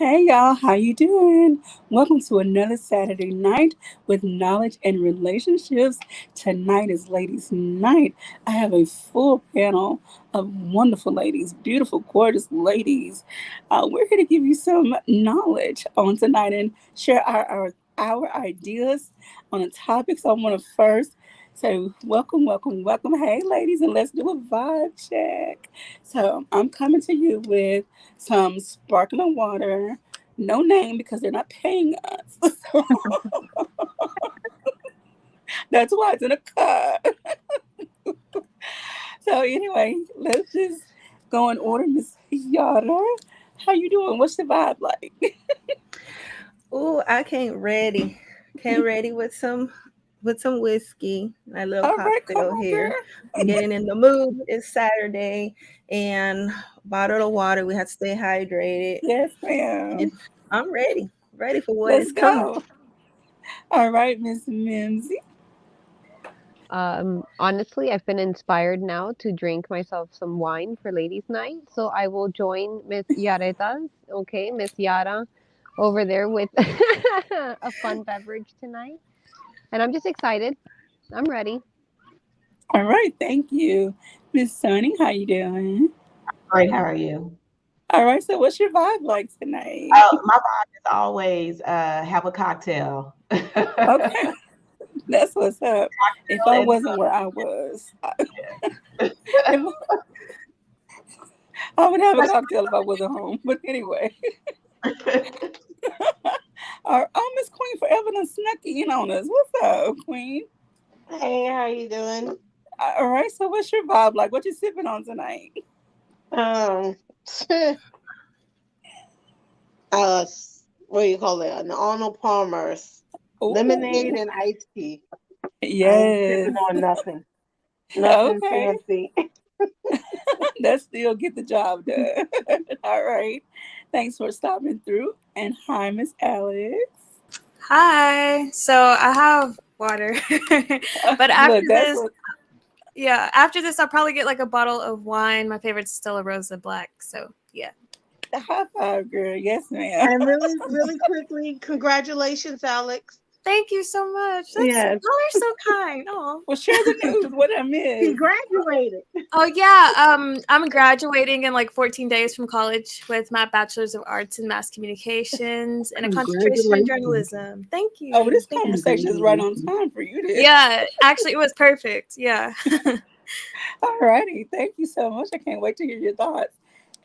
Hey y'all, how you doing? Welcome to another Saturday night with knowledge and relationships. Tonight is ladies' night. I have a full panel of wonderful ladies, beautiful, gorgeous ladies. We're here to give you some knowledge on tonight and share our ideas on the topics. I want to first say welcome, welcome, welcome. Hey ladies, and let's do a vibe check. So I'm coming to you with some sparkling water. No name because they're not paying us. That's why it's in a cup. So anyway, let's just go in order. Miss Yara, how you doing? What's the vibe like? Oh, I can't ready. Can't ready with some whiskey. My little All right, come cocktail on, girl. here. Getting in the mood. It's Saturday and bottle of water. We have to stay hydrated. Yes, ma'am. And I'm ready. Ready for what Let's is coming. go. All right, Miss Mimsy. Honestly, I've been inspired now to drink myself some wine for ladies' night. So I will join Miss Yaretas, okay, Miss Yara, over there with a fun beverage tonight. And I'm just excited. I'm ready. All right, thank you. Miss Sunny, how you doing? Great, how are you? All right, so what's your vibe like tonight? My vibe is always have a cocktail. Okay, that's what's up. If I wasn't where I was, if, I would have a cocktail if I wasn't home. But anyway, our Miss Queen Forever done snuck in on us. What's up, Queen? Hey, how you doing? All right, so what's your vibe like? What you sipping on tonight? Um, what do you call it? An Arnold Palmer's lemonade Ooh, and iced tea. I ain't yes. sipping on nothing Okay, fancy. that still get the job done. All right, thanks for stopping through. And hi, Miss Alex. Hi. So I have water, but Look, after that's this, what. yeah, after this, I'll probably get like a bottle of wine. My favorite's still a Rosa Black. So yeah. High five, girl. Yes, ma'am. And really, really quickly, congratulations, Alex. Thank you so much. Yes, Y'all are so kind. Oh. Well, share the news. What I he missed. graduated. Oh yeah. I'm graduating in like 14 days from college with my Bachelor's of Arts in Mass Communications and a concentration in Congratulations. journalism. Thank Oh, you. this Thank you. conversation is right on time for you. Then. Yeah, actually, it was perfect. Yeah. All righty. Thank you so much. I can't wait to hear your thoughts.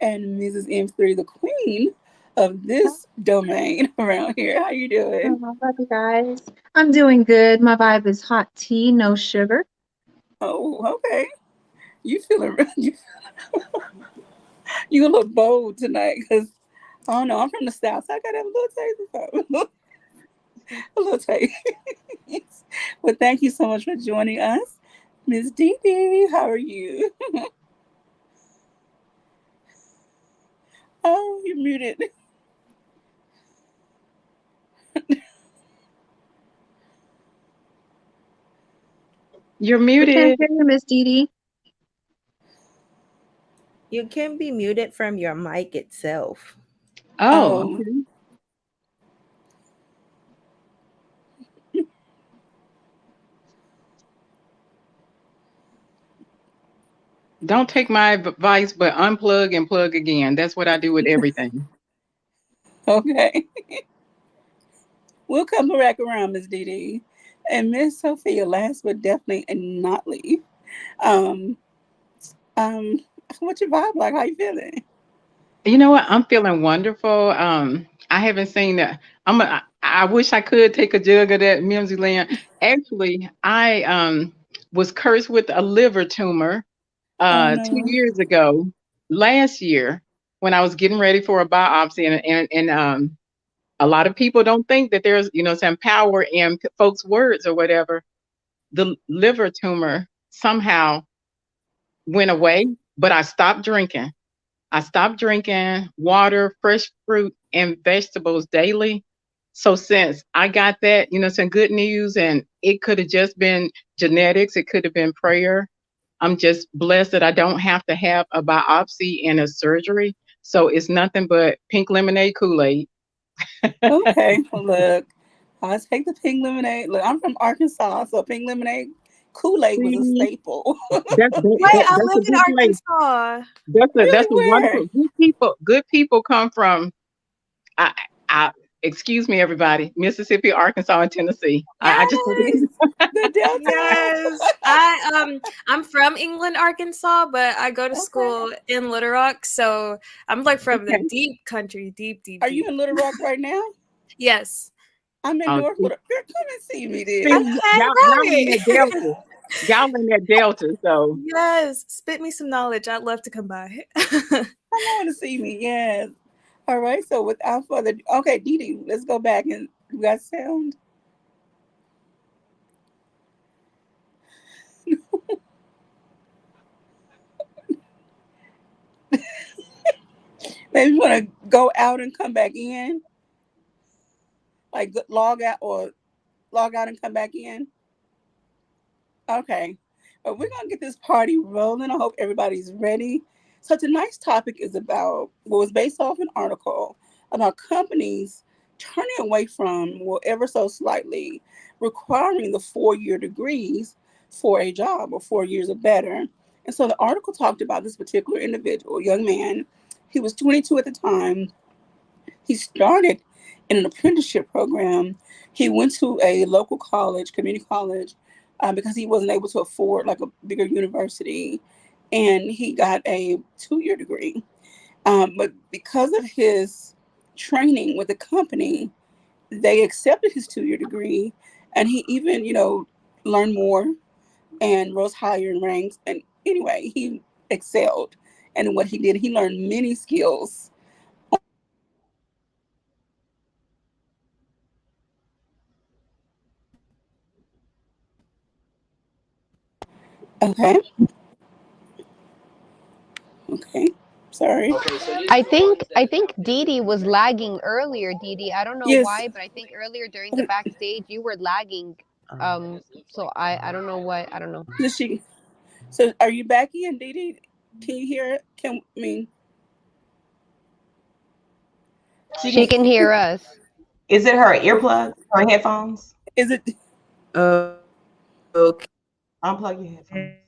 And Mrs. M3, the queen of this domain around here. How you doing? Oh, I love you guys. I'm doing good. My vibe is hot tea, no sugar. Oh, okay. You feeling you look bold tonight because I don't know. I'm from the south, so I gotta have a little taste of something. A little taste. Well, thank you so much for joining us, Miss Dee Dee. How are you? Oh, you're muted. You're We can't muted. hear you, Miss Dee Dee. You can be muted from your mic itself. Oh, Oh, okay. Don't take my advice, but unplug and plug again. That's what I do with everything. okay. We'll come back around, Miss Dee Dee. And Miss Sophia, last but definitely not least. Um, um, what's your vibe like? How you feeling? You know what? I'm feeling wonderful. I haven't seen that. I wish I could take a jug of that Mimsy Land. Actually, I was cursed with a liver tumor Oh 2 no. years ago, last year, when I was getting ready for a biopsy, and a lot of people don't think that there's some power in folks' words or whatever. The liver tumor somehow went away, but I stopped drinking. I stopped drinking water, fresh fruit, and vegetables daily. So since I got that, some good news, and it could have just been genetics, it could have been prayer. I'm just blessed that I don't have to have a biopsy and a surgery. So it's nothing but pink lemonade Kool-Aid. Okay, look, I'll take the pink lemonade. Look, I'm from Arkansas, so pink lemonade Kool-Aid was a See, staple. Wait, I that's a live in good place. Arkansas. That's Really, a where? wonderful. Good people. Good people come from. I, I excuse me, everybody. Mississippi, Arkansas, and Tennessee. I just want Yes. to. The Delta. Yes. I'm from England, Arkansas, but I go to Okay, school in Little Rock, so I'm like from the okay. deep country, deep, deep, Are you deep. in Little Rock right now? Yes. I'm in Oh, North Little. Girl, come and see me see, then. Okay, y'all in right. that Delta. Y'all in that Delta. So Yes. Spit me some knowledge. I'd love to come by. Come on to see me. Yes. All right. So without further, okay, Dee Dee, let's go back and we got sound. Maybe you want to go out and come back in, like log out or log out and come back in. Okay. But we're going to get this party rolling. I hope everybody's ready. So tonight's topic is about what was based off an article about companies turning away from, well, ever so slightly, requiring the 4-year degrees for a job or 4 years or better. And so the article talked about this particular individual, young man. He was 22 at the time. He started in an apprenticeship program. He went to a local college, community college, because he wasn't able to afford like a bigger university, and he got a 2-year degree. But because of his training with the company, they accepted his 2-year degree, and he even, learned more and rose higher in ranks. And anyway, he excelled. And what he did, he learned many skills. Okay. Okay. Sorry. I think Dee Dee was lagging earlier, Dee Dee. I don't know Yes. why, but I think earlier during the backstage you were lagging. So I don't know what, I don't know. Does she? So are you back in, Dee Dee? Can you hear it? She She can. can hear us. Is it her earplugs, her headphones? Is it? Okay. Unplug your headphones.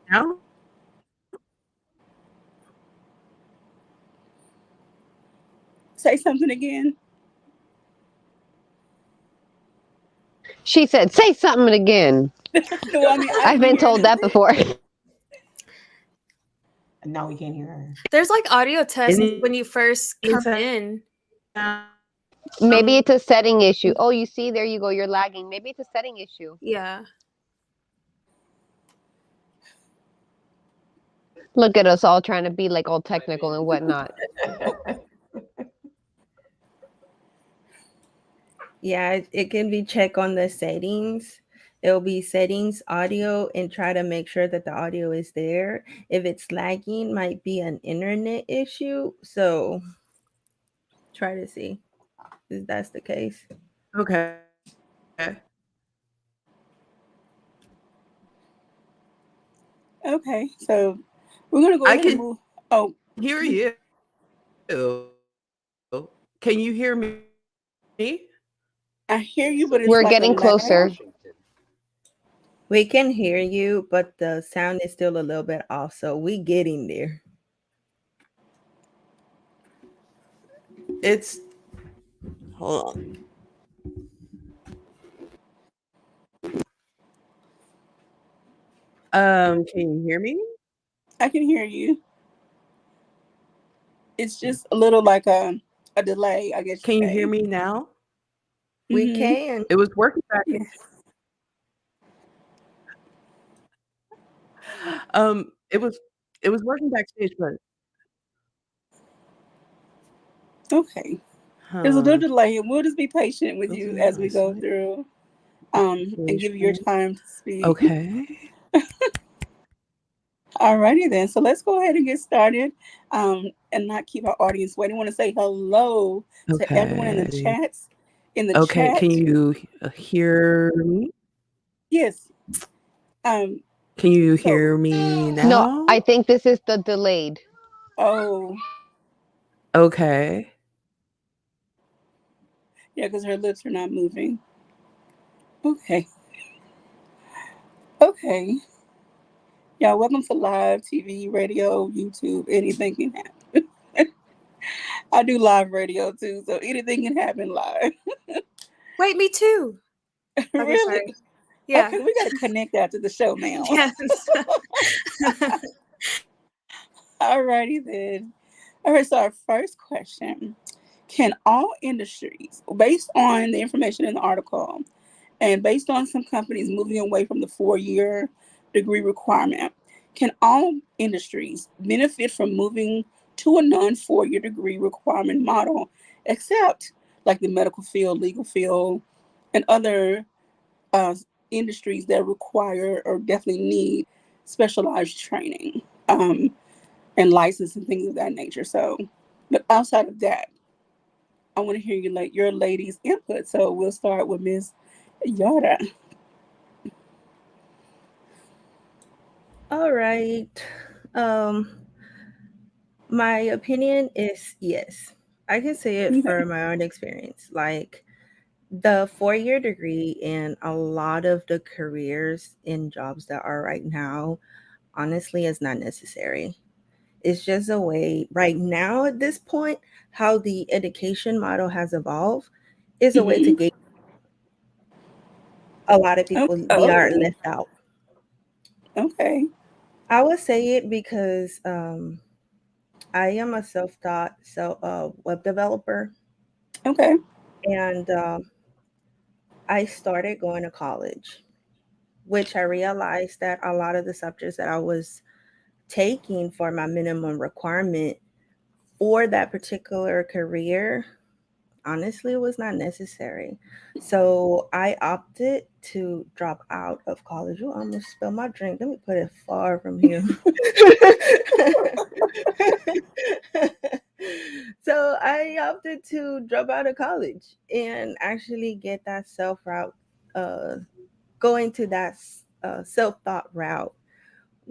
Now? Say something again. She said, "Say something again." No, I mean I I've didn't been hear told that nothing. before. No, we can't hear her. There's like audio tests Any when you first come sound? in. Maybe it's a setting issue. Oh, you see, there you go. You're lagging. Maybe it's a setting issue. Yeah. Look at us all trying to be like all technical and whatnot. Yeah, it can be check on the settings. It'll be settings audio and try to make sure that the audio is there. If it's lagging, might be an internet issue. So try to see if that's the case. Okay. Okay, so we're gonna go I ahead and can move. Oh, hear you. Can you hear me? I hear you, but it's We're like a getting closer. lag. We can hear you, but the sound is still a little bit off. So we getting there. It's hold on. Can you hear me? I can hear you. It's just a little like a delay, I guess you Can you hear say. me now? We Mm-hmm. can. It was working back. Yeah. It was working backstage, but Okay. There's a little huh. delay, and we'll just be patient with you Filter as we go isolate through, and give you your engagement. time to speak. Okay. Alrighty then. So let's go ahead and get started, and not keep our audience waiting. I want to say hello to everyone in the Okay. chats. In the Okay. chat, Can you hear me? yes. Um, Can you So, hear me No, now? I think this is the delayed. oh, Okay. yeah, because her lips are not moving. Okay. Okay. Yeah, welcome to live TV, radio, YouTube. Anything can happen. I do live radio too, so anything can happen live. Wait, me too. Okay, Really? sorry. Yeah. Okay, we got to connect after the show now. Yes. Alrighty then. All right, so our first question: can all industries, based on the information in the article, and based on some companies moving away from the 4-year degree requirement, can all industries benefit from moving to a non 4-year degree requirement model, except like the medical field, legal field, and other uh, industries that require or definitely need specialized training and license and things of that nature? So, but outside of that, I want to hear you like your ladies' input. So we'll start with Ms. Yara. All right. Um, my opinion is yes. I can say it Okay. for my own experience. Like the 4-year degree in a lot of the careers in jobs that are right now, honestly, is not necessary. It's just a way right now at this point, how the education model has evolved is a way to Mm-hmm. get a lot of people they are Oh, left out. okay. I would say it because I am a self-taught web developer, Okay. and I started going to college, which I realized that a lot of the subjects that I was taking for my minimum requirement for that particular career honestly was not necessary. So I opted to drop out of college. You almost spilled my drink. Let me put it far from here. So I opted to drop out of college and actually get that self route, uh, going to that self thought route,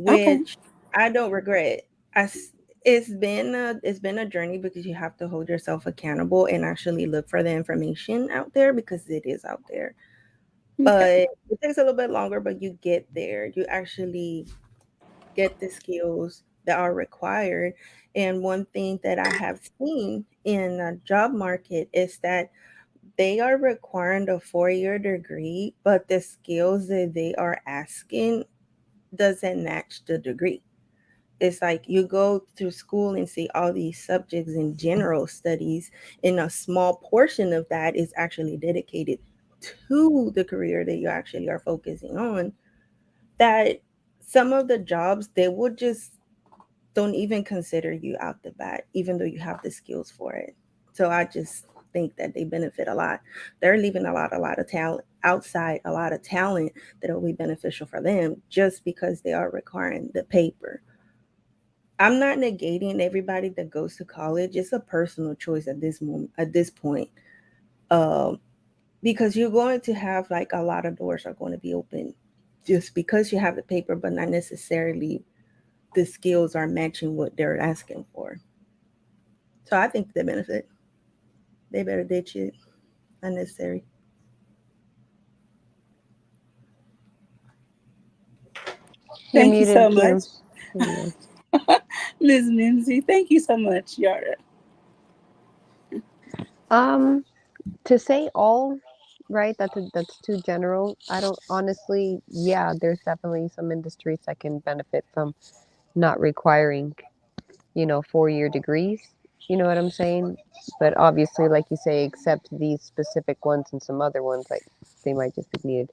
Okay. which I don't regret. It's been a journey because you have to hold yourself accountable and actually look for the information out there because it is out there. Okay. But it takes a little bit longer, but you get there. You actually get the skills that are required. And one thing that I have seen in the job market is that they are requiring a 4-year degree, but the skills that they are asking doesn't match the degree. It's like you go through school and see all these subjects in general studies, and a small portion of that is actually dedicated to the career that you actually are focusing on. That some of the jobs they would just don't even consider you out the bat, even though you have the skills for it. So I just think that they benefit a lot. They're leaving a lot of talent outside, a lot of talent that will be beneficial for them just because they are requiring the paper. I'm not negating everybody that goes to college. It's a personal choice at this moment, at this point, um, because you're going to have like a lot of doors are going to be open just because you have the paper, but not necessarily the skills are matching what they're asking for. So I think they benefit. They better ditch it. Unnecessary. You're Thank you so muted, much, Kim. Yeah. Ms. Mimsy. Thank you so much, Yara. Um, to say all, right? That's too general. I don't honestly. Yeah, there's definitely some industries that can benefit from not requiring, 4-year degrees. You know what I'm saying? But obviously, like you say, except these specific ones and some other ones, like they might just be needed.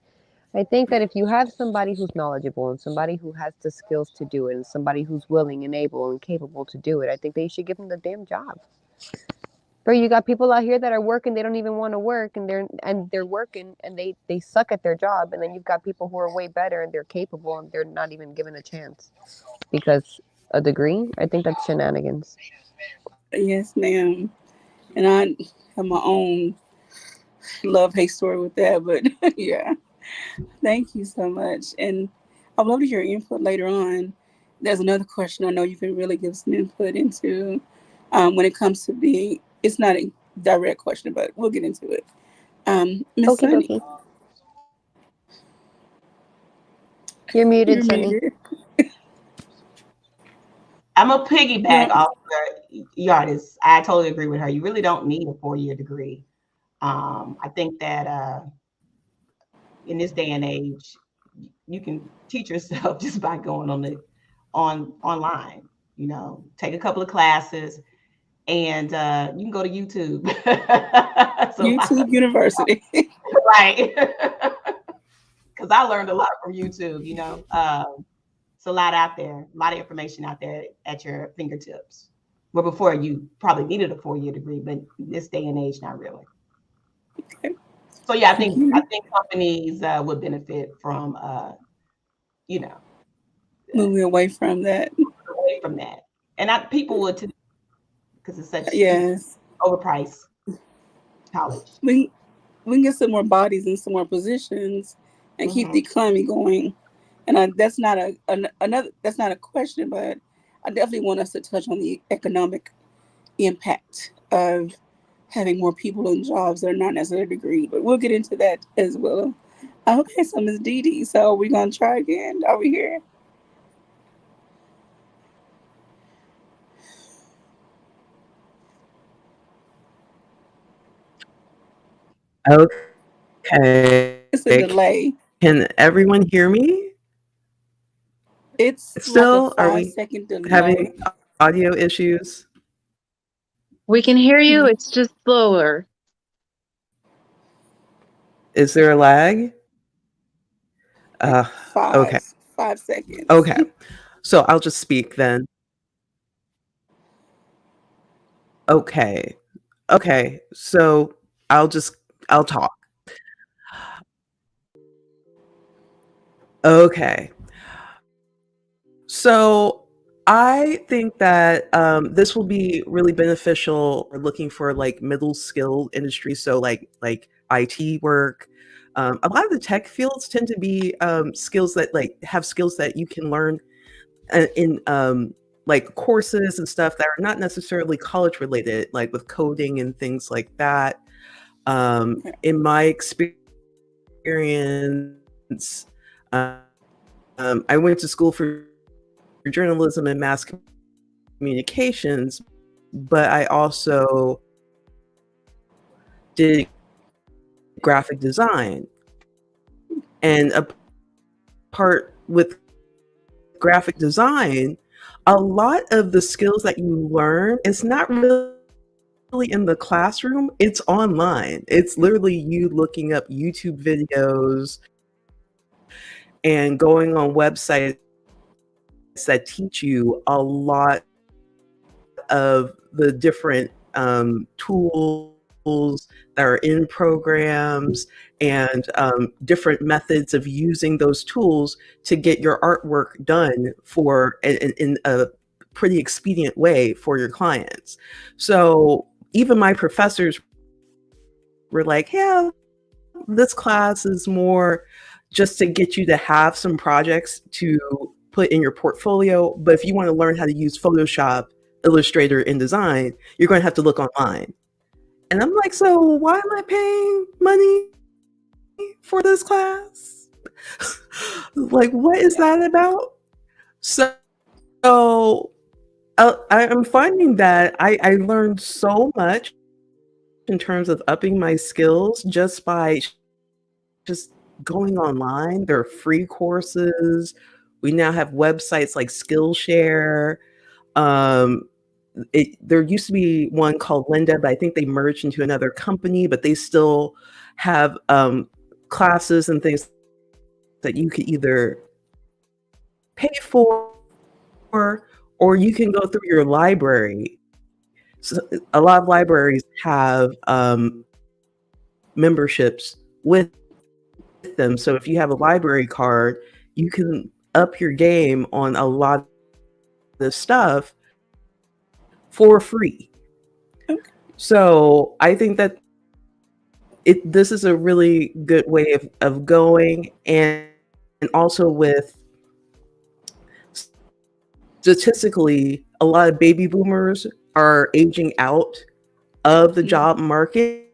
I think that if you have somebody who's knowledgeable and somebody who has the skills to do it and somebody who's willing and able and capable to do it, I think they should give them the damn job. Bro, you got people out here that are working, they don't even want to work and they're working and they suck at their job, and then you've got people who are way better and they're capable and they're not even given a chance because a degree, I think that's shenanigans. Yes, ma'am. And I have my own love hate story with that, but yeah. Thank you so much. And I'd love to hear your input later on. There's another question I know you can really give some input into when it comes to being, it's not a direct question, but we'll get into it. Miss Okie Sunny, dokie. You're you're muted, Sunny. muted. I'm a You piggyback don't, off Yardis. I totally agree with her. You really don't need a 4-year degree. I think that in this day and age, you can teach yourself just by going online. You know, take a couple of classes, and you can go to YouTube. So YouTube University. right, because I learned a lot from YouTube. You know, it's a lot out there, a lot of information out there at your fingertips. Well, before you probably needed a 4-year degree, but this day and age, not really. Okay. So yeah, I Thank think you. companies would benefit from you know, Moving away from that. away from that, and people would too, because it's such Yes. overpriced college. We, we can get some more bodies and some more positions and keep Hmm. the economy going. And that's not another, that's not a question, but I definitely want us to touch on the economic impact of having more people in jobs that are not necessarily a degree. But we'll get into that as well. Okay, so Ms. Dee Dee, so we're gonna try again. Are we here? It's a Okay. delay. Can everyone hear me? It's like a Still, are five we second delay. having audio issues? We can hear you. Mm, It's just slower. Is there a lag? like Uh, five okay. five seconds. Okay. So I'll just speak then. Okay. Okay. So I'll talk. Okay. So I think that this will be really beneficial for looking for like middle skill industries. So like IT work. A lot of the tech fields tend to be skills that like have skills that you can learn in like courses and stuff that are not necessarily college related, like with coding and things like that. In my experience, um, I went to school for journalism and mass communications, but I also did graphic design. And a part with graphic design, a lot of the skills that you learn, it's not really in the classroom, it's online. It's literally you looking up YouTube videos and going on websites that teach you a lot of the different tools that are in programs and different methods of using those tools to get your artwork done for in a pretty expedient way for your clients. So even my professors were like, yeah, this class is more just to get you to have some projects to put in your portfolio. But if you want to learn how to use Photoshop, Illustrator, and Design, you're going to have to look online. And I'm like, so why am I paying money for this class? Like, what is that about? So I'm finding that I learned so much in terms of upping my skills just by just going online. There are free courses. We now have websites like Skillshare. Um, there used to be one called Linda, but I think they merged into another company, but they still have classes and things that you could either pay for or you can go through your library. So a lot of libraries have memberships with them. So if you have a library card, you can up your game on a lot of this stuff for free. So I think that this is a really good way of going, and also with statistically, a lot of baby boomers are aging out of the job market.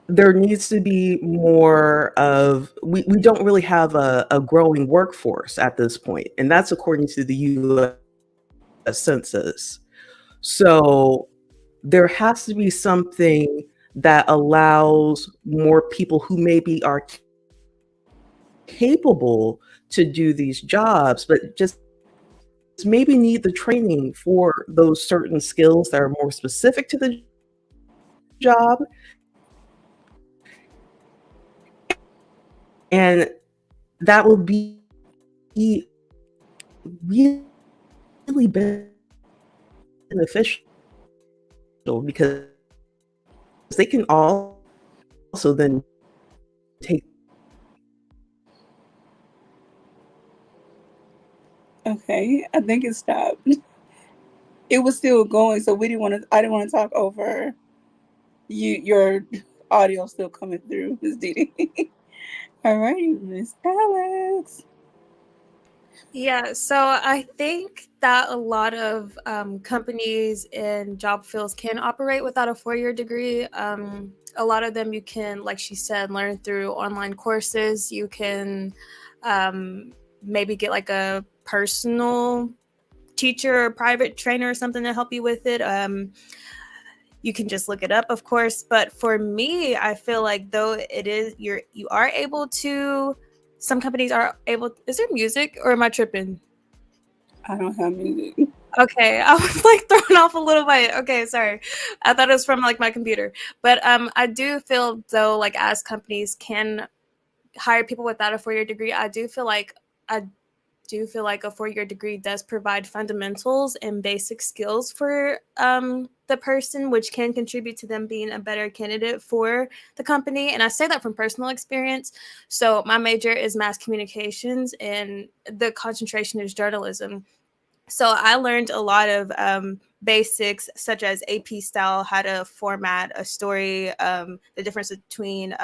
There needs to be more of, we don't really have a growing workforce at this point, and that's according to the US Census. So there has to be something that allows more people who maybe are capable to do these jobs, but just maybe need the training for those certain skills that are more specific to the job. And that will be really beneficial because they can also then take. Okay, I think it stopped. It was still going, so we didn't want to. I didn't want to talk over you. Your audio still coming through, Miss Dee Dee. All right, Miss Alex. Yeah, so I think that a lot of companies and job fields can operate without a 4-year degree. A lot of them you can, like she said, learn through online courses. You can maybe get like a personal teacher or private trainer or something to help you with it. You can just look it up, of course. But for me, I feel like though it is, you are able to. Some companies are able. Is there music or am I tripping? I don't have music. Okay, I was like thrown off a little bit. Okay, sorry. I thought it was from like my computer. But I do feel though like as companies can hire people without a 4-year degree, I do feel like a 4-year degree does provide fundamentals and basic skills for the person, which can contribute to them being a better candidate for the company. And I say that from personal experience. So my major is mass communications and the concentration is journalism. So I learned a lot of basics such as AP style, how to format a story, the difference between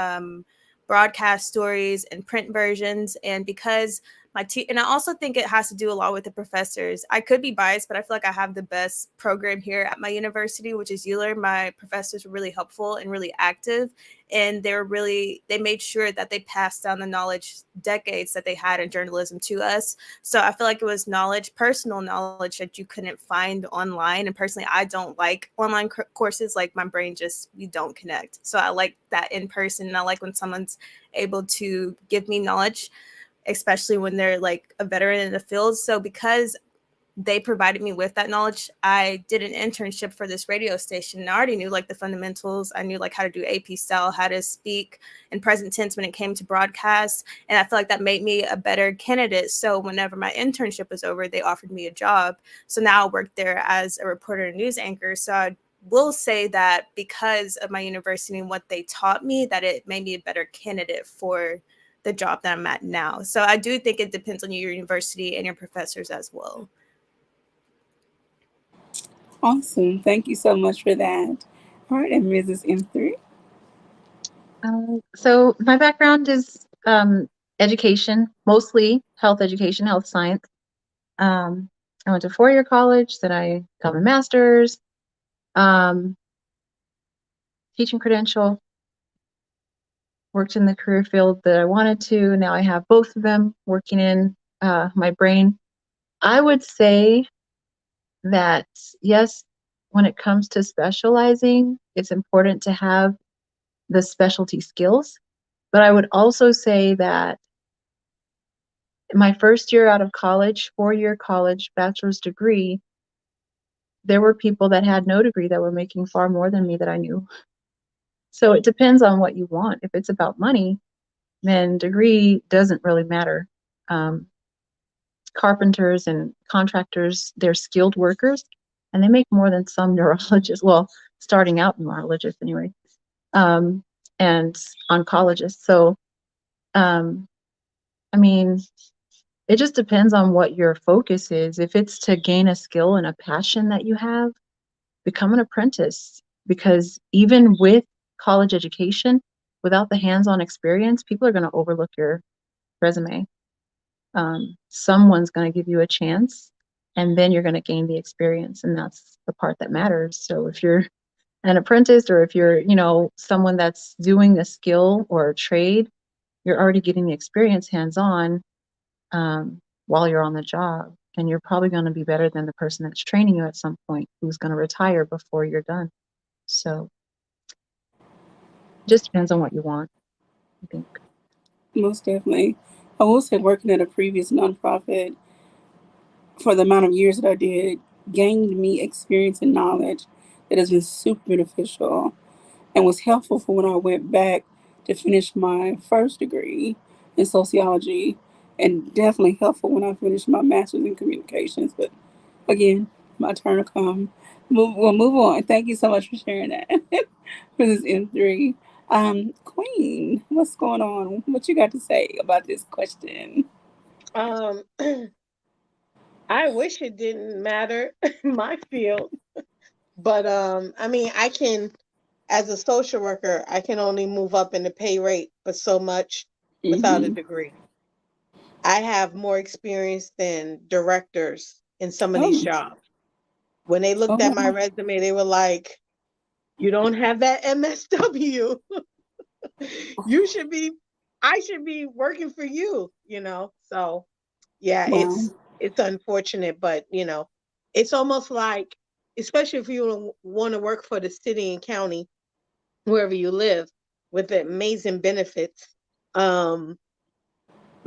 broadcast stories and print versions. And because and I also think it has to do a lot with the professors. I could be biased, but I feel like I have the best program here at my university, which is Euler. My professors were really helpful and really active. And they made sure that they passed down the knowledge decades that they had in journalism to us. So I feel like it was personal knowledge that you couldn't find online. And personally, I don't like online courses. Like my brain we don't connect. So I like that in person. And I like when someone's able to give me knowledge, especially when they're like a veteran in the field. So because they provided me with that knowledge, I did an internship for this radio station. And I already knew like the fundamentals. I knew like how to do AP style, how to speak in present tense when it came to broadcast. And I feel like that made me a better candidate. So whenever my internship was over, they offered me a job. So now I work there as a reporter and news anchor. So I will say that because of my university and what they taught me, that it made me a better candidate for the job that I'm at now. So I do think it depends on your university and your professors as well. Awesome. Thank you so much for that. All right, and Mrs. M3. So my background is education, mostly health education, health science. I went to 4-year college, then I got my master's, teaching credential, worked in the career field that I wanted to. Now I have both of them working in my brain. I would say that, yes, when it comes to specializing, it's important to have the specialty skills. But I would also say that my first year out of college, 4-year college, bachelor's degree, there were people that had no degree that were making far more than me that I knew. So it depends on what you want. If it's about money, then degree doesn't really matter. Carpenters and contractors, they're skilled workers, and they make more than some neurologists, well, starting out neurologists anyway, and oncologists. So, I mean, it just depends on what your focus is. If it's to gain a skill and a passion that you have, become an apprentice, because even with college education, without the hands-on experience, people are going to overlook your resume. Someone's going to give you a chance, and then you're going to gain the experience, and that's the part that matters. So if you're an apprentice, or if you're, someone that's doing a skill or a trade, you're already getting the experience hands-on while you're on the job, and you're probably going to be better than the person that's training you at some point, who's going to retire before you're done. So just depends on what you want, I think. Most definitely. I will say working at a previous nonprofit for the amount of years that I did gained me experience and knowledge that has been super beneficial and was helpful for when I went back to finish my first degree in sociology, and definitely helpful when I finished my master's in communications. But again, my turn to come. We'll move on. Thank you so much for sharing that for this M3. Queen, what's going on? What you got to say about this question? Um, I wish it didn't matter in my field, but I mean, I can, as a social worker, I can only move up in the pay rate but so much without a Mm-hmm. degree. I have more experience than directors in some of these Oh, jobs. When they oh looked at my wow. resume, they were like, "You don't have that MSW. You should be, I should be working for you, you know?" So yeah, Wow. it's unfortunate, but it's almost like, especially if you want to work for the city and county, wherever you live, with the amazing benefits. Um,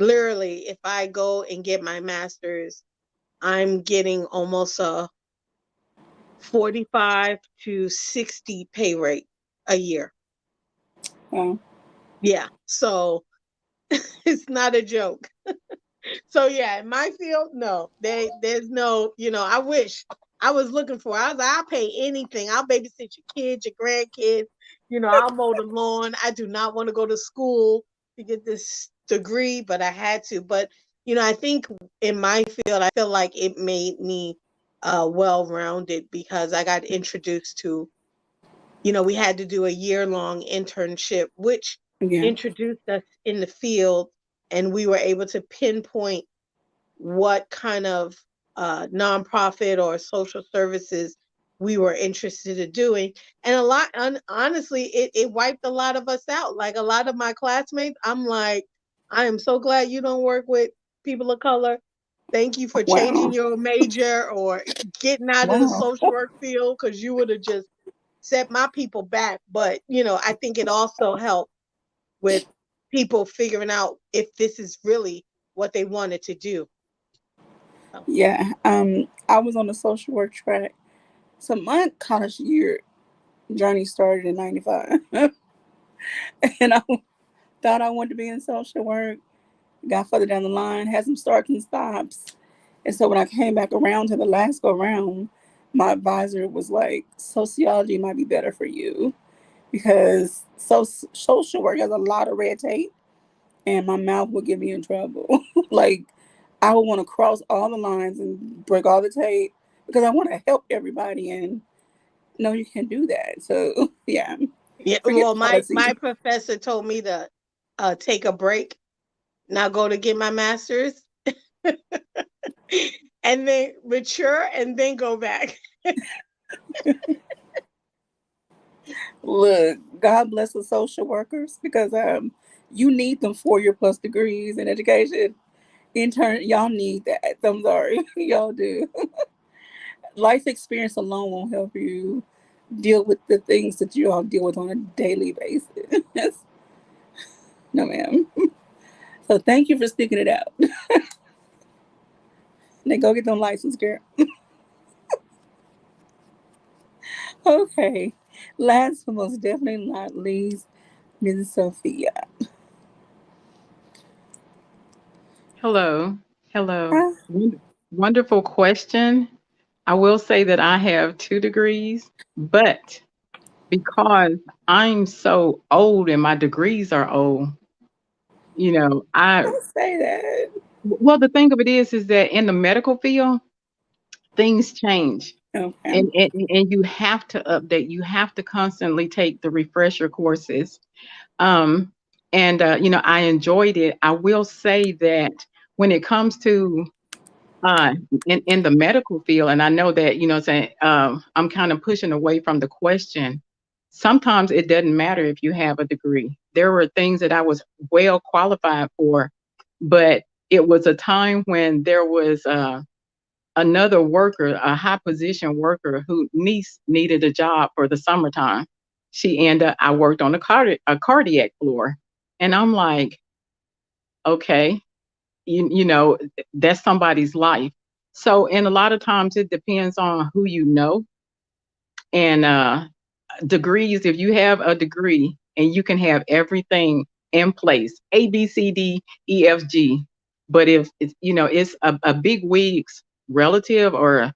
Literally, if I go and get my master's, I'm getting almost a 45 to 60 pay rate a year. Wow. Yeah. So it's not a joke. So yeah, in my field, no, there's no, I wish I was looking for. I was like, I'll pay anything. I'll babysit your kids, your grandkids. I'll mow the lawn. I do not want to go to school to get this degree, but I had to. But I think in my field, I feel like it made me well-rounded, because I got introduced to, we had to do a year-long internship, which Yeah. introduced us in the field, and we were able to pinpoint what kind of nonprofit or social services we were interested in doing. And honestly, it wiped a lot of us out. Like, a lot of my classmates, I'm like, I am so glad you don't work with people of color. Thank you for changing Wow. your major or getting out of the Wow. social work field, because you would have just set my people back. But, I think it also helped with people figuring out if this is really what they wanted to do. So. Yeah. I was on the social work track. So my college year journey started in '95, and I thought I wanted to be in social work. Got further down the line, had some starts and stops, and so when I came back around to the last go round, my advisor was like, "Sociology might be better for you because social work has a lot of red tape, and my mouth would get me in trouble. Like I would want to cross all the lines and break all the tape because I want to help everybody, and no, you can't do that. So yeah, Yeah, forget well, policy. my professor told me to take a break, now go to get my master's, and then mature, and then go back. Look, God bless the social workers because you need them 4 year plus degrees in education. Intern, y'all need that. I'm sorry, y'all do. Life experience alone won't help you deal with the things that you all deal with on a daily basis. No, ma'am. So thank you for sticking it out. Now go get them license, girl. Okay. Last but most definitely not least, Mrs. Sophia. Hello. Hello. Huh? Wonderful question. I will say that I have 2 degrees, but because I'm so old and my degrees are old, I Don't say that. well, the thing of it is that in the medical field, things change. Okay. And you have to update. You have to constantly take the refresher courses. Um, and I enjoyed it. I will say that when it comes to uh, in the medical field, and I know that, saying, I'm kind of pushing away from the question. Sometimes it doesn't matter if you have a degree. There were things that I was well qualified for, but it was a time when there was another worker, a high position worker, who niece needed a job for the summertime. I worked on a cardiac floor, and I'm like, okay, that's somebody's life. So, and a lot of times it depends on who you know. And degrees, if you have a degree and you can have everything in place, A, B, C, D, E, F, G. But if it's a big wig's relative, or,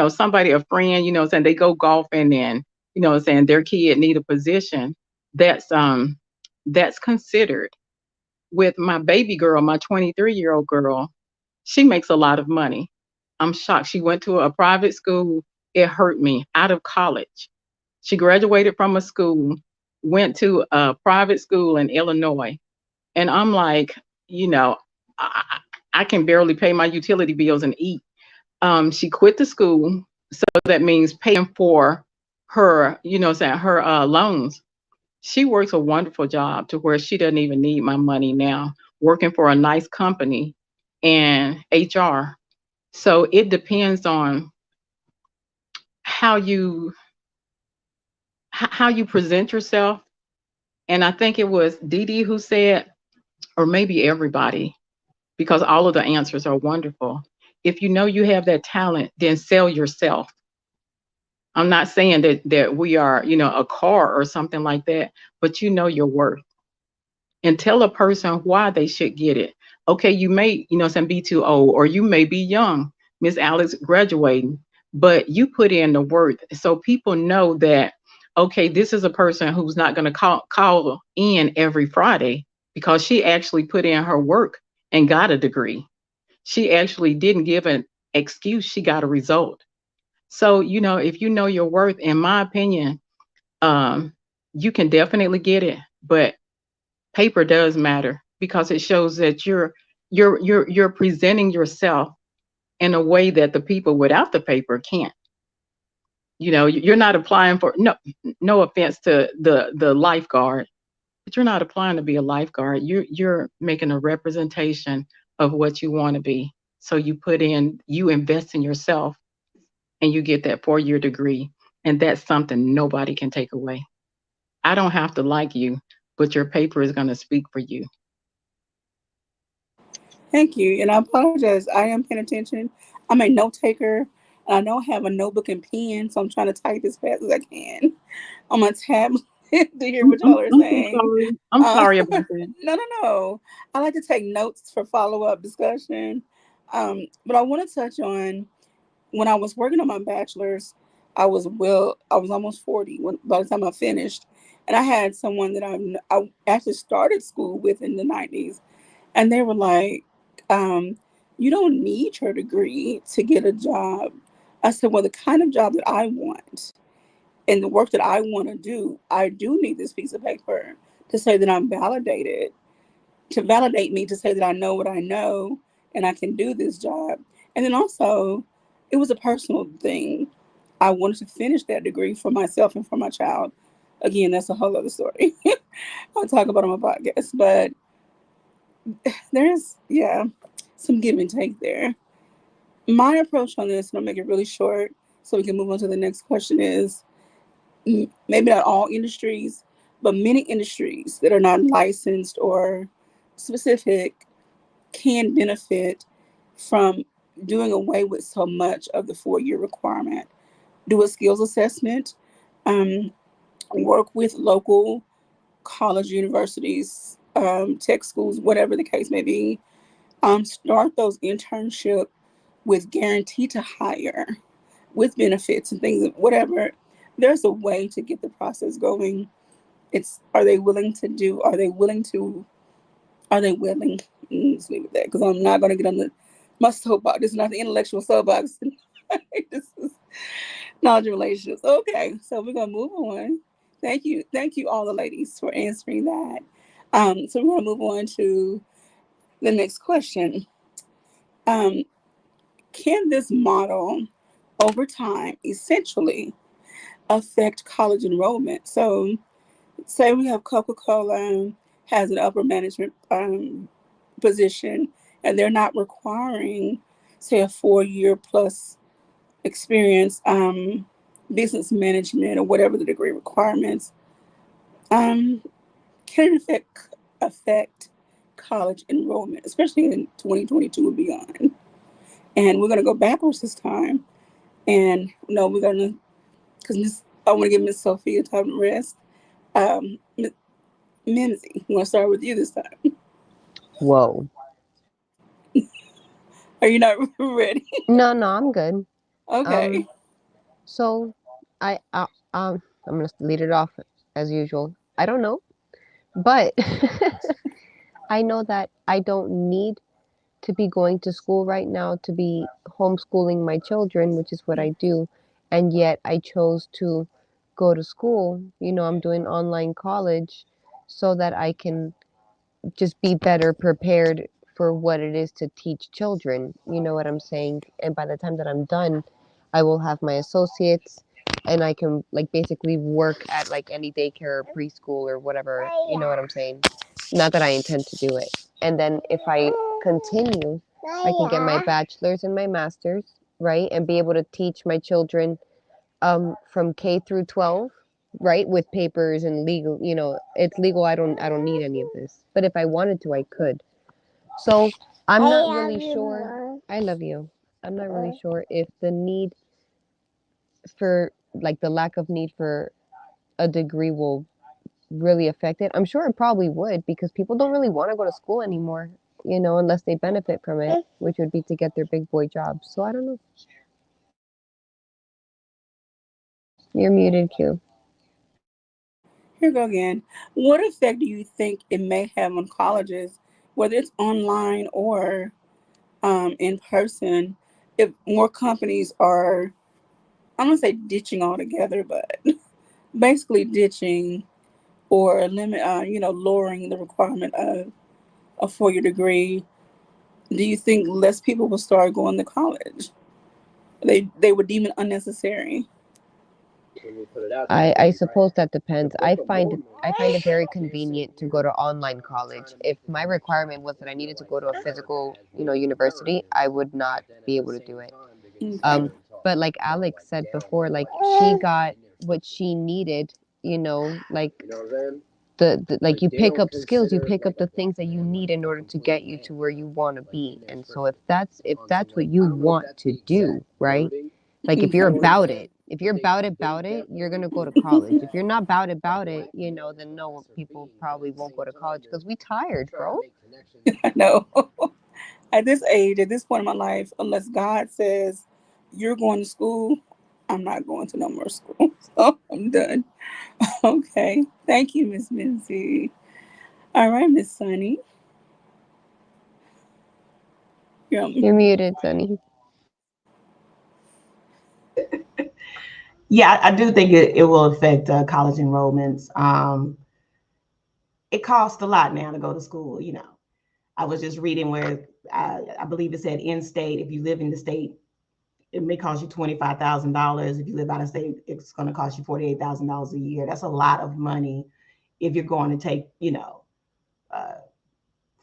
somebody, a friend, saying they go golfing, and, saying their kid need a position, that's considered. With my baby girl, my 23-year-old girl, she makes a lot of money. I'm shocked. She went to a private school. It hurt me. Out of college. She graduated from a school, went to a private school in Illinois. And I'm like, you know, I, I can barely pay my utility bills and eat. She quit the school. So that means paying for her, saying her loans. She works a wonderful job to where she doesn't even need my money now, working for a nice company and HR. So it depends on how you how you present yourself. And I think it was Dee Dee who said, or maybe everybody, because all of the answers are wonderful. If you know you have that talent, then sell yourself. I'm not saying that we are, a car or something like that, but you know your worth. And tell a person why they should get it. Okay, you may, some be too old, or you may be young, Miss Alex graduating, but you put in the work so people know that, okay, this is a person who's not going to call in every Friday, because she actually put in her work and got a degree. She actually didn't give an excuse, she got a result. So, if you know your worth, in my opinion, um, you can definitely get it, but paper does matter, because it shows that you're presenting yourself in a way that the people without the paper can't. You're not applying for, no offense to the lifeguard, but you're not applying to be a lifeguard. You're making a representation of what you want to be. So you invest in yourself, and you get that 4-year degree, and that's something nobody can take away. I don't have to like you, but your paper is going to speak for you. Thank you. And I apologize. I am paying attention. I'm a note taker. And I don't have a notebook and pen, so I'm trying to type as fast as I can on my tablet to hear what y'all are I'm so saying. sorry. I'm sorry about that. No. I like to take notes for follow-up discussion. But I want to touch on, when I was working on my bachelor's, I was almost 40 by the time I finished. And I had someone that I actually started school with in the 90s, and they were like, um, you don't need your degree to get a job. I said, well, the kind of job that I want and the work that I want to do, I do need this piece of paper to say that I'm validated, to validate me, to say that I know what I know and I can do this job. And then also, it was a personal thing. I wanted to finish that degree for myself and for my child. Again, that's a whole other story. I'll talk about it on my podcast, but there's, yeah, some give and take there. My approach on this, and I'll make it really short so we can move on to the next question, is maybe not all industries, but many industries that are not licensed or specific can benefit from doing away with so much of the 4-year requirement. Do a skills assessment, um, work with local college, universities, tech schools, whatever the case may be. Start those internships with guaranteed to hire, with benefits and things, whatever. There's a way to get the process going. It's, are they willing to do? Are they willing to? Are they willing? Let's leave it there, because I'm not going to get on my soapbox. This is not the intellectual soapbox. This is knowledge and relationships. Okay, so we're gonna move on. Thank you, all the ladies, for answering that. So we're gonna move on to the next question. Um, can this model over time essentially affect college enrollment? So, say we have Coca-Cola has an upper management position, and they're not requiring, say, a 4-year plus experience, business management or whatever the degree requirements. Um, can it affect college enrollment, especially in 2022 and beyond? And we're going to go backwards this time. And no, we're going to, because I want to give Miss Sophia time to rest. Mimsy, I'm going to start with you this time. Whoa. Are you not ready? No, no, I'm good. Okay. So I'm gonna lead it off as usual. I don't know, but I know that I don't need to be going to school right now to be homeschooling my children, which is what I do, and yet I chose to go to school. You know, I'm doing online college so that I can just be better prepared for what it is to teach children. You know what I'm saying? And by the time that I'm done, I will have my associates and I can like basically work at like any daycare or preschool or whatever. You know what I'm saying? Not that I intend to do it. And then if I continue, I can get my bachelor's and my master's, right? And be able to teach my children from K through 12, right? With papers and legal, you know, it's legal. I don't need any of this. But if I wanted to, I could. So I'm not really sure. I love you. I'm not really sure if the need for like the lack of need for a degree will really affect it. I'm sure it probably would because people don't really want to go to school anymore, you know, unless they benefit from it, which would be to get their big boy jobs. So I don't know. You're muted, Q. Here we go again. What effect do you think it may have on colleges, whether it's online or in person, if more companies are, I'm gonna say ditching altogether, but basically ditching or limit, lowering the requirement of a 4-year degree? Do you think less people will start going to college? They would deem it unnecessary. I suppose that depends. I find it very convenient to go to online college. If my requirement was that I needed to go to a physical, you know, university, I would not be able to do it. Okay. But like Alex said before, like she got what she needed, you know, like the like you pick up skills, you pick up the things that you need in order to get you to where you want to be. And so if that's what you want to do, right? Like if you're Okay. about it, you're gonna go to college. If you're not about it, you know, then no, people probably won't go to college because we tired, bro. I know. At this age, at this point in my life, unless God says you're going to school, I'm not going to no more school. So I'm done. Okay. Thank you, Miss Mincy. All right, Miss Sunny. You're muted, Sunny. Yeah, I do think it will affect college enrollments. It costs a lot now to go to school. You know, I was just reading where I believe it said in state, if you live in the state, it may cost you $25,000. If you live out of state, it's going to cost you $48,000 a year. That's a lot of money if you're going to take, uh,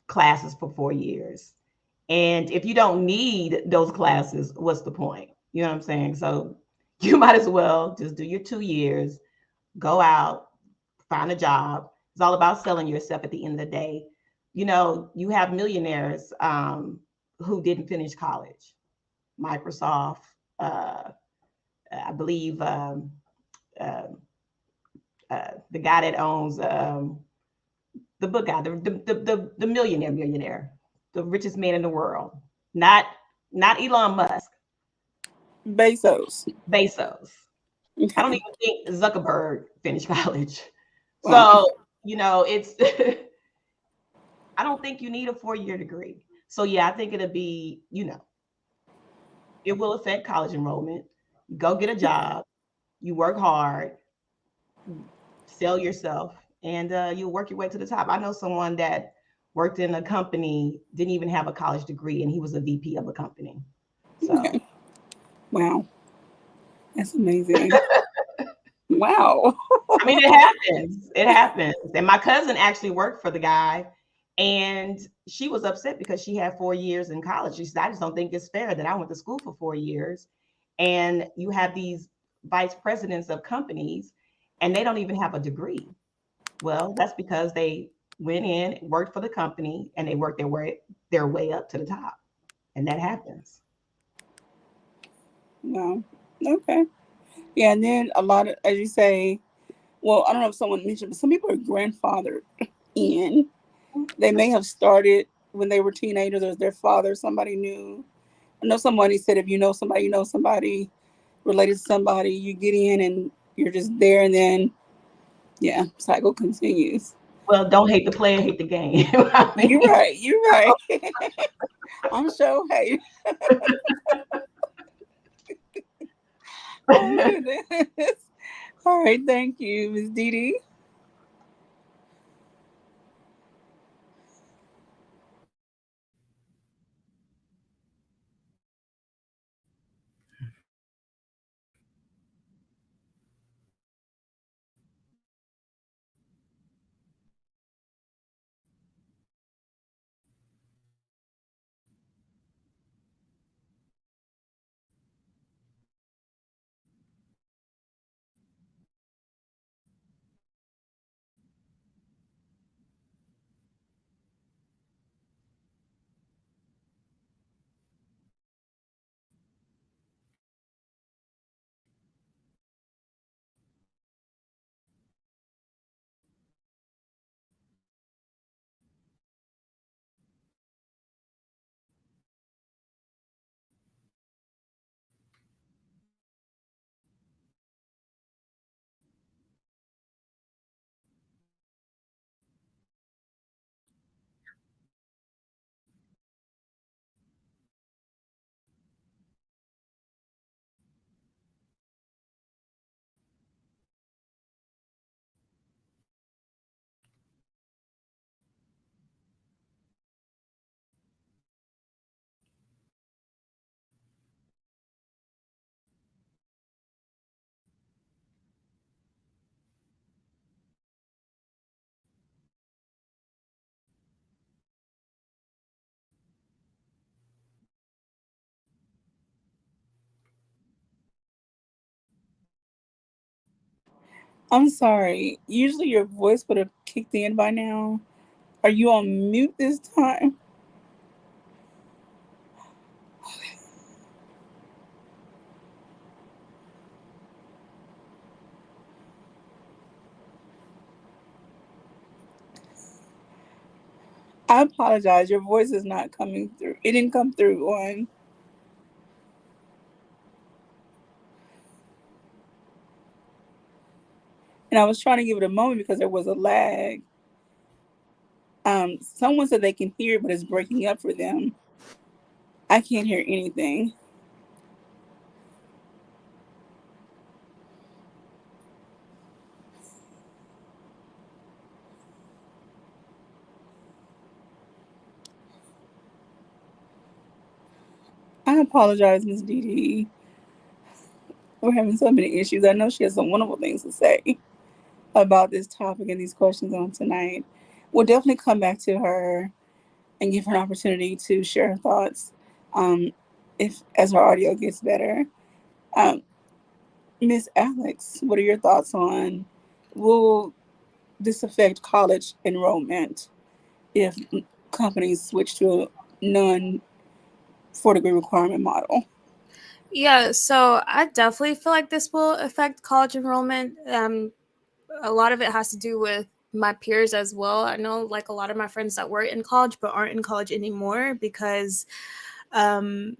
classes for 4 years. And if you don't need those classes, what's the point? You know what I'm saying? So you might as well just do your 2 years, go out, find a job. It's all about selling yourself at the end of the day. You know, you have millionaires who didn't finish college. Microsoft, I believe uh, the guy that owns the book guy, the millionaire, the richest man in the world, not Elon Musk, Bezos. Bezos. I don't Okay. even think Zuckerberg finished college. Wow. So, it's I don't think you need a 4-year degree. So yeah, I think it'll be, it will affect college enrollment. You go get a job, you work hard, sell yourself, and you'll work your way to the top. I know someone that worked in a company, didn't even have a college degree, and he was a VP of a company. So, Wow, that's amazing. Wow. I mean, it happens. It happens. And my cousin actually worked for the guy, and she was upset because she had 4 years in college. She said, I just don't think it's fair that I went to school for 4 years, and you have these vice presidents of companies, and they don't even have a degree. Well, that's because they went in, worked for the company, and they worked their way up to the top, and that happens. Wow. Okay. Yeah, and then a lot of, as you say, well, I don't know if someone mentioned, but some people are grandfathered in. They may have started when they were teenagers, or their father, somebody knew. I know somebody said if you know somebody related to somebody, you get in and you're just there, and then yeah, cycle continues. Well, don't hate the player, hate the game. I You're mean, right. You're right. I'm sure. Hey, oh goodness. All right, thank you, Miss Dee Dee. I'm sorry. Usually your voice would have kicked in by now. Are you on mute this time? I apologize. Your voice is not coming through. It didn't come through on. And I was trying to give it a moment because there was a lag. Someone said they can hear, but it's breaking up for them. I can't hear anything. I apologize, Miss Dee Dee. We're having so many issues. I know she has some wonderful things to say about this topic and these questions on tonight. We'll definitely come back to her and give her an opportunity to share her thoughts, um, if as her audio gets better. Um, Miss Alex, what are your thoughts on, will this affect college enrollment if companies switch to a non 4 degree requirement model? Yeah, so I definitely feel like this will affect college enrollment. A lot of it has to do with my peers as well. I know like a lot of my friends that were in college but aren't in college anymore because um,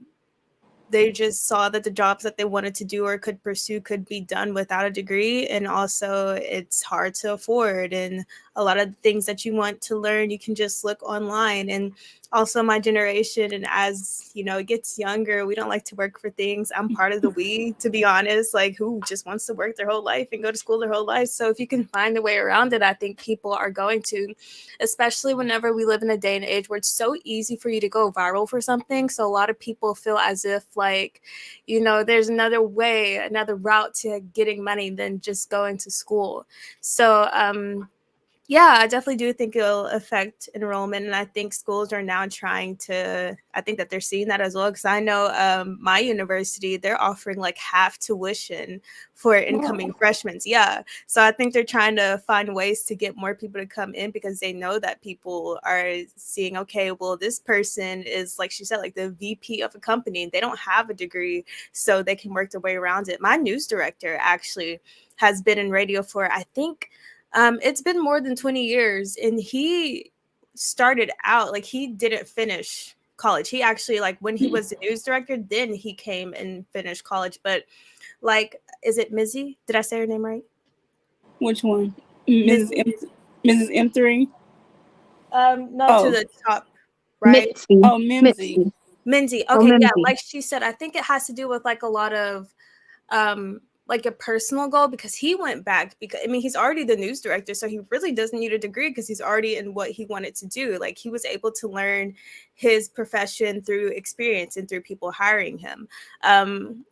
they just saw that the jobs that they wanted to do or could pursue could be done without a degree. And also, it's hard to afford. And a lot of things that you want to learn, you can just look online. And also, my generation, and as you know, it gets younger, we don't like to work for things. I'm part of the we, to be honest, like who just wants to work their whole life and go to school their whole life. So if you can find a way around it, I think people are going to, especially whenever we live in a day and age where it's so easy for you to go viral for something. So a lot of people feel as if, like, you know, there's another way, another route to getting money than just going to school. So yeah, I definitely do think it'll affect enrollment. And I think schools are now trying to, I think that they're seeing that as well. Because I know my university, they're offering like half tuition for incoming freshmen. Yeah. So I think they're trying to find ways to get more people to come in because they know that people are seeing, okay, well, this person is, like she said, like the VP of a company. And they don't have a degree, so they can work their way around it. My news director actually has been in radio for, I think, it's been more than 20 years, and he started out like he didn't finish college. He actually, like, when he was the news director, then he came and finished college. But like, is it Mizzy? Did I say her name right? Which one? Mizzy. Mrs. M3? No, to Oh, the top, right? Mitzi. oh, Mimsy. Mitzi. Minzy. Oh, Okay, yeah, Mimsy. like she said, I think it has to do with like a lot of like a personal goal, because he went back because, I mean, he's already the news director, so he really doesn't need a degree because he's already in what he wanted to do. Like, he was able to learn his profession through experience and through people hiring him.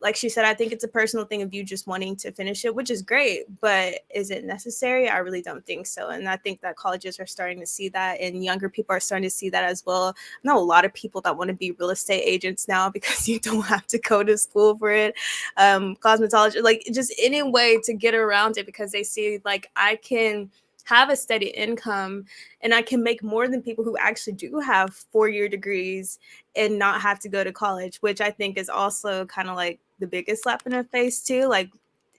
Like she said, I think it's a personal thing of you just wanting to finish it, which is great, but is it necessary? I really don't think so. And I think that colleges are starting to see that, and younger people are starting to see that as well. I know a lot of people that want to be real estate agents now because you don't have to go to school for it. Cosmetology, like just any way to get around it, because they see, like, I can have a steady income and I can make more than people who actually do have 4-year degrees and not have to go to college, which I think is also kind of like the biggest slap in the face too. Like,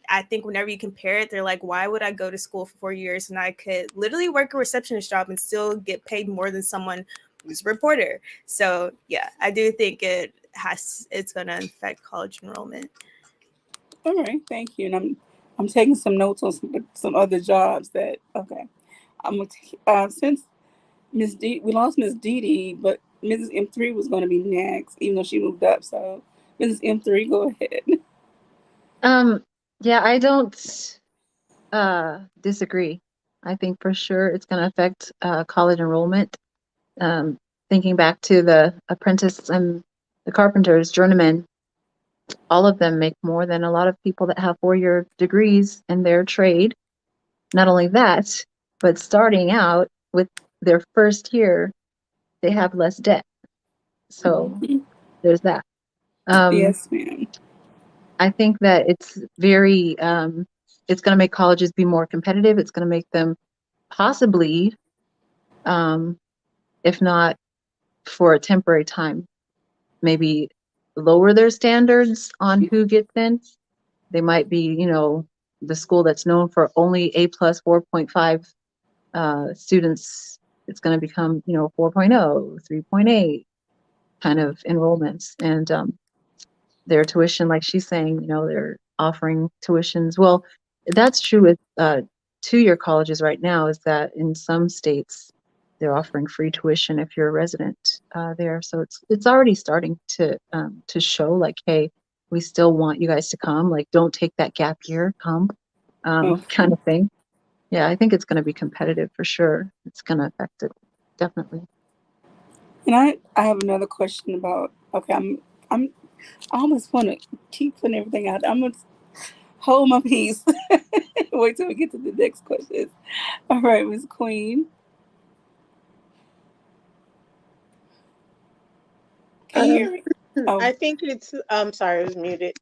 I think whenever you compare it, they're like, why would I go to school for 4 years and I could literally work a receptionist job and still get paid more than someone who's a reporter? So yeah, I do think it's going to affect college enrollment. All right, thank you. And I'm taking some notes on some other jobs that, okay. I'm gonna since we lost Miss Dee, but Mrs. M3 was going to be next, even though she moved up. So Mrs. M3, go ahead. Yeah, I don't disagree. I think for sure it's going to affect college enrollment. Thinking back to the apprentice and the carpenters, journeymen, all of them make more than a lot of people that have 4-year degrees in their trade. Not only that, but starting out with their first year, they have less debt. So there's that. Yes, ma'am. I think that it's very, it's going to make colleges be more competitive. It's going to make them possibly, if not for a temporary time, maybe lower their standards on who gets in. They might be, the school that's known for only A plus 4.5 students. It's going to become, 4.0, 3.8 kind of enrollments. And their tuition, like she's saying, they're offering tuitions. Well, that's true with 2-year colleges right now, is that in some states they're offering free tuition if you're a resident there. So it's already starting to show, like, hey, we still want you guys to come. Like, don't take that gap year, come, kind of thing. Yeah, I think it's going to be competitive for sure. It's going to affect it, definitely. And I have another question about, okay, I almost want to keep putting everything out. I'm gonna hold my peace. Wait till we get to the next question. All right, Miss Queen. Can you hear me? Oh, I think I'm sorry, it was muted.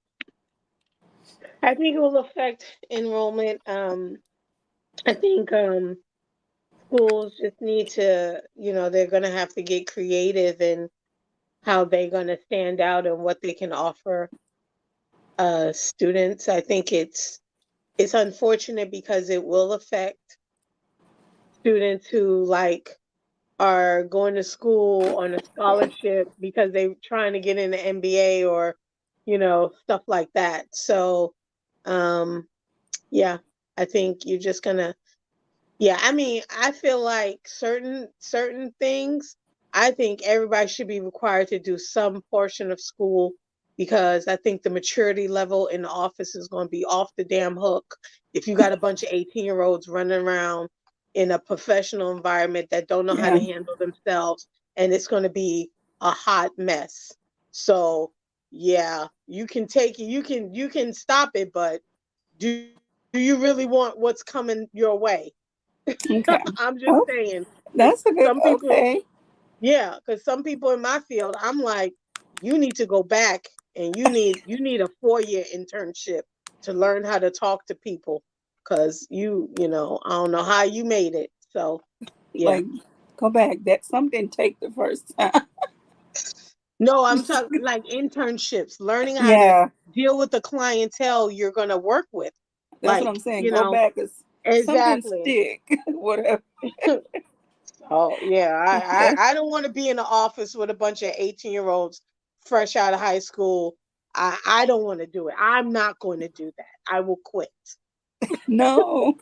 I think it will affect enrollment. I think schools just need to, they're going to have to get creative in how they're going to stand out and what they can offer students. I think it's unfortunate because it will affect students who are going to school on a scholarship because they're trying to get in the MBA or stuff like that. So, um, yeah, I think you're just gonna, yeah, I mean, I feel like certain things, I think everybody should be required to do some portion of school, because I think the maturity level in the office is going to be off the damn hook if you got a bunch of 18-year-olds running around in a professional environment that don't know how to Yeah. handle themselves, and it's going to be a hot mess. So, yeah, you can take it, you can stop it, but do you really want what's coming your way? Okay. I'm just Oh, saying, because that's a good. some people, Okay. yeah, because some people in my field, I'm like, you need to go back and you need a 4-year internship to learn how to talk to people, because I don't know how you made it. So yeah. Like, go back. That something take the first time. No, I'm talking like internships, learning how to Yeah, deal with the clientele you're gonna work with. that's what Like, I'm saying. Go back. Is something exactly. stick. Whatever. Oh yeah, I Okay. I, I don't want to be in the office with a bunch of 18-year-olds fresh out of high school. I don't want to do it. I'm not going to do that. I will quit. No.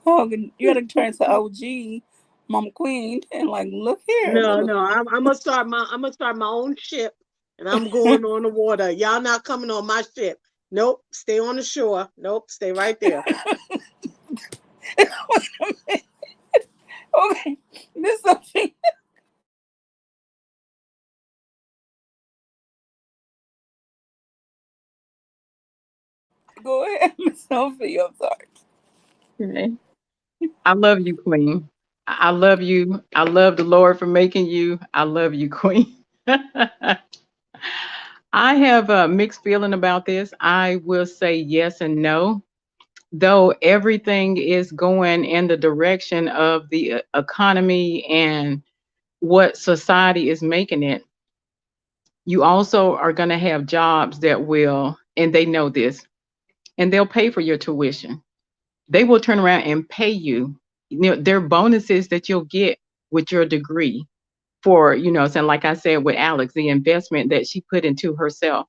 Oh, you gotta turn to OG, Mama Queen, and like, look here, No, little. no, I'm gonna start my own ship, and I'm going on the water. Y'all not coming on my ship. Nope, stay on the shore. Nope, stay right there. Okay, this something. Go ahead, Miss Sophie. I'm sorry. Okay. I love you, Queen. I love you. I love the Lord for making you. I love you, Queen. I have a mixed feeling about this. I will say yes and no. Though everything is going in the direction of the economy and what society is making it, you also are going to have jobs that will, and they know this, and they'll pay for your tuition. They will turn around and pay you. There are bonuses that you'll get with your degree for, so like I said with Alex, the investment that she put into herself.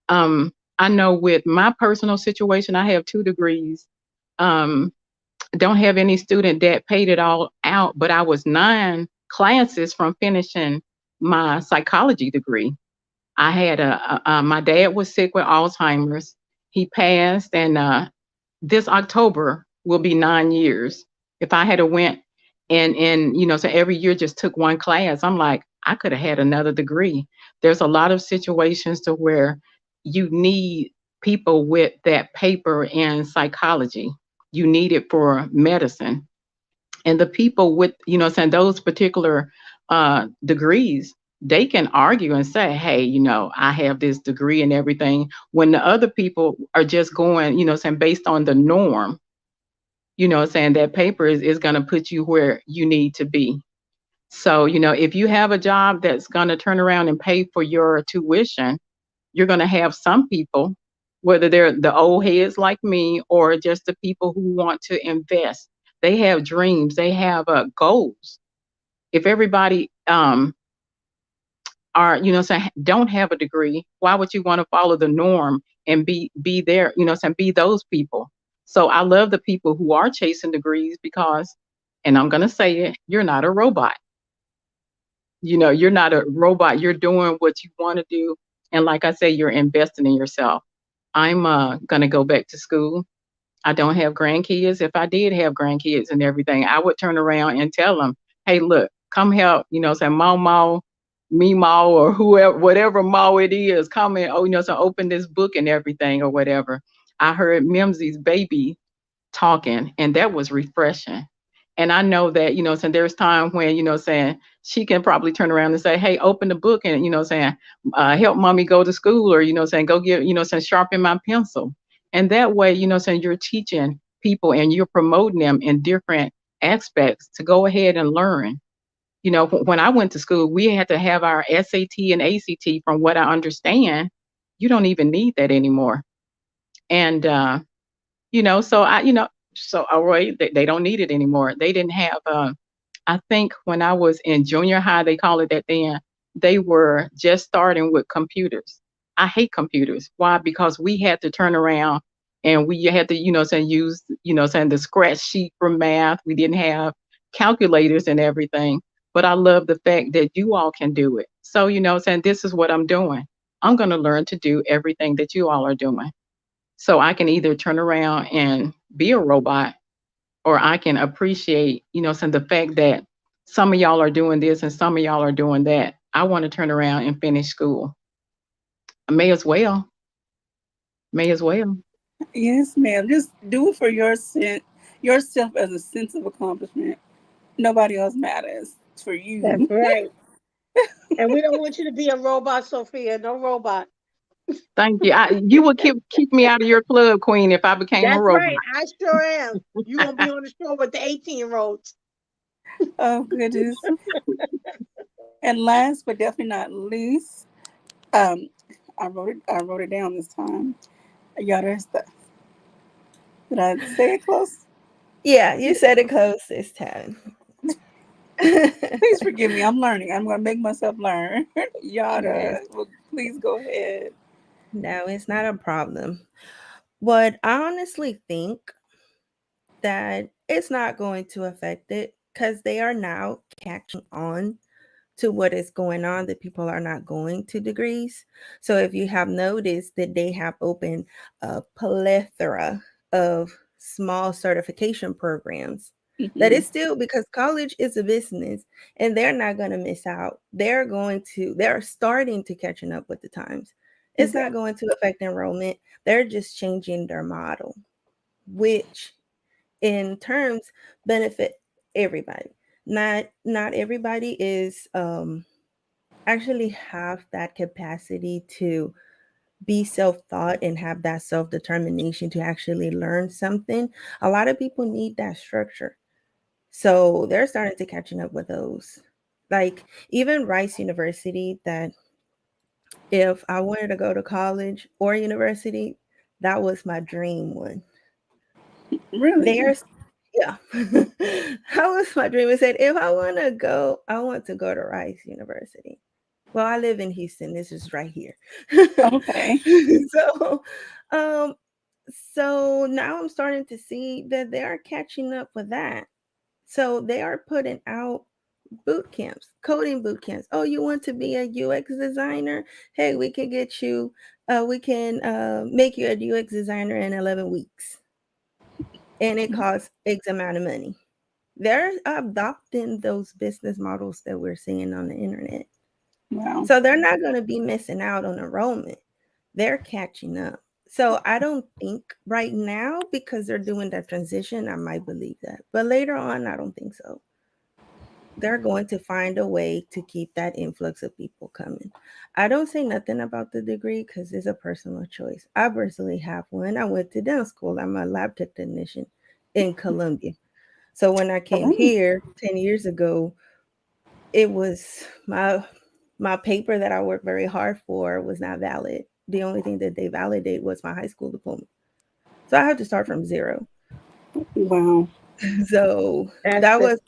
I know with my personal situation, I have 2 degrees. Um, don't have any student debt, paid it all out, but I was 9 classes from finishing my psychology degree. I had my dad was sick with Alzheimer's. He passed, and this October will be 9 years. If I had a went and so every year just took one class, I'm like, I could have had another degree. There's a lot of situations to where you need people with that paper in psychology. You need it for medicine. And the people with, saying those particular degrees, they can argue and say, hey, I have this degree and everything, when the other people are just going, saying based on the norm, saying that paper is going to put you where you need to be. So, if you have a job that's going to turn around and pay for your tuition, you're going to have some people, whether they're the old heads like me or just the people who want to invest. They have dreams, they have goals. If everybody are, say don't have a degree, why would you want to follow the norm and be there, say be those people? So I love the people who are chasing degrees because, and I'm going to say it, you're not a robot. You're not a robot. You're doing what you want to do. And like I say, you're investing in yourself. I'm going to go back to school. I don't have grandkids. If I did have grandkids and everything, I would turn around and tell them, hey, look, come help, say Mama, me Ma, or whoever, whatever Ma it is, come and, so open this book and everything or whatever. I heard Mimsy's baby talking, and that was refreshing. And I know that, so there's time when, saying she can probably turn around and say, hey, open the book and, saying, help mommy go to school, or, saying, go get, saying, sharpen my pencil. And that way, saying you're teaching people and you're promoting them in different aspects to go ahead and learn. When I went to school, we had to have our SAT and ACT. From what I understand, you don't even need that anymore. And, so so all right, they don't need it anymore. They didn't have, I think when I was in junior high, they call it that then, they were just starting with computers. I hate computers. Why? Because we had to turn around and we had to, saying use, saying the scratch sheet for math. We didn't have calculators and everything. But I love the fact that you all can do it. So, saying this is what I'm doing. I'm going to learn to do everything that you all are doing. So I can either turn around and be a robot, or I can appreciate, some the fact that some of y'all are doing this and some of y'all are doing that. I want to turn around and finish school. I may as well. May as well. Yes, ma'am. Just do it for yourself as a sense of accomplishment. Nobody else matters. It's for That's you. right. And we don't want you to be a robot, Sophia. No robot. Thank you. You would keep me out of your club, Queen, if I became a That's robot. right. I sure am. You're gonna be on the show with the 18-year-olds. Oh goodness. And last but definitely not least, um, I wrote it down this time. Y'all, there's the. Did I say it close? Yeah, you said it close this time. Please forgive me. I'm learning. I'm gonna make myself learn. Yes. Yada. Well, please go ahead. No, it's not a problem. But I honestly think that it's not going to affect it because they are now catching on to what is going on, that people are not going to degrees. So if you have noticed that they have opened a plethora of small certification programs, that Hmm. is still, because college is a business and they're not going to miss out. They're starting to catching up with the times. It's not Exactly. going to affect enrollment. They're just changing their model, which in terms benefit everybody. Not everybody is actually have that capacity to be self-taught and have that self-determination to actually learn something. A lot of people need that structure. So they're starting to catching up with those. Like even Rice University, that if I wanted to go to college or university, that was my dream one. Really? There's yeah. That was my dream. I said, if I want to go, I want to go to Rice University. Well, I live in Houston. This is right here. Okay. so, um, so now I'm starting to see that they are catching up with that. So they are putting out boot camps, coding boot camps. Oh, you want to be a UX designer? Hey, we can get you. We can make you a UX designer in 11 weeks, and it costs X amount of money. They're adopting those business models that we're seeing on the internet. Wow. So they're not going to be missing out on enrollment. They're catching up. So I don't think right now, because they're doing that transition, I might believe that. But later on, I don't think so. They're going to find a way to keep that influx of people coming. I don't say nothing about the degree because it's a personal choice. I personally have one. I went to dance school. I'm a lab technician in Columbia. So when I came Oh, here 10 years ago, it was my paper that I worked very hard for was not valid. The only thing that they validate was my high school diploma. So I had to start from zero. wow. So That's that it. was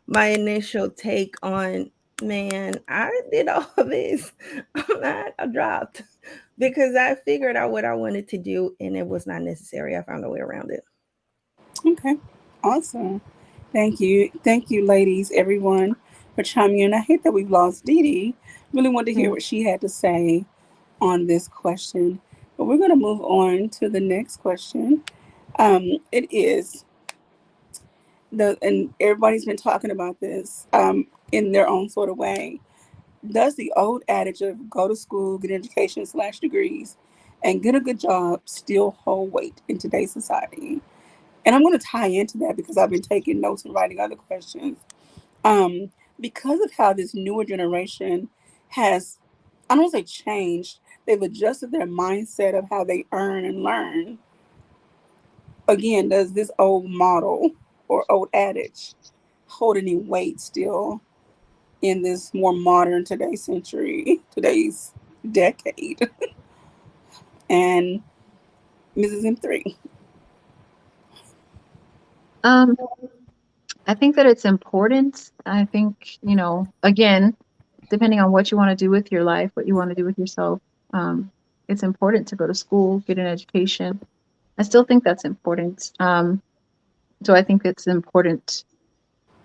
my initial take on, man, I did all of this. I dropped because I figured out what I wanted to do and it was not necessary. I found a way around it. Okay. Awesome. Thank you. Thank you, ladies, everyone, for chiming in. I hate that we've lost Dee Dee. Really wanted to hear Mm. what she had to say on this question. But we're going to move on to the next question. It is and everybody's been talking about this in their own sort of way. Does the old adage of go to school, get an education slash degrees, and get a good job still hold weight in today's society? And I'm going to tie into that because I've been taking notes and writing other questions. Um, because of how this newer generation has, I don't want to say changed, they've adjusted their mindset of how they earn and learn. Again, does this old model or old adage hold any weight still in this more modern today's century, today's decade? And Mrs. M3. Um, I think that it's important. I think, again, depending on what you want to do with your life, what you want to do with yourself, it's important to go to school, get an education. I still think that's important. Do I think it's important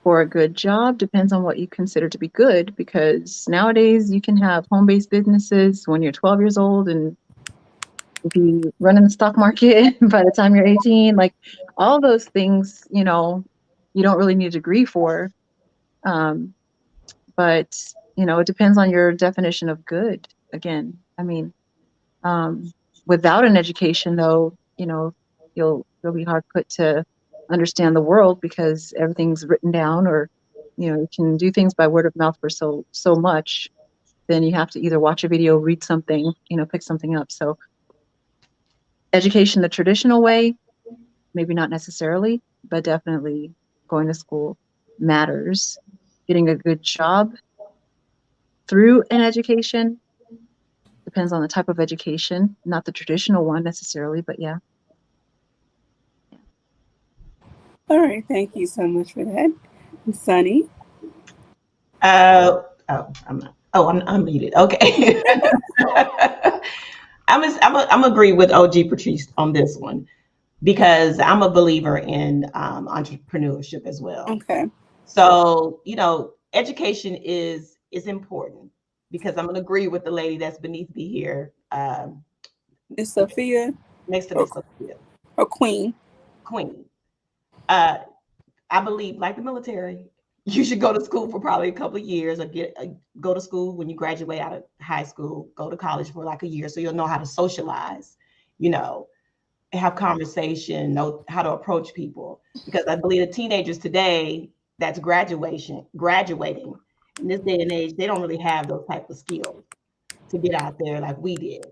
for a good job? Depends on what you consider to be good, because nowadays you can have home-based businesses when you're 12 years old, and if you run in the stock market by the time you're 18, like all those things, you know, you don't really need a degree for. But, you know, it depends on your definition of good. Again, I mean, without an education, though, you know, you'll be hard put to understand the world, because everything's written down, or, you know, you can do things by word of mouth for so much. Then you have to either watch a video, read something, you know, pick something up. So education the traditional way, maybe not necessarily, but definitely going to school matters. Getting a good job through an education depends on the type of education, not the traditional one necessarily, but yeah. All right, thank you so much for that. Sunny? I'm muted. Okay. I'm agree with OG Patrice on this one, because I'm a believer in entrepreneurship as well. Okay. So, you know, education is important, because I'm gonna agree with the lady that's beneath me here, Miss Sophia? next to Miss Sophia, Or Queen? Queen. I believe, like the military, you should go to school for probably a couple of years, or go to school when you graduate out of high school, go to college for like a year, so you'll know how to socialize, you know, have conversation, know how to approach people. Because I believe the teenagers today that's graduating in this day and age, they don't really have those type of skills to get out there like we did.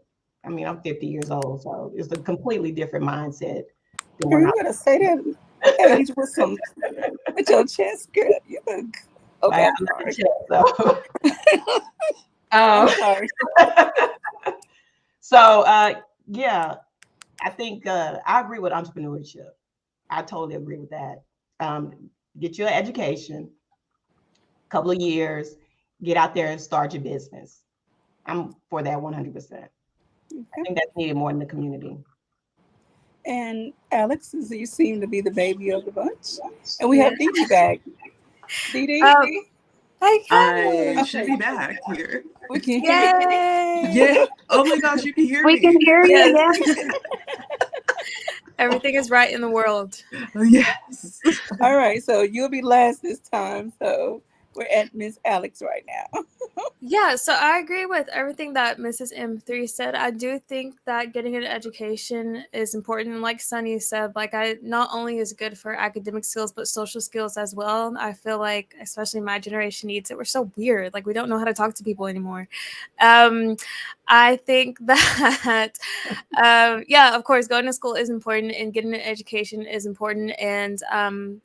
I mean, I'm 50 years old, so it's a completely different mindset than Girl, when you gotta say that age with your chest, girl. You look okay. I I'm sorry. so. I'm sorry. So yeah, I think I agree with entrepreneurship. I totally agree with that. Get your education, couple of years, get out there and start your business. I'm for that 100%. Okay. I think that's needed more in the community. And Alex, you seem to be the baby of the bunch. And we have Dee Dee back. Dee Dee? I should be back here. We can hear you. Yeah. Oh my gosh, you can hear We me. can hear you, yes. Everything is right in the world. Yes. All right, so you'll be last this time. So we're at Miss Alex right now. Yeah, so I agree with everything that Mrs. M3 said. I do think that getting an education is important. And like Sunny said, like not only is good for academic skills, but social skills as well. I feel like, especially my generation needs it. We're so weird. Like we don't know how to talk to people anymore. I think that, yeah, of course, going to school is important and getting an education is important. And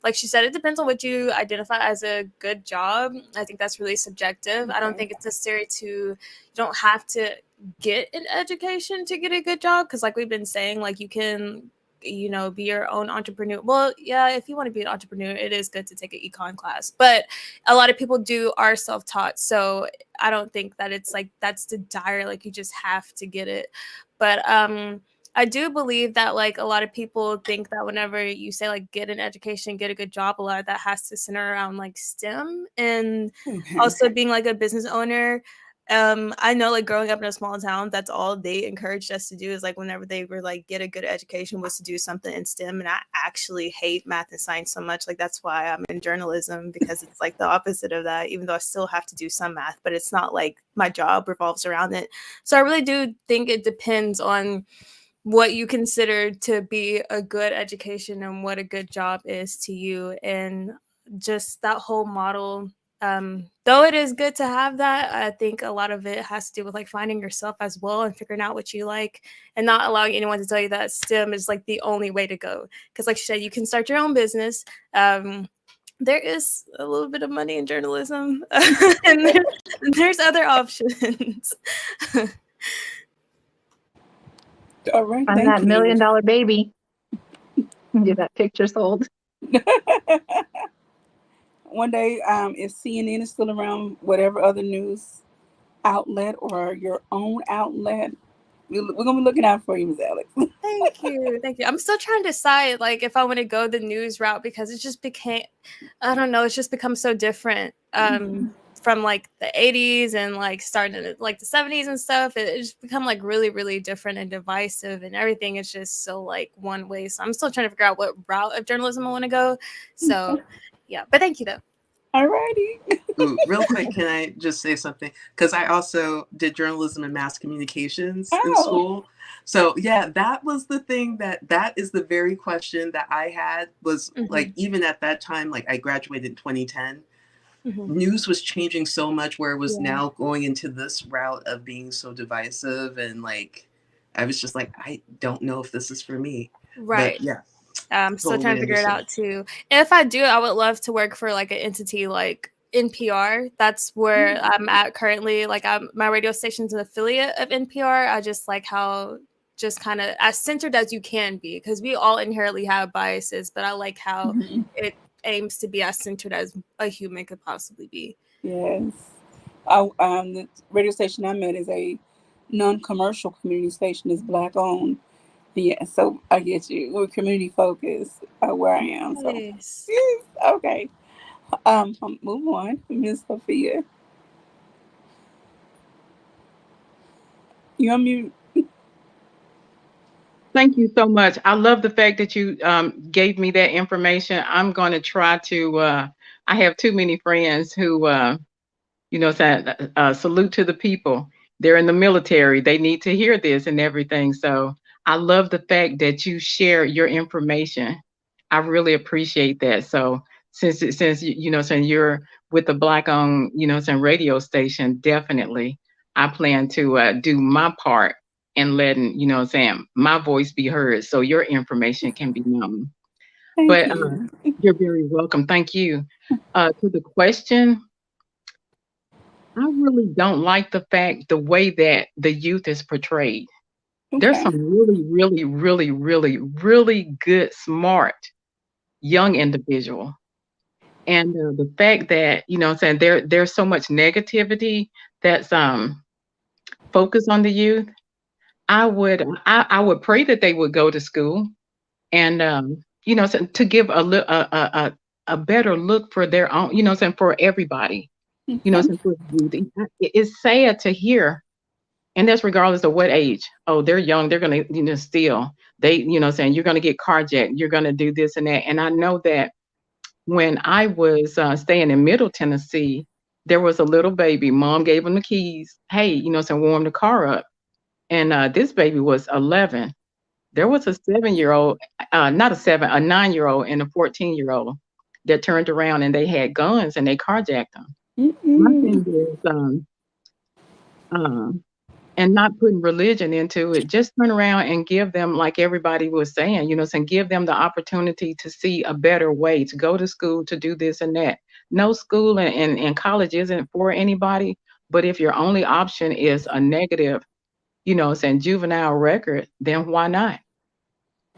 like she said, it depends on what you identify as a good job. I think that's really subjective. I don't think it's necessary you don't have to get an education to get a good job. Because like we've been saying, like you can, you know, be your own entrepreneur. Well, yeah, if you want to be an entrepreneur, it is good to take an econ class. But a lot of people are self-taught. So I don't think that it's like that's the dire, like you just have to get it. But I do believe that like a lot of people think that whenever you say like get an education, get a good job, a lot of that has to center around like STEM and also being like a business owner. I know like growing up in a small town, that's all they encouraged us to do is like whenever they were like get a good education was to do something in STEM. And I actually hate math and science so much. Like that's why I'm in journalism, because it's like the opposite of that, even though I still have to do some math, but it's not like my job revolves around it. So I really do think it depends on what you consider to be a good education and what a good job is to you. And just that whole model, though it is good to have that, I think a lot of it has to do with like finding yourself as well and figuring out what you like and not allowing anyone to tell you that STEM is like the only way to go. Because like you said, you can start your own business. There is a little bit of money in journalism and there's other options. All right, I'm thank that $1 you. million baby. Get that picture sold. one day, if CNN is still around, whatever other news outlet or your own outlet, we're gonna be looking out for you, Ms. Alex. Thank you. Thank you. I'm still trying to decide like if I want to go the news route because it just became I don't know, it's just become so different from like the 80s and like starting in like the 70s and stuff. It's just become like really really different and divisive and everything is just so like one way. So I'm still trying to figure out what route of journalism I want to go. So yeah, but thank you though. Alrighty. Ooh, real quick, can I just say something? Because I also did journalism and mass communications in Oh. school. So yeah, that was the thing that is the very question that I had was like, even at that time, like I graduated in 2010, news was changing so much where it was now going into this route of being so divisive. And like, I was just like, I don't know if this is for me. Right. But yeah. I'm still trying to figure it understand. out too. If I do, I would love to work for like an entity like NPR. That's where I'm at currently. Like my radio station's an affiliate of NPR. I just like how just kind of as centered as you can be because we all inherently have biases, but I like how it aims to be as centered as a human could possibly be. Yes. The radio station I'm at is a non-commercial community station. It's Black owned. Yeah, so I get you. We're community focused where I am. So Nice. yes, okay. Move on, Miss Sophia. You on mute? Thank you so much. I love the fact that you gave me that information. I'm going to try to. I have too many friends who, say, salute to the people. They're in the military. They need to hear this and everything. So I love the fact that you share your information. I really appreciate that. So since you're with the Black-owned, radio station, definitely, I plan to do my part and letting, my voice be heard so your information can be known. Thank But you. you're very welcome. Thank you. To the question, I really don't like the way that the youth is portrayed. There's Okay. some really, really, really, really, really good, smart young individual. And the fact that, there's so much negativity that's focused on the youth, I would pray that they would go to school and so to give a better look for their own, for everybody, Okay. for the youth. It's sad to hear, and that's regardless of what age. Oh, they're young, they're gonna, steal. They, you're gonna get carjacked, you're gonna do this and that. And I know that when I was staying in Middle Tennessee, there was a little baby. Mom gave him the keys. Hey, warm the car up. And this baby was 11. There was a 7-year-old, not a 7, a 9-year-old and a 14-year-old that turned around and they had guns and they carjacked them. My thing is, um, and not putting religion into it, just turn around and give them, like everybody was saying, give them the opportunity to see a better way, to go to school, to do this and that. No, school and college isn't for anybody, but if your only option is a negative, juvenile record, then why not?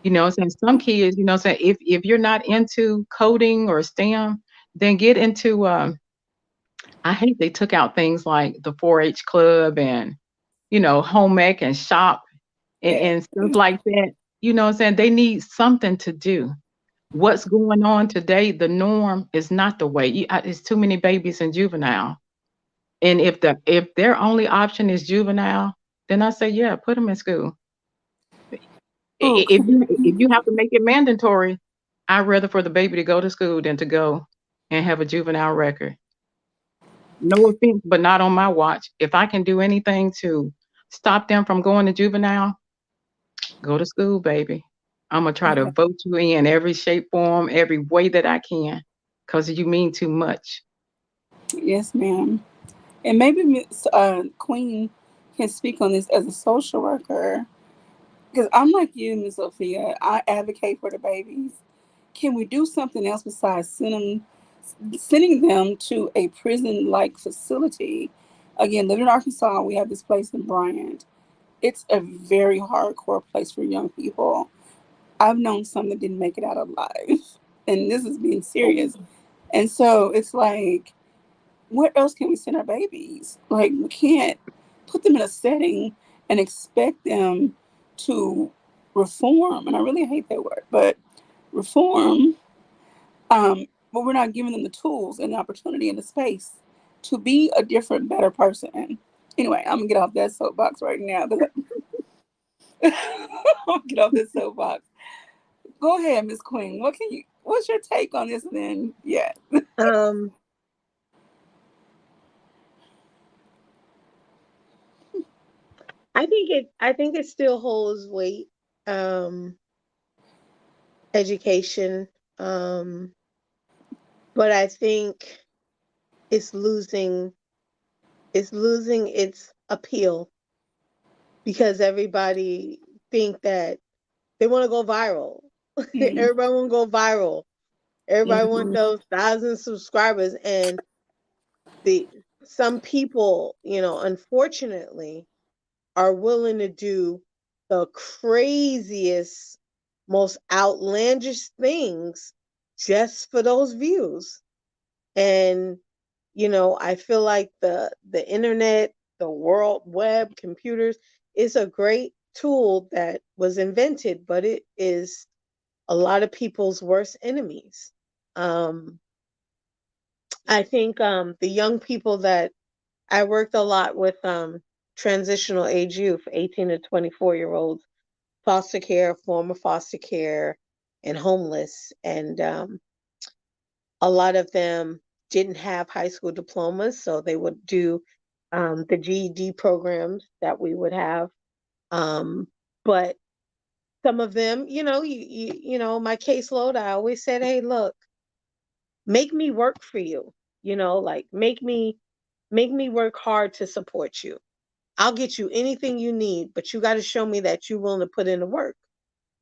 Some kids, if you're not into coding or STEM, then get into, I hate they took out things like the 4-H club and, home ec and shop Yeah. and stuff like that. They need something to do. What's going on today, the norm is not the way. It's too many babies in juvenile. And if their only option is juvenile, then I say, yeah, put them in school. Ooh. If you have to make it mandatory, I'd rather for the baby to go to school than to go and have a juvenile record. No offense, but not on my watch. If I can do anything to stop them from going to juvenile, go to school, baby. I'm gonna try to Okay. vote you in every shape, form, every way that I can, because you mean too much. Yes, ma'am. And maybe Miss Queen can speak on this as a social worker. Because I'm like you, Miss Sophia. I advocate for the babies. Can we do something else besides sending them to a prison-like facility? Again, living in Arkansas, we have this place in Bryant. It's a very hardcore place for young people. I've known some that didn't make it out alive, and this is being serious. And so it's like, where else can we send our babies? Like, we can't put them in a setting and expect them to reform. And I really hate that word, but reform. But we're not giving them the tools and the opportunity and the space to be a different, better person. Anyway, I'm gonna get off that soapbox right now. I'm gonna get off this soapbox. Go ahead, Miss Queen. What's your take on this? And then, yeah. Um, I think it still holds weight. Um, Education. But I think it's losing it's losing its appeal because everybody think that they want to go viral. Mm-hmm. Everybody want to go viral. Everybody want Mm-hmm. those 1,000 subscribers, and the some people, unfortunately, are willing to do the craziest, most outlandish things just for those views. And I feel like the internet, the world web, computers is a great tool that was invented, but it is a lot of people's worst enemies. Um, I think the young people that I worked a lot with, transitional age youth, 18 to 24-year-olds, foster care, former foster care, and homeless. And a lot of them didn't have high school diplomas, so they would do the GED programs that we would have. But some of them, my caseload, I always said, hey, look, make me work for you. Like make me work hard to support you. I'll get you anything you need, but you got to show me that you're willing to put in the work.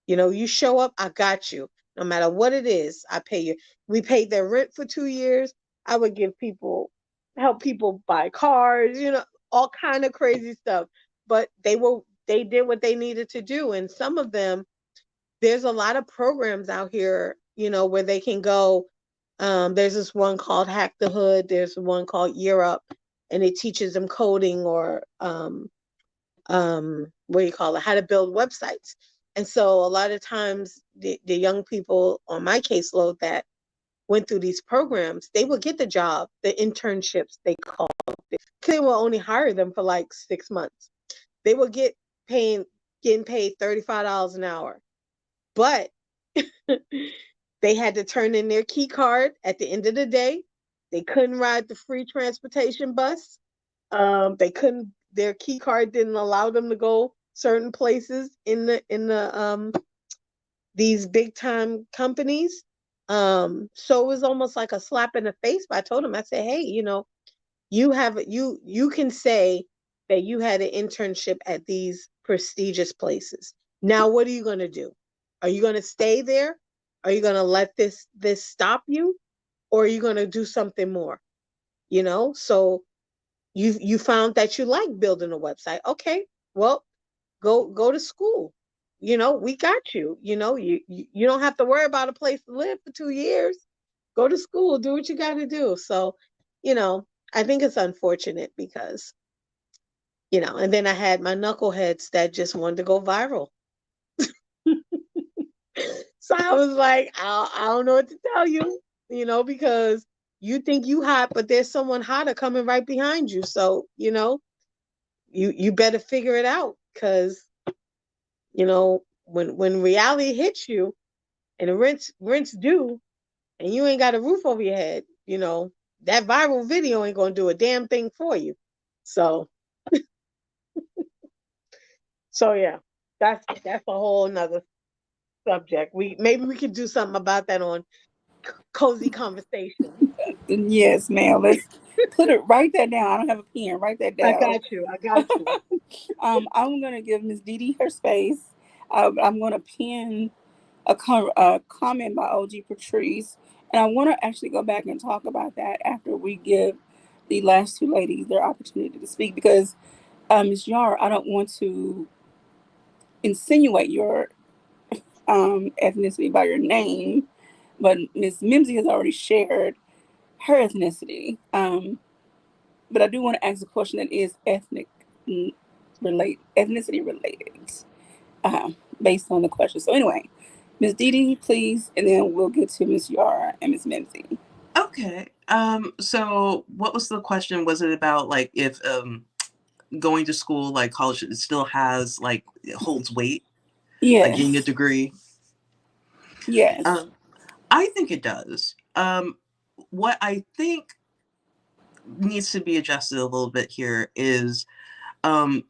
You show up, I got you. No matter what it is, I pay you. We paid their rent for 2 years. I would help people buy cars, all kind of crazy stuff. But they did what they needed to do. And some of them, there's a lot of programs out here, where they can go. There's this one called Hack the Hood. There's one called Year Up, and it teaches them coding or what do you call it, how to build websites. And so a lot of times the young people on my caseload that went through these programs, they would get the job, the internships they called it. They will only hire them for like 6 months. They would getting paid $35 an hour. But they had to turn in their key card at the end of the day. They couldn't ride the free transportation bus. They couldn't. Their key card didn't allow them to go certain places in the these big time companies. So it was almost like a slap in the face. But I told them, I said, hey, you can say that you had an internship at these prestigious places. Now, what are you going to do? Are you going to stay there? Are you going to let this stop you, or are you going to do something more? So you found that you like building a website. Okay, well, go to school. We got you. You don't have to worry about a place to live for 2 years. Go to school, do what you got to do. So, you know, I think it's unfortunate because, and then I had my knuckleheads that just wanted to go viral. So I was like, I don't know what to tell you, because you think you hot, but there's someone hotter coming right behind you. So, you better figure it out because, when reality hits you and the rent's due and you ain't got a roof over your head, that viral video ain't gonna do a damn thing for you. So yeah, that's a whole nother subject. Maybe we could do something about that on Cozy Conversation. Yes, ma'am. Let's write that down. I don't have a pen. Write that I down. got you. I got you. I'm gonna give Miss Dee Dee her space. I'm gonna pin a comment by OG Patrice, and I want to actually go back and talk about that after we give the last two ladies their opportunity to speak because Ms. Yar, I don't want to insinuate your ethnicity by your name, but Ms. Mimsy has already shared her ethnicity. But I do want to ask a question that is ethnicity related, based on the question. So anyway, Miss Dee Dee, please, and then we'll get to Miss Yara and Miss Mimsy. Okay. So what was the question? Was it about like if going to school, like college, it still has like it holds weight, like getting a Yes. degree? Yes. I think it does. What I think needs to be adjusted a little bit here is um,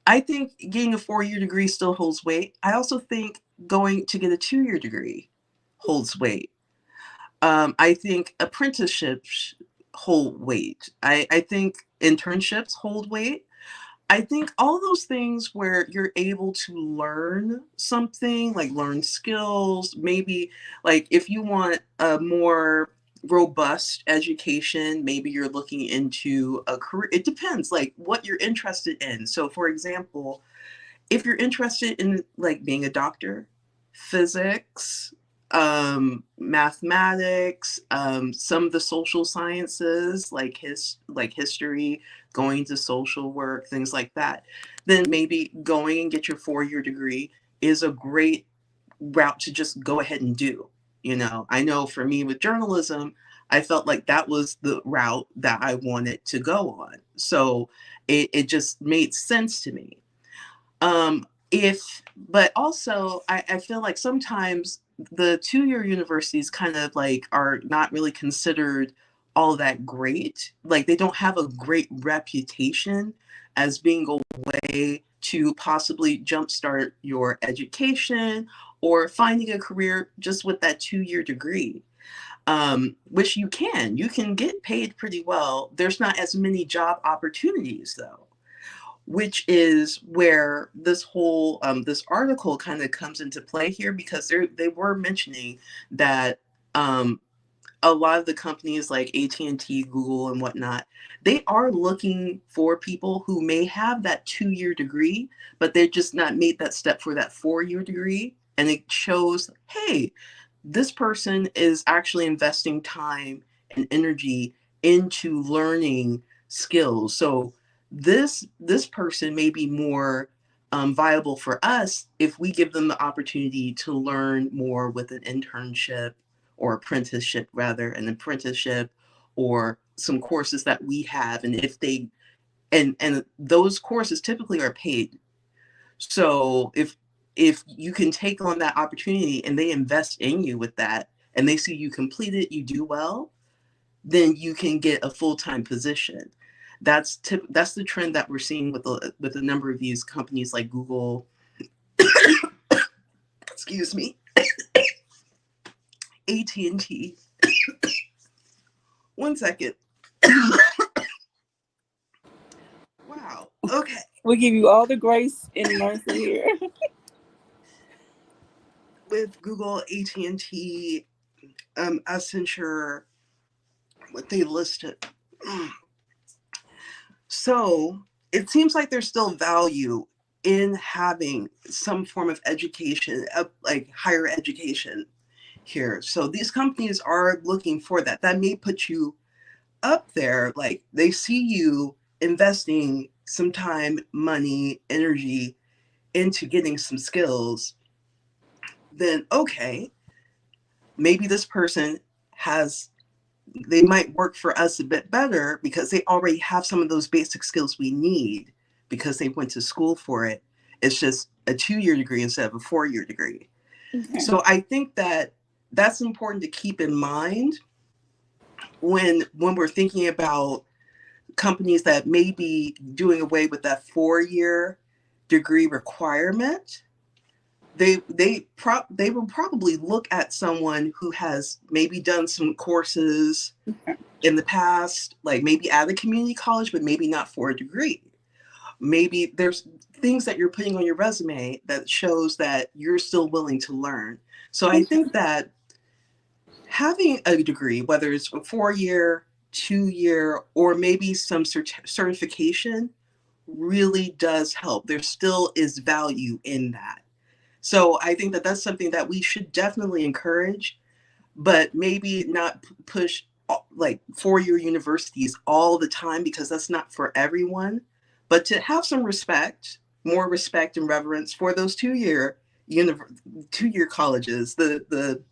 I think getting a 4-year degree still holds weight. I also think going to get a 2-year degree holds weight. I think apprenticeships hold weight. I think internships hold weight. I think all those things where you're able to learn something, like learn skills, maybe like if you want a more robust education, maybe you're looking into a career. It depends, like what you're interested in. So, for example, if you're interested in like being a doctor, physics, mathematics, some of the social sciences like history, going to social work, things like that, then maybe going and get your 4-year degree is a great route to just go ahead and do. You know, I know for me with journalism, I felt like that was the route that I wanted to go on. So it just made sense to me. If but also I feel like sometimes the 2-year universities kind of like are not really considered all that great. Like they don't have a great reputation as being a way to possibly jumpstart your education or finding a career just with that 2-year degree. Which you can get paid pretty well. There's not as many job opportunities though, which is where this whole this article kind of comes into play here, because they were mentioning that um, a lot of the companies like AT&T, Google, and whatnot, they are looking for people who may have that 2-year degree, but they're just not made that step for that 4-year degree. And it shows, hey, this person is actually investing time and energy into learning skills. So this person may be more viable for us if we give them the opportunity to learn more with an internship or apprenticeship, rather an apprenticeship or some courses that we have. And if they and those courses typically are paid. So if you can take on that opportunity and they invest in you with that and they see you complete it, you do well, then you can get a full-time position. That's the trend that we're seeing with a number of these companies like Google, excuse me, AT&T. One second. Wow. Okay. We give you all the grace and mercy here. With Google, AT&T, Accenture, what they listed. So it seems like there's still value in having some form of education, like higher education here. So these companies are looking for that. That may put you up there. Like they see you investing some time, money, energy into getting some skills. Then, okay, maybe this person they might work for us a bit better because they already have some of those basic skills we need because they went to school for it. It's just a 2-year degree instead of a 4-year degree. Okay. So I think that that's important to keep in mind when we're thinking about companies that may be doing away with that 4-year degree requirement. They will probably look at someone who has maybe done some courses in the past, like maybe at a community college, but maybe not for a degree. Maybe there's things that you're putting on your resume that shows that you're still willing to learn. So I think that having a degree, whether it's a 4-year, 2-year, or maybe some certification, really does help. There still is value in that. So I think that that's something that we should definitely encourage, but maybe not push like 4-year universities all the time, because that's not for everyone. But to have some respect, more respect and reverence for those 2-year colleges, the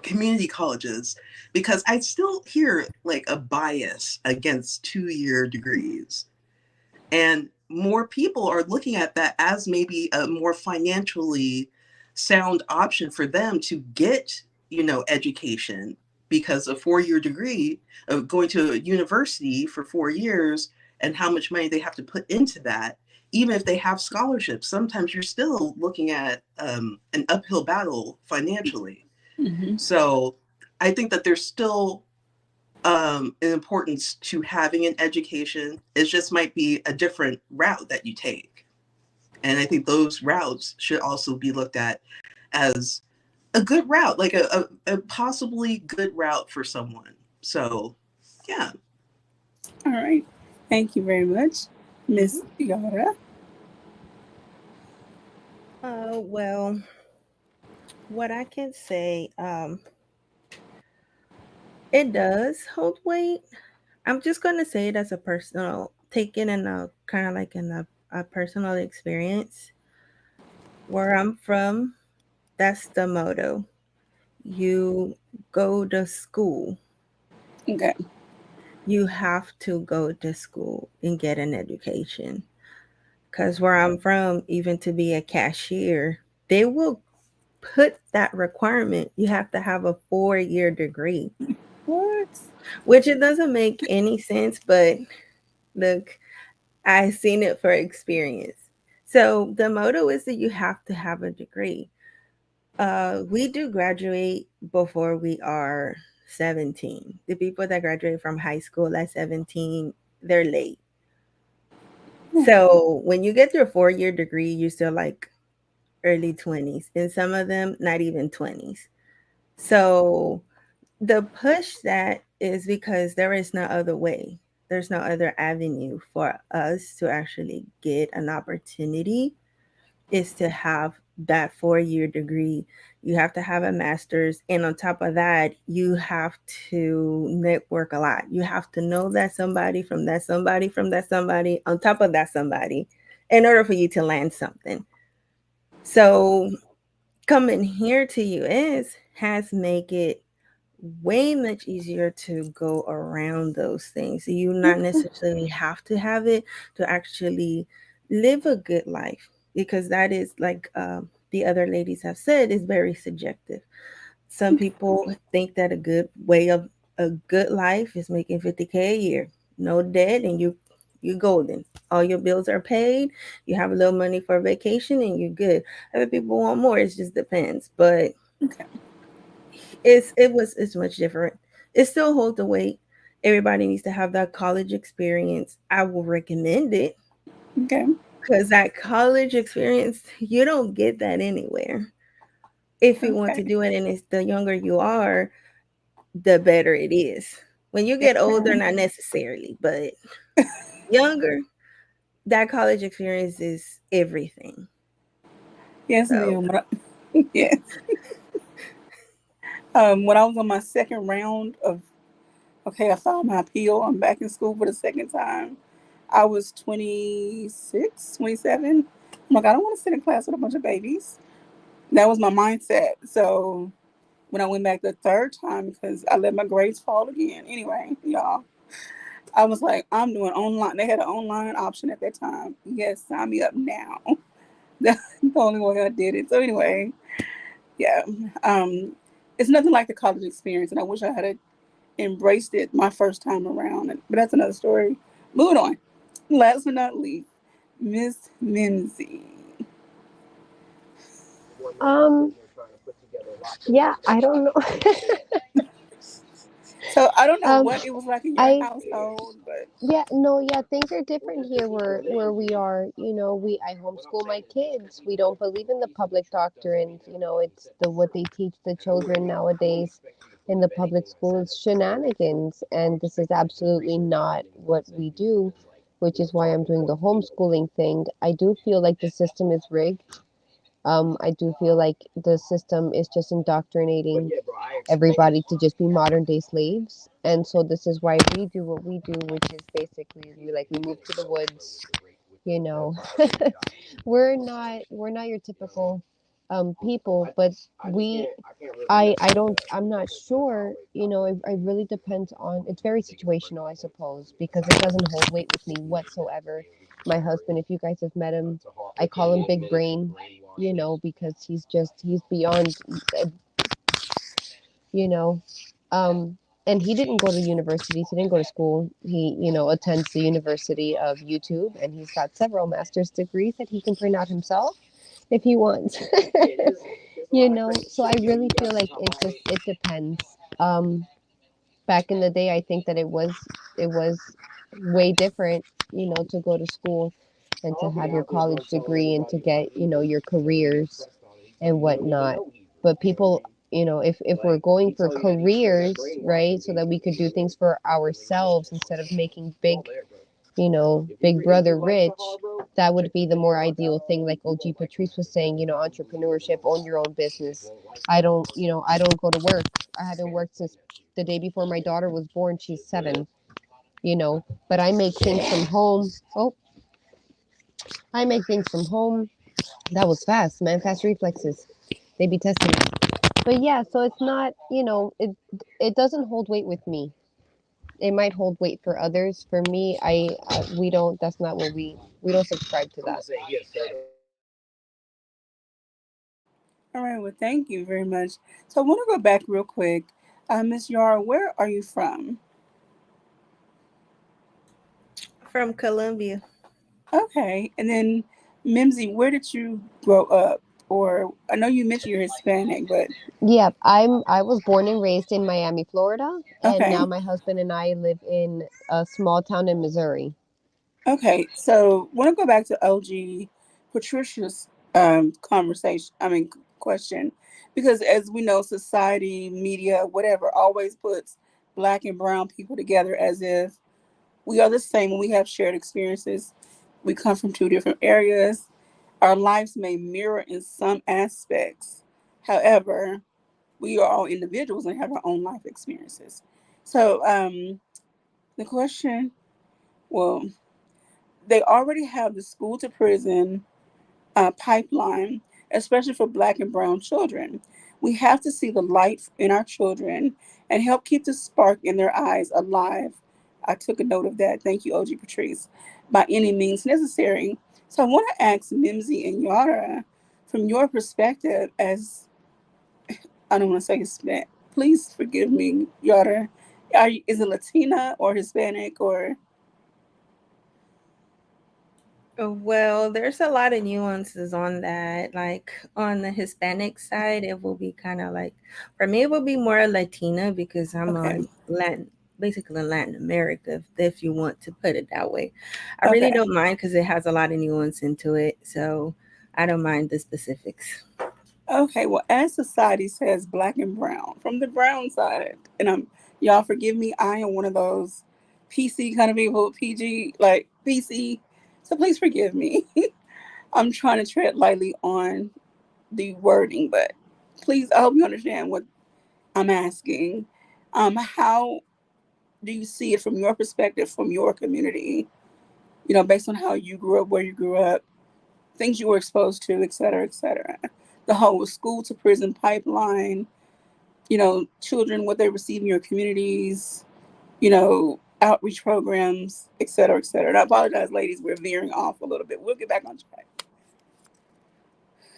community colleges, because I still hear like a bias against 2-year degrees. And more people are looking at that as maybe a more financially sound option for them to get, education, because a 4-year degree of going to a university for 4 years and how much money they have to put into that, even if they have scholarships, sometimes you're still looking at an uphill battle financially. Mm-hmm. So I think that there's still an importance to having an education. It just might be a different route that you take. And I think those routes should also be looked at as a good route, like a possibly good route for someone. So, yeah. All right. Thank you very much, Miss Yara. Well, what I can say, it does hold weight. I'm just gonna say it as a personal, taken in a kind of like in a personal experience. Where I'm from, that's the motto. You go to school. Okay. You have to go to school and get an education. Because where I'm from, even to be a cashier, they will put that requirement. You have to have a 4-year degree, What? which it doesn't make any sense. But look, I've seen it for experience. So the motto is that you have to have a degree. We do graduate before we are 17. The people that graduate from high school at 17, they're late. So when you get your 4-year degree, you're still like early 20s, and some of them not even 20s. So the push that is because there is no other way. There's no other avenue for us to actually get an opportunity is to have that 4-year degree. You have to have a master's. And on top of that, you have to network a lot. You have to know that somebody from that somebody from that somebody on top of that somebody in order for you to land something. So coming here to US has make it way much easier to go around those things. You not necessarily have to have it to actually live a good life, because that is like the other ladies have said, is very subjective. Some people think that a good life is making 50K a year, no debt, and you golden. All your bills are paid. You have a little money for a vacation, and you're good. Other people want more. It just depends, but Okay. it's much different. It still holds the weight. Everybody needs to have that college experience. I will recommend it Okay. because that college experience, you don't get that anywhere. If you want to Okay. do it, and it's the younger you are, the better it is. When you get older, Okay. not necessarily, but younger, that college experience is everything. Yes, So, ma'am. Yes. When I was on my second round of, okay, I filed my appeal. I'm back in school for the second time. I was 26, 27. I'm like, I don't want to sit in class with a bunch of babies. That was my mindset. So when I went back the third time, because I let my grades fall again. Anyway, y'all, I was like, I'm doing online. They had an online option at that time. Yes, sign me up now. That's the only way I did it. So anyway, yeah, um, it's nothing like the college experience, and I wish I had embraced it my first time around. But that's another story. Moving on. Last but not least, Miss Mimsy. Um, yeah, I don't know. So I don't know um, what it was like in your I household, but Yeah, no, yeah, things are different here where we are. I homeschool my kids. We don't believe in the public doctrine. It's the what they teach the children nowadays in the public schools shenanigans, and this is absolutely not what we do, which is why I'm doing the homeschooling thing. I do feel like the system is rigged. I do feel like the system is just indoctrinating everybody to just be modern day slaves. And so this is why we do what we do, which is basically we move to the woods, you know. We're not your typical people, but we I'm not sure, it really depends on, it's very situational, I suppose, because it doesn't hold weight with me whatsoever. My husband, if you guys have met him, I call him big brain, because he's beyond, uh, you know and he didn't go to universities, he didn't go to school. He, attends the University of YouTube, and he's got several master's degrees that he can print out himself if he wants. So I really feel like it depends. Back in the day, I think that it was way different, to go to school and to have your college degree and to get, your careers and whatnot. But people, if we're going for careers, right, so that we could do things for ourselves instead of making big brother rich, that would be the more ideal thing. Like OG Patrice was saying, entrepreneurship, own your own business. I don't go to work. I haven't worked since the day before my daughter was born. She's 7, but I make things from home. Oh, I make things from home. That was fast, man. Fast reflexes. They be testing us. But yeah, so it's not, it doesn't hold weight with me. It might hold weight for others. For me, we don't. That's not what we don't subscribe to that. All right, well, thank you very much. So I want to go back real quick. Miss Yara, where are you from? From Colombia. Okay, and then Mimsy, where did you grow up? Or I know you mentioned you're Hispanic, but Yeah, I was born and raised in Miami, Florida, and okay, now my husband and I live in a small town in Missouri. okay. So want to go back to OG Patricia's conversation. I mean question, because as we know, society, media, whatever, always puts black and brown people together as if we are the same when we have shared experiences. We come from two different areas. Our lives may mirror in some aspects. However, we are all individuals and have our own life experiences. So, the question, well, they already have the school to prison pipeline, especially for black and brown children. We have to see the light in our children and help keep the spark in their eyes alive. I took a note of that. Thank you, OG Patrice. By any means necessary. So I want to ask Mimsy and Yara, from your perspective as, I don't want to say Hispanic. Please forgive me, Yara. Is it Latina or Hispanic or? Well, there's a lot of nuances on that. Like on the Hispanic side, it will be kind of like, for me, it will be more Latina because I'm Okay. on Latin, basically in Latin America, if you want to put it that way. I really Okay. don't mind because it has a lot of nuance into it. So I don't mind the specifics. Okay, well, as society says, black and brown. From the brown side, and y'all forgive me, I am one of those PC kind of people, PG like PC. So please forgive me. I'm trying to tread lightly on the wording, but please, I hope you understand what I'm asking. How do you see it from your perspective, from your community? Based on how you grew up, where you grew up, things you were exposed to, et cetera, et cetera. The whole school to prison pipeline, children, what they receive in your communities, outreach programs, et cetera, et cetera. And I apologize, ladies, we're veering off a little bit. We'll get back on track.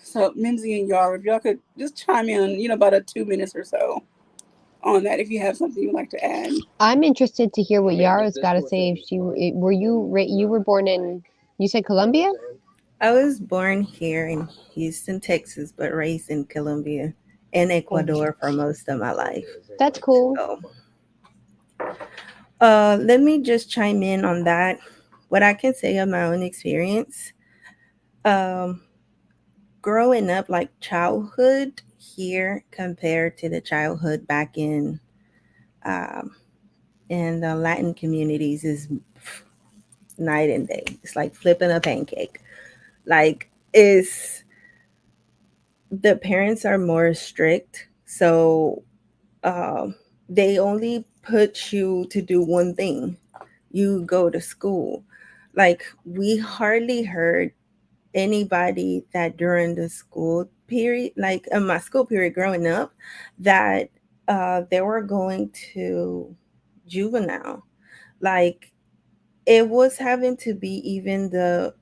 So, Mimsy and Yara, if y'all could just chime in, about a 2 minutes or so on that, if you have something you'd like to add. I'm interested to hear what Yara's got to say. If you were born in, you said Colombia? I was born here in Houston, Texas, but raised in Colombia and Oh, Ecuador for most of my life. that's cool. So, let me just chime in on that. What I can say of my own experience, um, growing up, like childhood here compared to the childhood back um, in the Latin communities is night and day. It's like flipping a pancake. Like, it's the parents are more strict, so um, they only put you to do one thing. You go to school. Like we hardly heard anybody that during the school period, like in my school period growing up, that they were going to juvenile. Like it was having to be even the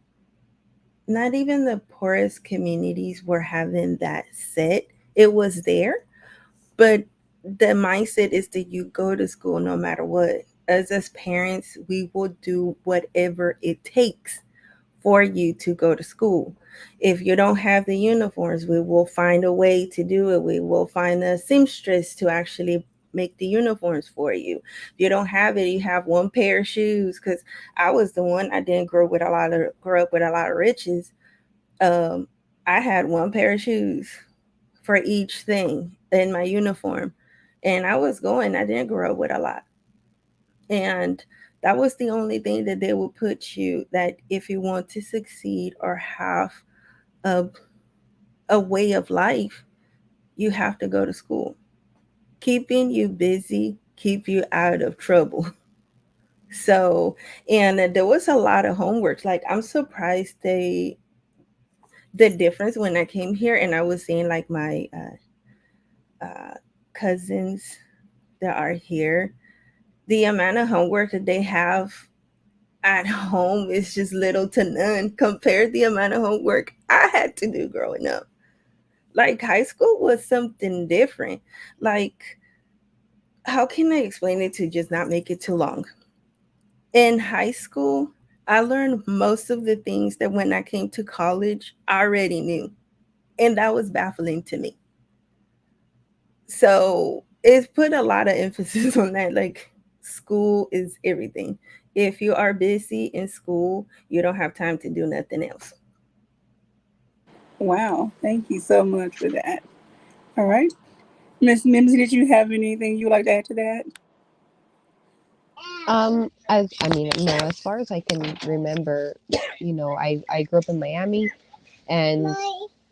not even the poorest communities were having that set. It was there, but the mindset is that you go to school no matter what. As parents, we will do whatever it takes for you to go to school. If you don't have the uniforms, we will find a way to do it. We will find a seamstress to actually make the uniforms for you. If you don't have it, you have one pair of shoes. Because I was the one, I didn't grow up with a lot of riches. Um, I had one pair of shoes for each thing in my uniform. And I didn't grow up with a lot. And that was the only thing that they would put you, that if you want to succeed or have a, a way of life, you have to go to school. Keeping you busy, keep you out of trouble. So, and there was a lot of homework. Like I'm surprised the difference when I came here and I was seeing like my cousins that are here, the amount of homework that they have at home is just little to none compared to the amount of homework I had to do growing up. Like high school was something different. Like, how can I explain it to just not make it too long? In high school, I learned most of the things that when I came to college, I already knew. And that was baffling to me. So it's put a lot of emphasis on that. Like, school is everything. If you are busy in school, you don't have time to do nothing else. Wow, thank you so much for that. All right. Miss Mimsy, did you have anything you would like to add to that? As I mean, no, as far as I can remember, I grew up in Miami, and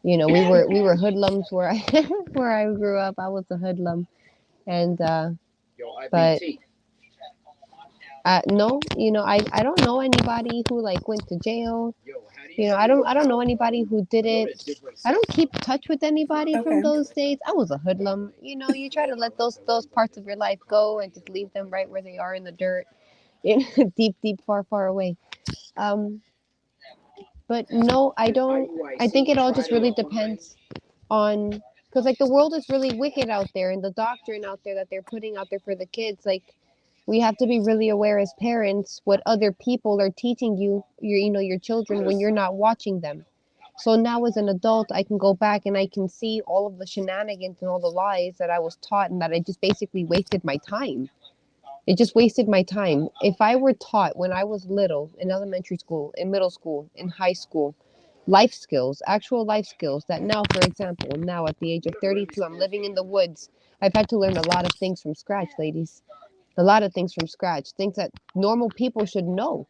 we were hoodlums where I where I grew up. I was a hoodlum, and but no, I don't know anybody who like went to jail. I don't know anybody who did it. I don't keep touch with anybody from Okay. those days. I was a hoodlum. You try to let those parts of your life go and just leave them right where they are in the dirt, deep, deep, far, far away. Um, but no, I don't. I think it all just really depends on, because like the world is really wicked out there, and the doctrine out there that they're putting out there for the kids, like we have to be really aware as parents what other people are teaching your children when you're not watching them. So now as an adult, I can go back and I can see all of the shenanigans and all the lies that I was taught, and that I just basically wasted my time. It just wasted my time. If I were taught when I was little, in elementary school, in middle school, in high school, life skills, actual life skills, that now, for example, now at the age of 32, I'm living in the woods. I've had to learn a lot of things from scratch, ladies. A lot of things from scratch, things that normal people should know.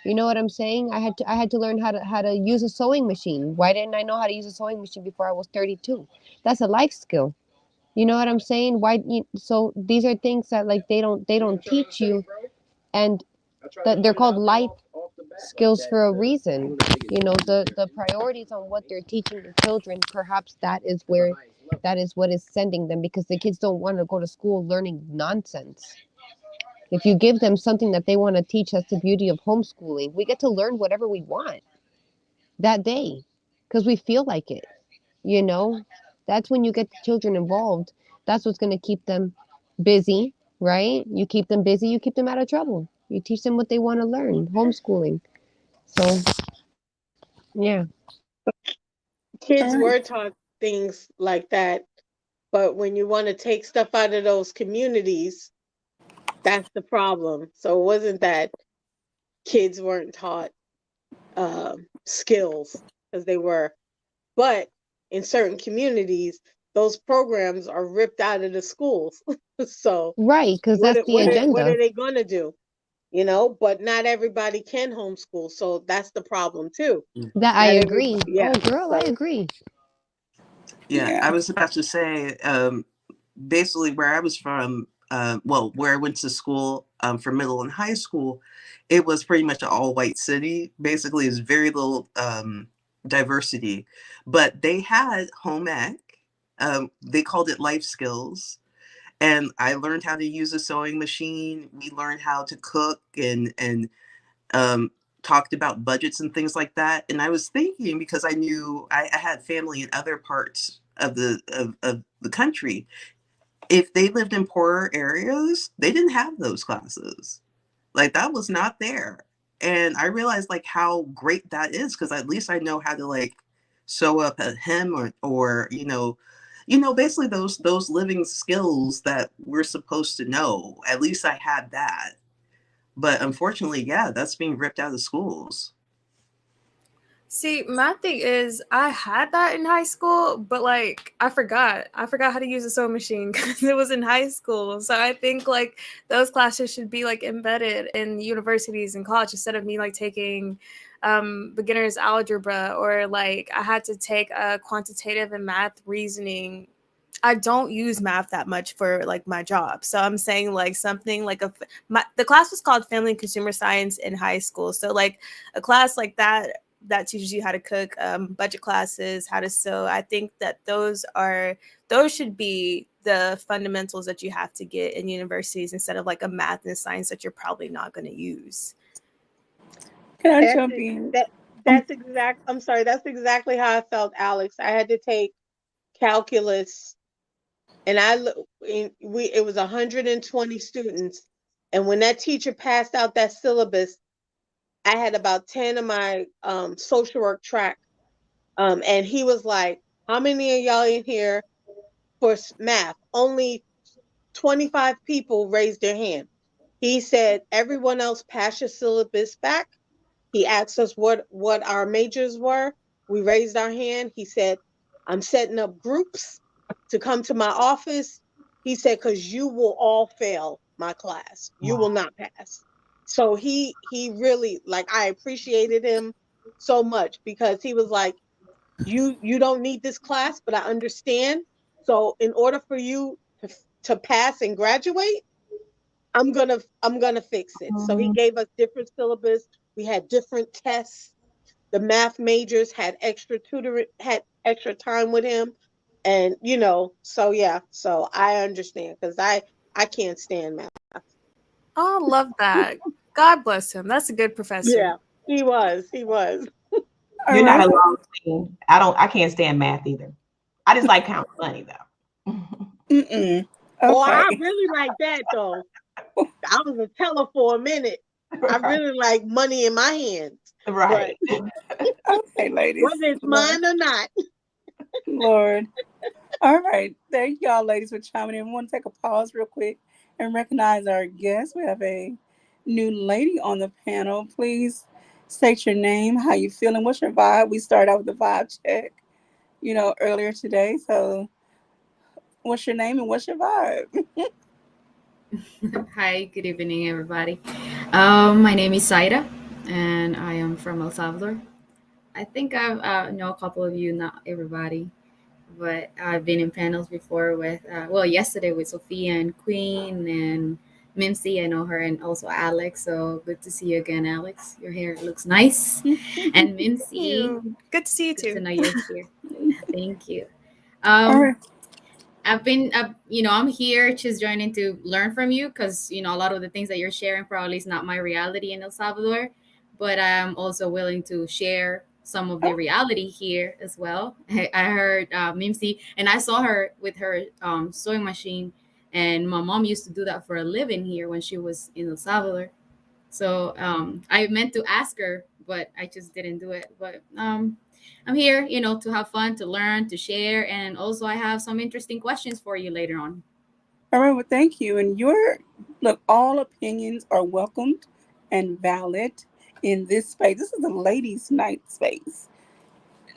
You know what I'm saying? I had to learn how to use a sewing machine. Why didn't I know how to use a sewing machine before I was 32? That's a life skill. You know what I'm saying? So these are things that like they don't teach you, and that they're called life skills for a reason. The priorities on what they're teaching the children, perhaps that is what is sending them, because the kids don't want to go to school learning nonsense. If you give them something that they want to teach, that's the beauty of homeschooling. We get to learn whatever we want that day because we feel like it. You know, that's when you get the children involved. That's what's going to keep them busy, right? You keep them busy, you keep them out of trouble. You teach them what they want to learn, homeschooling. So, yeah. Kids All right. were taught things like that, but when you want to take stuff out of those communities, that's the problem. So it wasn't that kids weren't taught skills, because they were, but in certain communities, those programs are ripped out of the schools. So Right, because what that's are- the what are, what agenda. are they going to do? But not everybody can homeschool, so that's the problem too. That I Not every agree. Oh, Yeah, girl, I so agree. Yeah, Yeah. I was about to say, basically where I was from, well, where I went to school for middle and high school, it was pretty much an all-white city. Basically, there's very little diversity, but they had home ec. They called it life skills, and I learned how to use a sewing machine. We learned how to cook and um, talked about budgets and things like that. And I was thinking, because I knew I had family in other parts of the country, if they lived in poorer areas, they didn't have those classes. Like that was not there. And I realized like how great that is, because at least I know how to like sew up a hem or basically those living skills that we're supposed to know. At least I had that. But unfortunately, yeah, that's being ripped out of schools. See, my thing is, I had that in high school, but like I forgot how to use a sewing machine because it was in high school. So I think like those classes should be like embedded in universities and college instead of me like taking beginner's algebra, or like I had to take a quantitative and math reasoning. I don't use math that much for like my job. So I'm saying like something like the class was called Family and Consumer Science in high school. So like a class like that teaches you how to cook, budget classes, how to sew. I think that those should be the fundamentals that you have to get in universities instead of like a math and science that you're probably not going to use. Can I That's jump it. in? Um, That's exact. I'm sorry. That's exactly how I felt, Alex. I had to take calculus, and it was 120 students, and when that teacher passed out that syllabus, I had about 10 of my social work track, and he was like, "How many of y'all in here for math?" Only 25 people raised their hand. He said, "Everyone else pass your syllabus back." He asked us what our majors were. We raised our hand. He said, "I'm setting up groups to come to my office." He said, "Because you will all fail my class. You will Wow. not pass." So he really, like, I appreciated him so much because he was like, "You don't need this class, but I understand. So in order for you to pass and graduate, I'm gonna fix it." So he gave us different syllabus. We had different tests. The math majors had extra time with him, and so yeah. So I understand because I can't stand math. Oh, I love that. God bless him. That's a good professor. Yeah, he was. all You're not right. alone, Queen. I can't stand math either. I just like counting money though. Mm-mm. Oh, Okay. I really like that though. I was a teller for a minute. I Right. really like money in my hands, but Right. Okay, ladies. whether it's Lord. mine or not. Lord. All right. Thank y'all, ladies, for chiming in. We want to take a pause real quick and recognize our guests. We have a new lady on the panel. Please state your name, how you feeling, what's your vibe. We started out with the vibe check, earlier today. So what's your name and what's your vibe? Hi, good evening, everybody. My name is Saida, and I am from El Salvador. I think I know a couple of you, not everybody, but I've been in panels before with, yesterday with Sophia and Queen and Mimsy. I know her, and also Alex. So good to see you again, Alex. Your hair looks nice. And Mimsy, Good to see you good to too. know you're here. Thank you. All Um, right. I've been, I'm here just joining to learn from you because, a lot of the things that you're sharing probably is not my reality in El Salvador, but I'm also willing to share some of the reality here as well. I heard Mimsy, and I saw her with her sewing machine, and my mom used to do that for a living here when she was in El Salvador. So I meant to ask her, but I just didn't do it. But I'm here, to have fun, to learn, to share, and also I have some interesting questions for you later on. All right. Well, thank you. And look, all opinions are welcomed and valid in this space. This is a ladies' night space.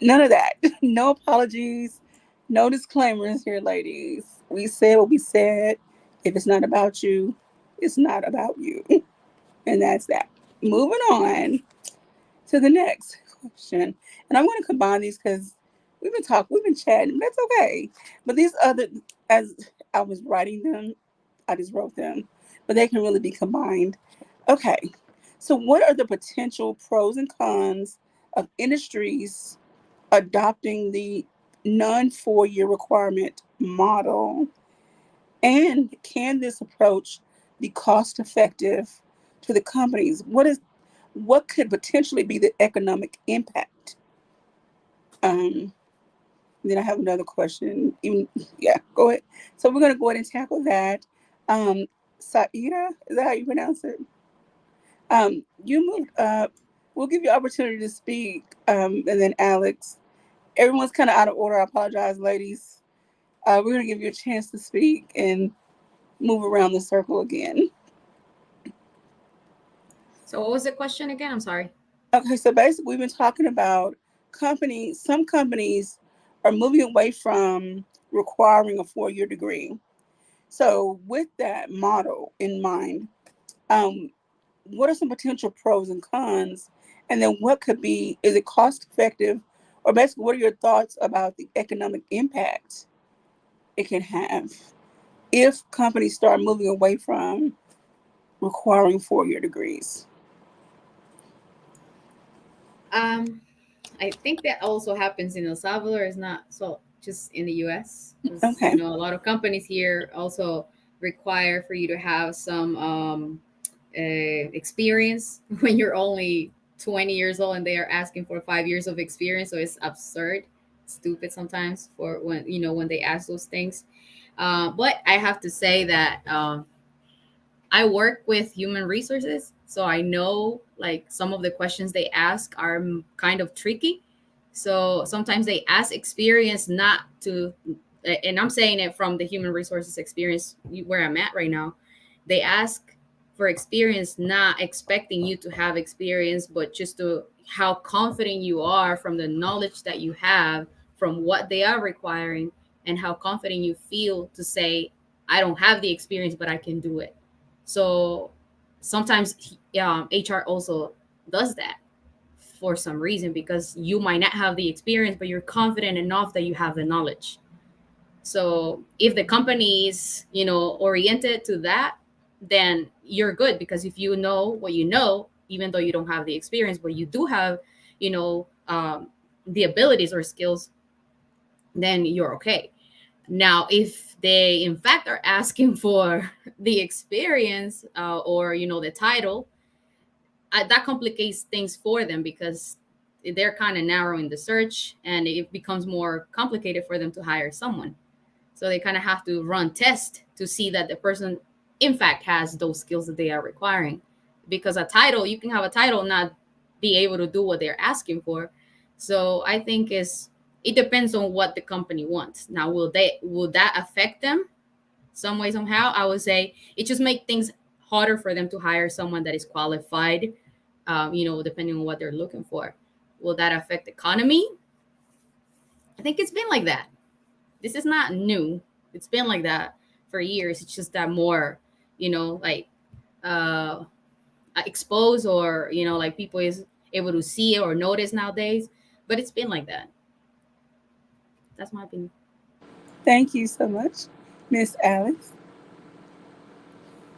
None of that. No apologies. No disclaimers here, ladies. We said what we said. If it's not about you, it's not about you. And that's that. Moving on to the next question. And I'm going to combine these because we've been chatting. That's okay. But these other, as I was writing them, I just wrote them, but they can really be combined. Okay. So, what are the potential pros and cons of industries adopting the non 4 year requirement model? And can this approach be cost effective to the companies? What could potentially be the economic impact? Um, then I have another question. Even yeah, go ahead. So we're gonna go ahead and tackle that. Saida, is that how you pronounce it? You moved up. We'll give you opportunity to speak. And then Alex. Everyone's kind of out of order. I apologize, ladies. We're gonna give you a chance to speak and move around the circle again. So what was the question again? I'm sorry. Okay, so basically we've been talking about companies. Some companies are moving away from requiring a 4 year degree. So with that model in mind, um, what are some potential pros and cons? And then what could be, is it cost effective? Or basically, what are your thoughts about the economic impact it can have if companies start moving away from requiring 4 year degrees? Um, I think that also happens in El Salvador. It's not so just in the U.S. because Okay. a lot of companies here also require for you to have some experience when you're only 20 years old, and they are asking for 5 years of experience. So it's absurd, stupid sometimes for when when they ask those things. But I have to say that I work with human resources, so I know like some of the questions they ask are kind of tricky. So sometimes they ask experience not to, and I'm saying it from the human resources experience where I'm at right now. They ask for experience, not expecting you to have experience, but just to how confident you are from the knowledge that you have from what they are requiring, and how confident you feel to say, I don't have the experience, but I can do it. So sometimes HR also does that for some reason because you might not have the experience, but you're confident enough that you have the knowledge. So if the company is, oriented to that, then you're good because if you know what you know, even though you don't have the experience, but you do have, the abilities or skills, then you're okay. Now, if they in fact are asking for the experience or the title, that complicates things for them because they're kind of narrowing the search, and it becomes more complicated for them to hire someone. So they kind of have to run tests to see that the person in fact has those skills that they are requiring. Because a title, you can have a title not be able to do what they're asking for. So I think it depends on what the company wants. Now, will that affect them some way somehow? I would say it just make things harder for them to hire someone that is qualified. Depending on what they're looking for. Will that affect the economy? I think it's been like that. This is not new. It's been like that for years. It's just that more, like uh exposed, or like people is able to see it or notice nowadays. But it's been like that. That's my opinion. Thank you so much, Miss Alex.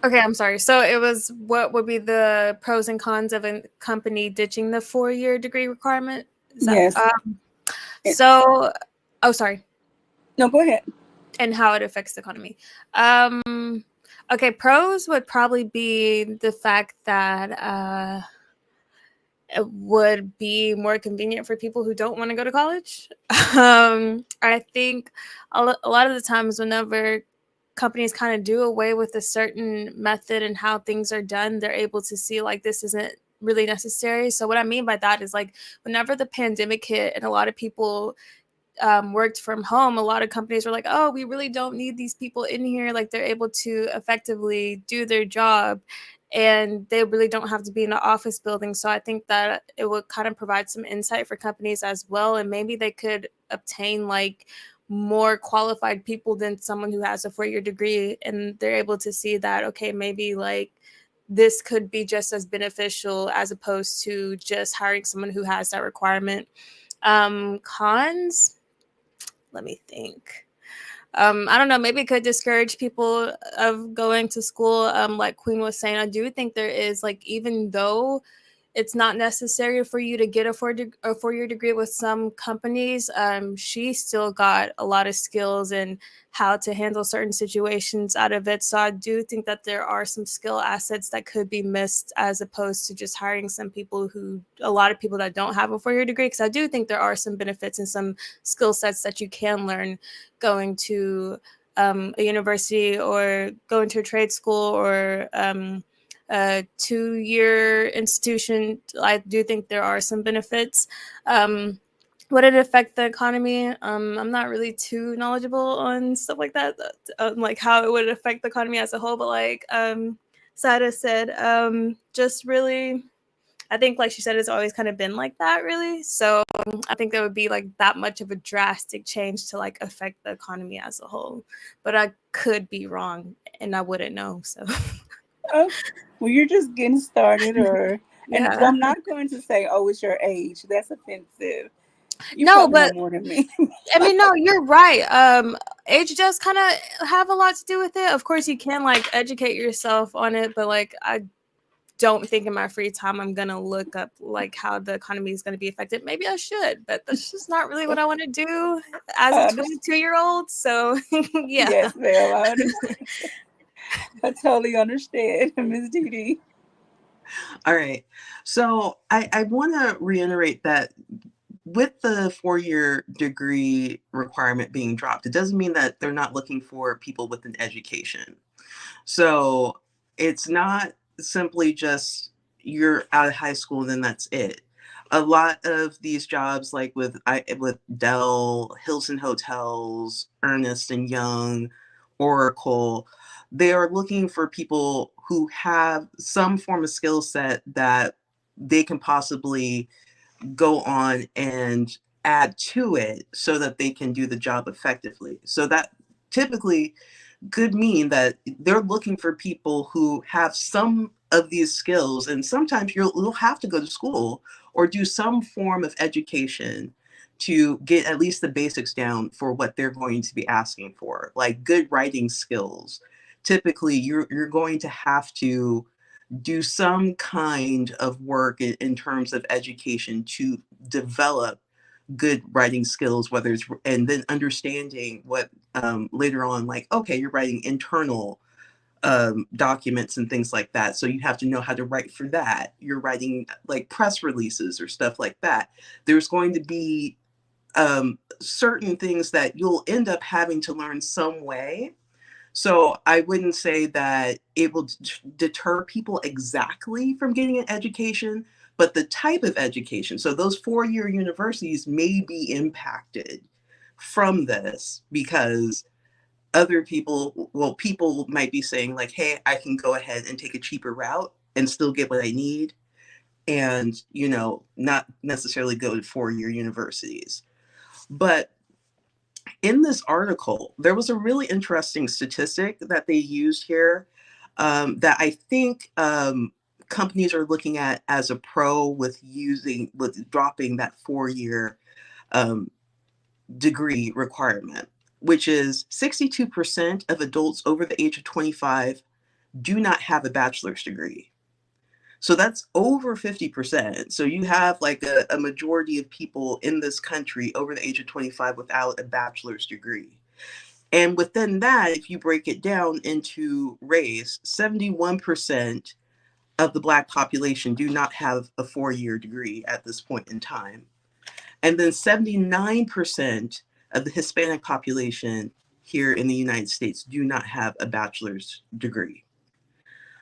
Okay, I'm sorry. So it was what would be the pros and cons of a company ditching the 4 year degree requirement? Is that Yes. so? Oh, sorry. No, go ahead. And how it affects the economy. Okay, pros would probably be the fact that it would be more convenient for people who don't want to go to college. I think a lot of the times whenever companies kind of do away with a certain method and how things are done, they're able to see like this isn't really necessary. So what I mean by that is like whenever the pandemic hit and a lot of people worked from home, a lot of companies were like, oh, we really don't need these people in here. Like they're able to effectively do their job and they really don't have to be in an office building. So I think that it would kind of provide some insight for companies as well. And maybe they could obtain like more qualified people than someone who has a 4 year degree. And they're able to see that, okay, maybe like this could be just as beneficial as opposed to just hiring someone who has that requirement. Cons, let me think. I don't know, maybe it could discourage people of going to school. Like Queen was saying, I do think there is, like, even though it's not necessary for you to get a four-year degree with some companies, she still got a lot of skills and how to handle certain situations out of it. So I do think that there are some skill assets that could be missed, as opposed to just hiring a lot of people that don't have a four-year degree. Because I do think there are some benefits and some skill sets that you can learn going to a university or going to a trade school or a 2-year institution. I do think there are some benefits. Would it affect the economy? I'm not really too knowledgeable on stuff like that, like how it would affect the economy as a whole. But like Sada said, just really, I think, like she said, it's always kind of been like that, really. So I think there would be like that much of a drastic change to like affect the economy as a whole. But I could be wrong, and I wouldn't know. So Oh, well, you're just getting started, and yeah. I'm not going to say, oh, it's your age. That's offensive. You No, probably know but more than me. I mean, no, you're right. Age does kind of have a lot to do with it. Of course, you can like educate yourself on it, but like I don't think in my free time I'm gonna look up like how the economy is gonna be affected. Maybe I should, but that's just not really what I want to do as a I 22-year-old. So yeah. Yes, ma'am. I understand. I totally understand, Miss Dee. All right. So I want to reiterate that with the 4-year degree requirement being dropped, it doesn't mean that they're not looking for people with an education. So it's not simply just you're out of high school and then that's it. A lot of these jobs, like with Dell, Hilton Hotels, Ernest and Young, Oracle, they are looking for people who have some form of skill set that they can possibly go on and add to it so that they can do the job effectively. So that typically could mean that they're looking for people who have some of these skills, and sometimes you'll have to go to school or do some form of education to get at least the basics down for what they're going to be asking for, like good writing skills. Typically you're going to have to do some kind of work in terms of education to develop good writing skills, whether it's, and then understanding what later on, like, okay, you're writing internal documents and things like that. So you have to know how to write for that. You're writing like press releases or stuff like that. There's going to be certain things that you'll end up having to learn some way. So I wouldn't say that it will deter people exactly from getting an education, but the type of education. So those 4-year universities may be impacted from this because other people, well, people might be saying like, hey, I can go ahead and take a cheaper route and still get what I need and, not necessarily go to 4-year universities. But in this article, there was a really interesting statistic that they used here that I think companies are looking at as a pro with dropping that 4-year degree requirement, which is 62% of adults over the age of 25 do not have a bachelor's degree. So that's over 50%. So you have like a majority of people in this country over the age of 25 without a bachelor's degree. And within that, if you break it down into race, 71% of the Black population do not have a 4-year degree at this point in time. And then 79% of the Hispanic population here in the United States do not have a bachelor's degree.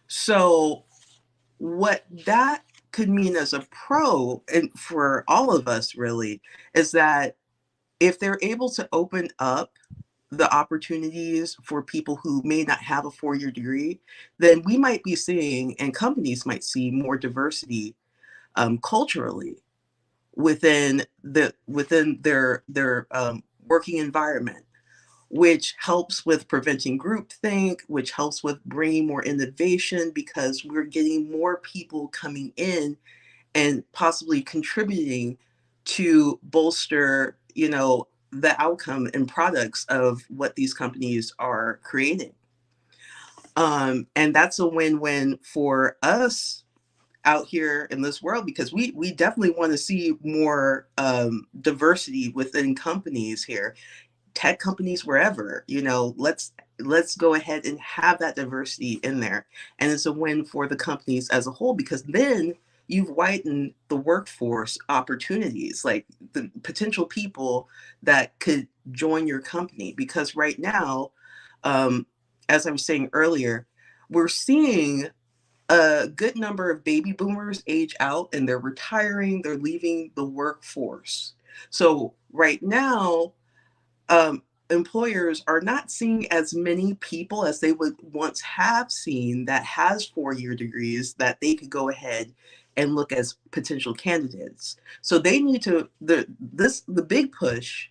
So what that could mean as a pro, and for all of us really, is that if they're able to open up the opportunities for people who may not have a 4-year degree, then we might be seeing, and companies might see, more diversity culturally within their working environment, which helps with preventing groupthink, which helps with bringing more innovation because we're getting more people coming in and possibly contributing to bolster, the outcome and products of what these companies are creating. And that's a win-win for us out here in this world, because we definitely want to see more diversity within companies here, tech companies, wherever, let's go ahead and have that diversity in there. And it's a win for the companies as a whole, because then you've widened the workforce opportunities, like the potential people that could join your company. Because right now, as I was saying earlier, we're seeing a good number of baby boomers age out, and they're retiring, they're leaving the workforce. So right now, employers are not seeing as many people as they would once have seen that has 4-year degrees that they could go ahead and look as potential candidates. So they need to, the big push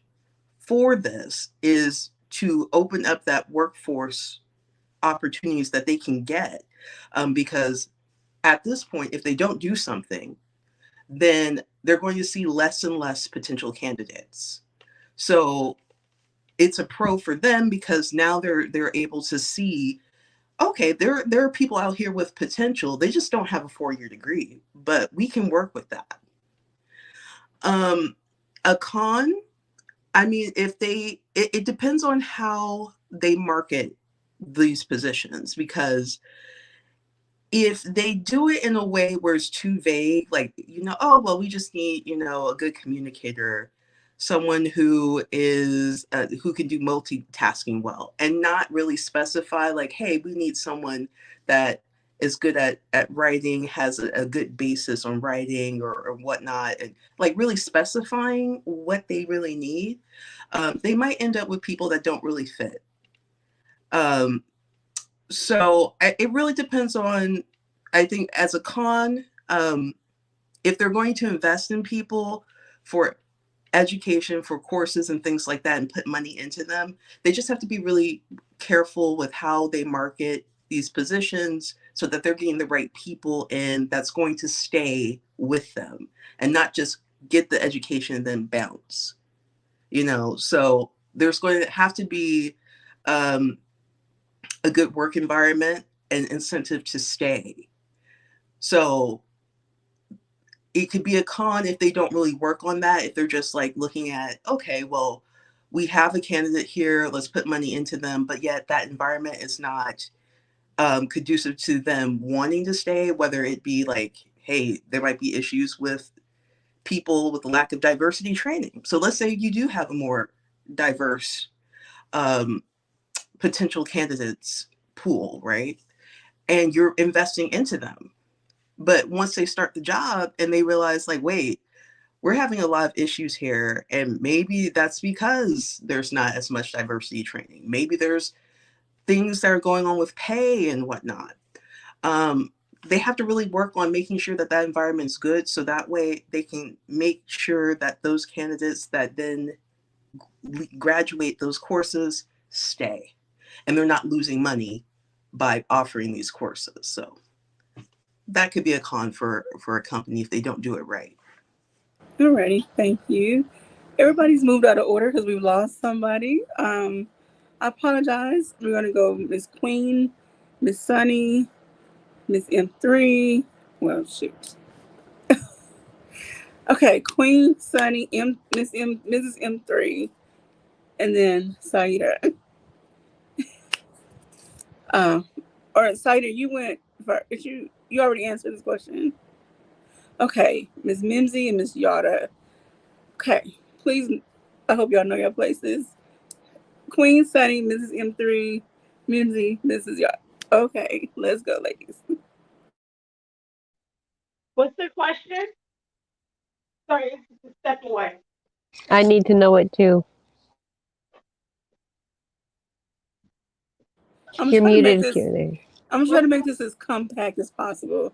for this is to open up that workforce opportunities that they can get, because at this point, if they don't do something, then they're going to see less and less potential candidates. So it's a pro for them, because now they're able to see, okay, there are people out here with potential. They just don't have a 4-year degree, but we can work with that. A con, I mean, it depends on how they market these positions, because if they do it in a way where it's too vague, like, oh, well, we just need, a good communicator, someone who is, who can do multitasking well, and not really specify, like, hey, we need someone that is good at writing, has a good basis on writing or whatnot, and like really specifying what they really need, they might end up with people that don't really fit. So it really depends on, I think, as a con, if they're going to invest in people for education, for courses and things like that, and put money into them, they just have to be really careful with how they market these positions, so that they're getting the right people in that's going to stay with them, and not just get the education and then bounce. So there's going to have to be a good work environment and incentive to stay. So it could be a con if they don't really work on that, if they're just like looking at, okay, well, we have a candidate here, let's put money into them, but yet that environment is not conducive to them wanting to stay, whether it be like, hey, there might be issues with people with the lack of diversity training. So let's say you do have a more diverse potential candidates pool, right? And you're investing into them. But once they start the job and they realize, like, wait, we're having a lot of issues here, and maybe that's because there's not as much diversity training. Maybe there's things that are going on with pay and whatnot. They have to really work on making sure that that environment's good, so that way they can make sure that those candidates that then graduate those courses stay, and they're not losing money by offering these courses. So that could be a con for a company if they don't do it right. Alrighty, thank you. Everybody's moved out of order because we've lost somebody. I apologize. We're gonna go Miss Queen, Miss Sunny, Miss M3. Well, shoot. Okay, Queen, Sunny, Mrs. M3, and then Saida. Or Saida, you went first. You already answered this question. Okay, Miss Mimsy and Miss Yada. Okay, please. I hope y'all know your places. Queen, Sunny, Mrs. M3, Mimsy, Mrs. Yada. Okay, let's go, ladies. What's the question? Sorry, step away. I need to know it too. I'm You're trying to make muted, this. Q. I'm trying to make this as compact as possible.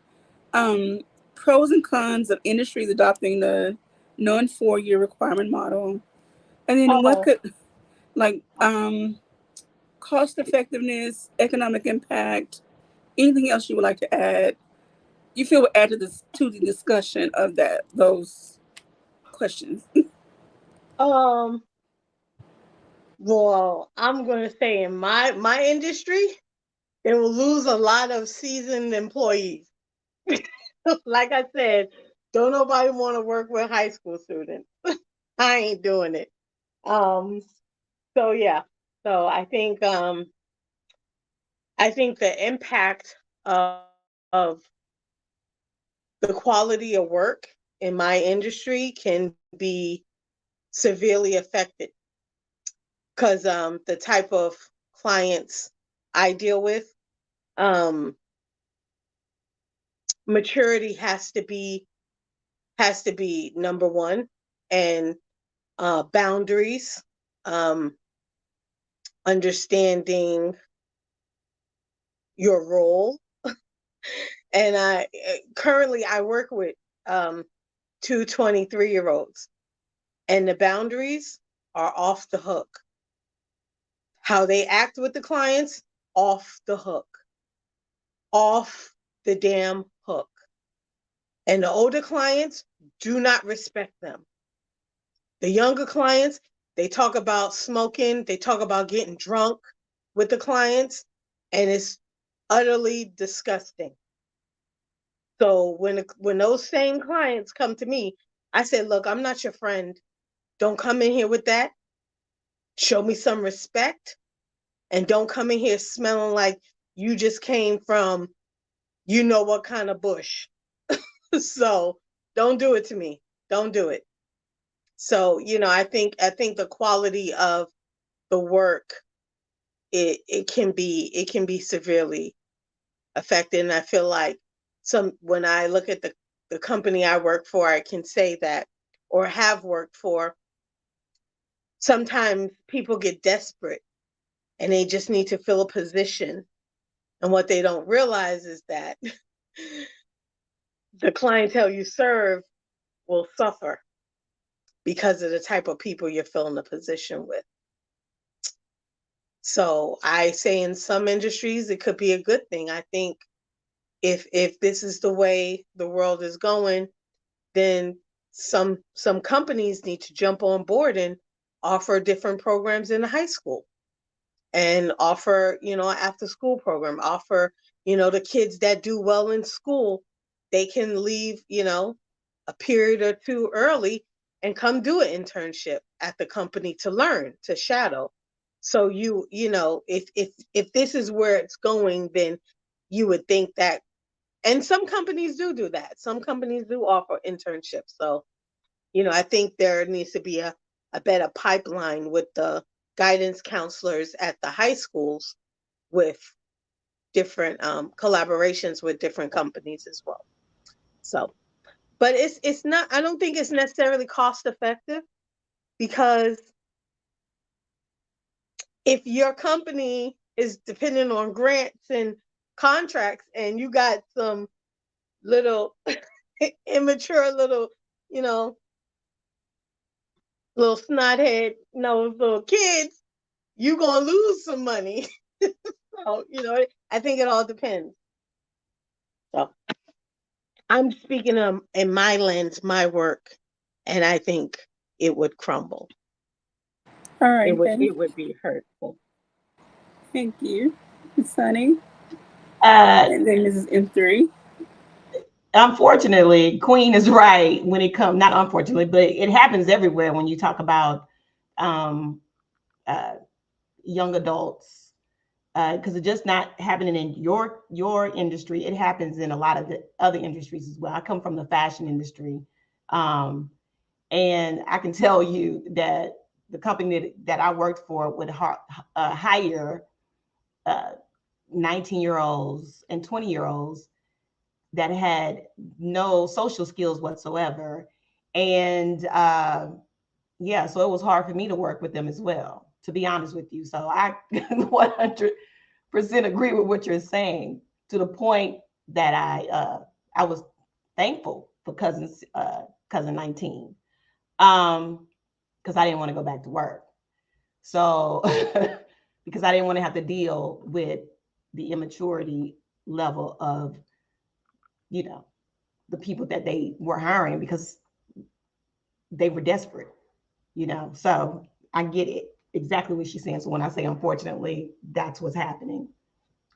Um, Pros and cons of industries adopting the non-4-year requirement model, and then what Oh, could, like, cost effectiveness, economic impact, anything else you would like to add? You feel would add to the discussion of those questions. um, Well, I'm going to say in my industry, it will lose a lot of seasoned employees. Like I said, don't nobody want to work with high school students. I ain't doing it. Um, so yeah. So I think the impact of the quality of work in my industry can be severely affected because the type of clients I deal with, um, maturity has to be number one, and boundaries, um, understanding your role. And I currently I work with um, two 23-year-olds, and the boundaries are off the hook. How they act with the clients, off the hook, off the damn hook. And the older clients do not respect them. The younger clients, they talk about smoking, they talk about getting drunk with the clients, and it's utterly disgusting. So when those same clients come to me, I said, "Look, I'm not your friend. Don't come in here with that. Show me some respect, and don't come in here smelling like you just came from you know what kind of bush." So don't do it to me. Don't do it. So, I think the quality of the work, it can be severely affected. And I feel like some when I look at the company I work for, I can say that, or have worked for, sometimes people get desperate and they just need to fill a position. And what they don't realize is that the clientele you serve will suffer because of the type of people you're filling the position with. So I say in some industries it could be a good thing. I think if this is the way the world is going, then some companies need to jump on board and offer different programs in the high school, and offer, after school program, offer, the kids that do well in school, they can leave, a period or two early and come do an internship at the company to learn, to shadow. So if this is where it's going, then you would think that, and some companies do that. Some companies do offer internships. So, I think there needs to be a better pipeline with the guidance counselors at the high schools, with different collaborations with different companies as well. So, but it's not. I don't think it's necessarily cost effective, because if your company is dependent on grants and contracts, and you got some little immature little, you know, little snothead nose little kids, you gonna lose some money. So, I think it all depends. So I'm speaking in my lens, my work, and I think it would crumble. All It right, would then. it would be hurtful. Thank you, Sunny. Uh, And then Mrs. M3. Unfortunately, Queen is right when it comes. Not unfortunately, but it happens everywhere when you talk about um, uh, young adults, because it's just not happening in your industry. It happens in a lot of the other industries as well. I come from the fashion industry, um, and I can tell you that the company that I worked for would hire 19-year-olds and 20-year-olds that had no social skills whatsoever. And yeah, so it was hard for me to work with them as well, to be honest with you. So I 100% agree with what you're saying, to the point that I was thankful for cousin 19, because I didn't want to go back to work. So because I didn't want to have to deal with the immaturity level of, you know, the people that they were hiring, because they were desperate, So I get it. exactly what she's saying. So when I say unfortunately, that's what's happening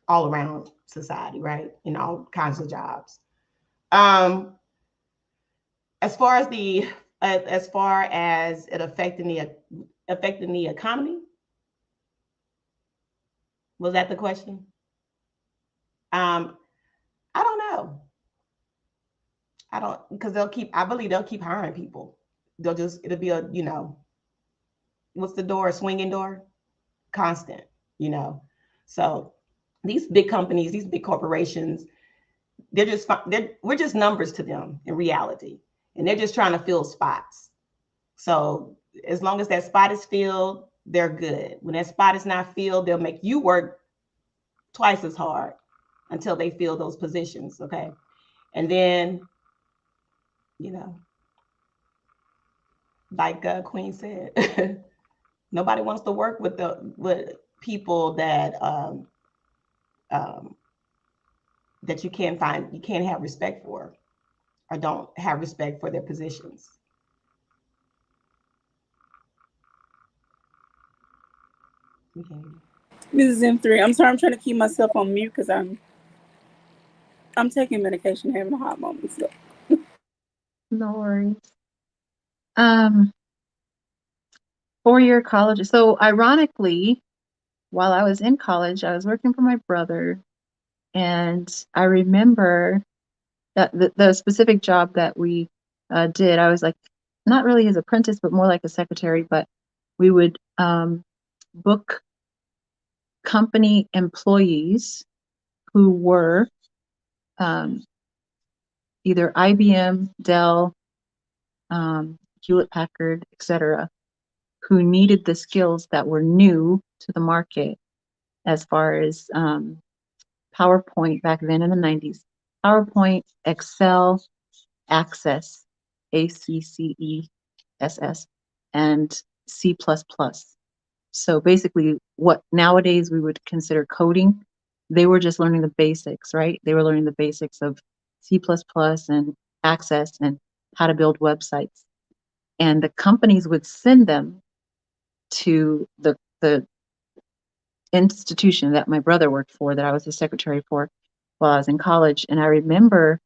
all around society, right? In all kinds of jobs. Um, as far as it affecting the economy, was that the question? Um, I don't know. I don't, because I believe they'll keep hiring people. It'll be a, what's the door, a swinging door? Constant, you know. So these big companies, these big corporations, we're just numbers to them in reality. And they're just trying to fill spots. So as long as that spot is filled, they're good. When that spot is not filled, they'll make you work twice as hard until they fill those positions. Okay. And then, you know, like Queen said, nobody wants to work with people um, that you can't have respect for, or don't have respect for their positions. Okay. Mrs. M3, I'm sorry, I'm trying to keep myself on mute because I'm taking medication, having a hot moment. So. No worries. 4-year college. So ironically, while I was in college, I was working for my brother, and I remember that the specific job that we did, I was like not really his apprentice, but more like a secretary. But we would book company employees who were either IBM, Dell, Hewlett Packard, etc., who needed the skills that were new to the market, as far as PowerPoint back then in the 90s, PowerPoint, Excel, Access, ACCESS, and C++. So basically, what nowadays we would consider coding, they were just learning the basics, right? They were learning the basics of C++ and Access and how to build websites. And the companies would send them to the institution that my brother worked for, that I was the secretary for while I was in college. And I remember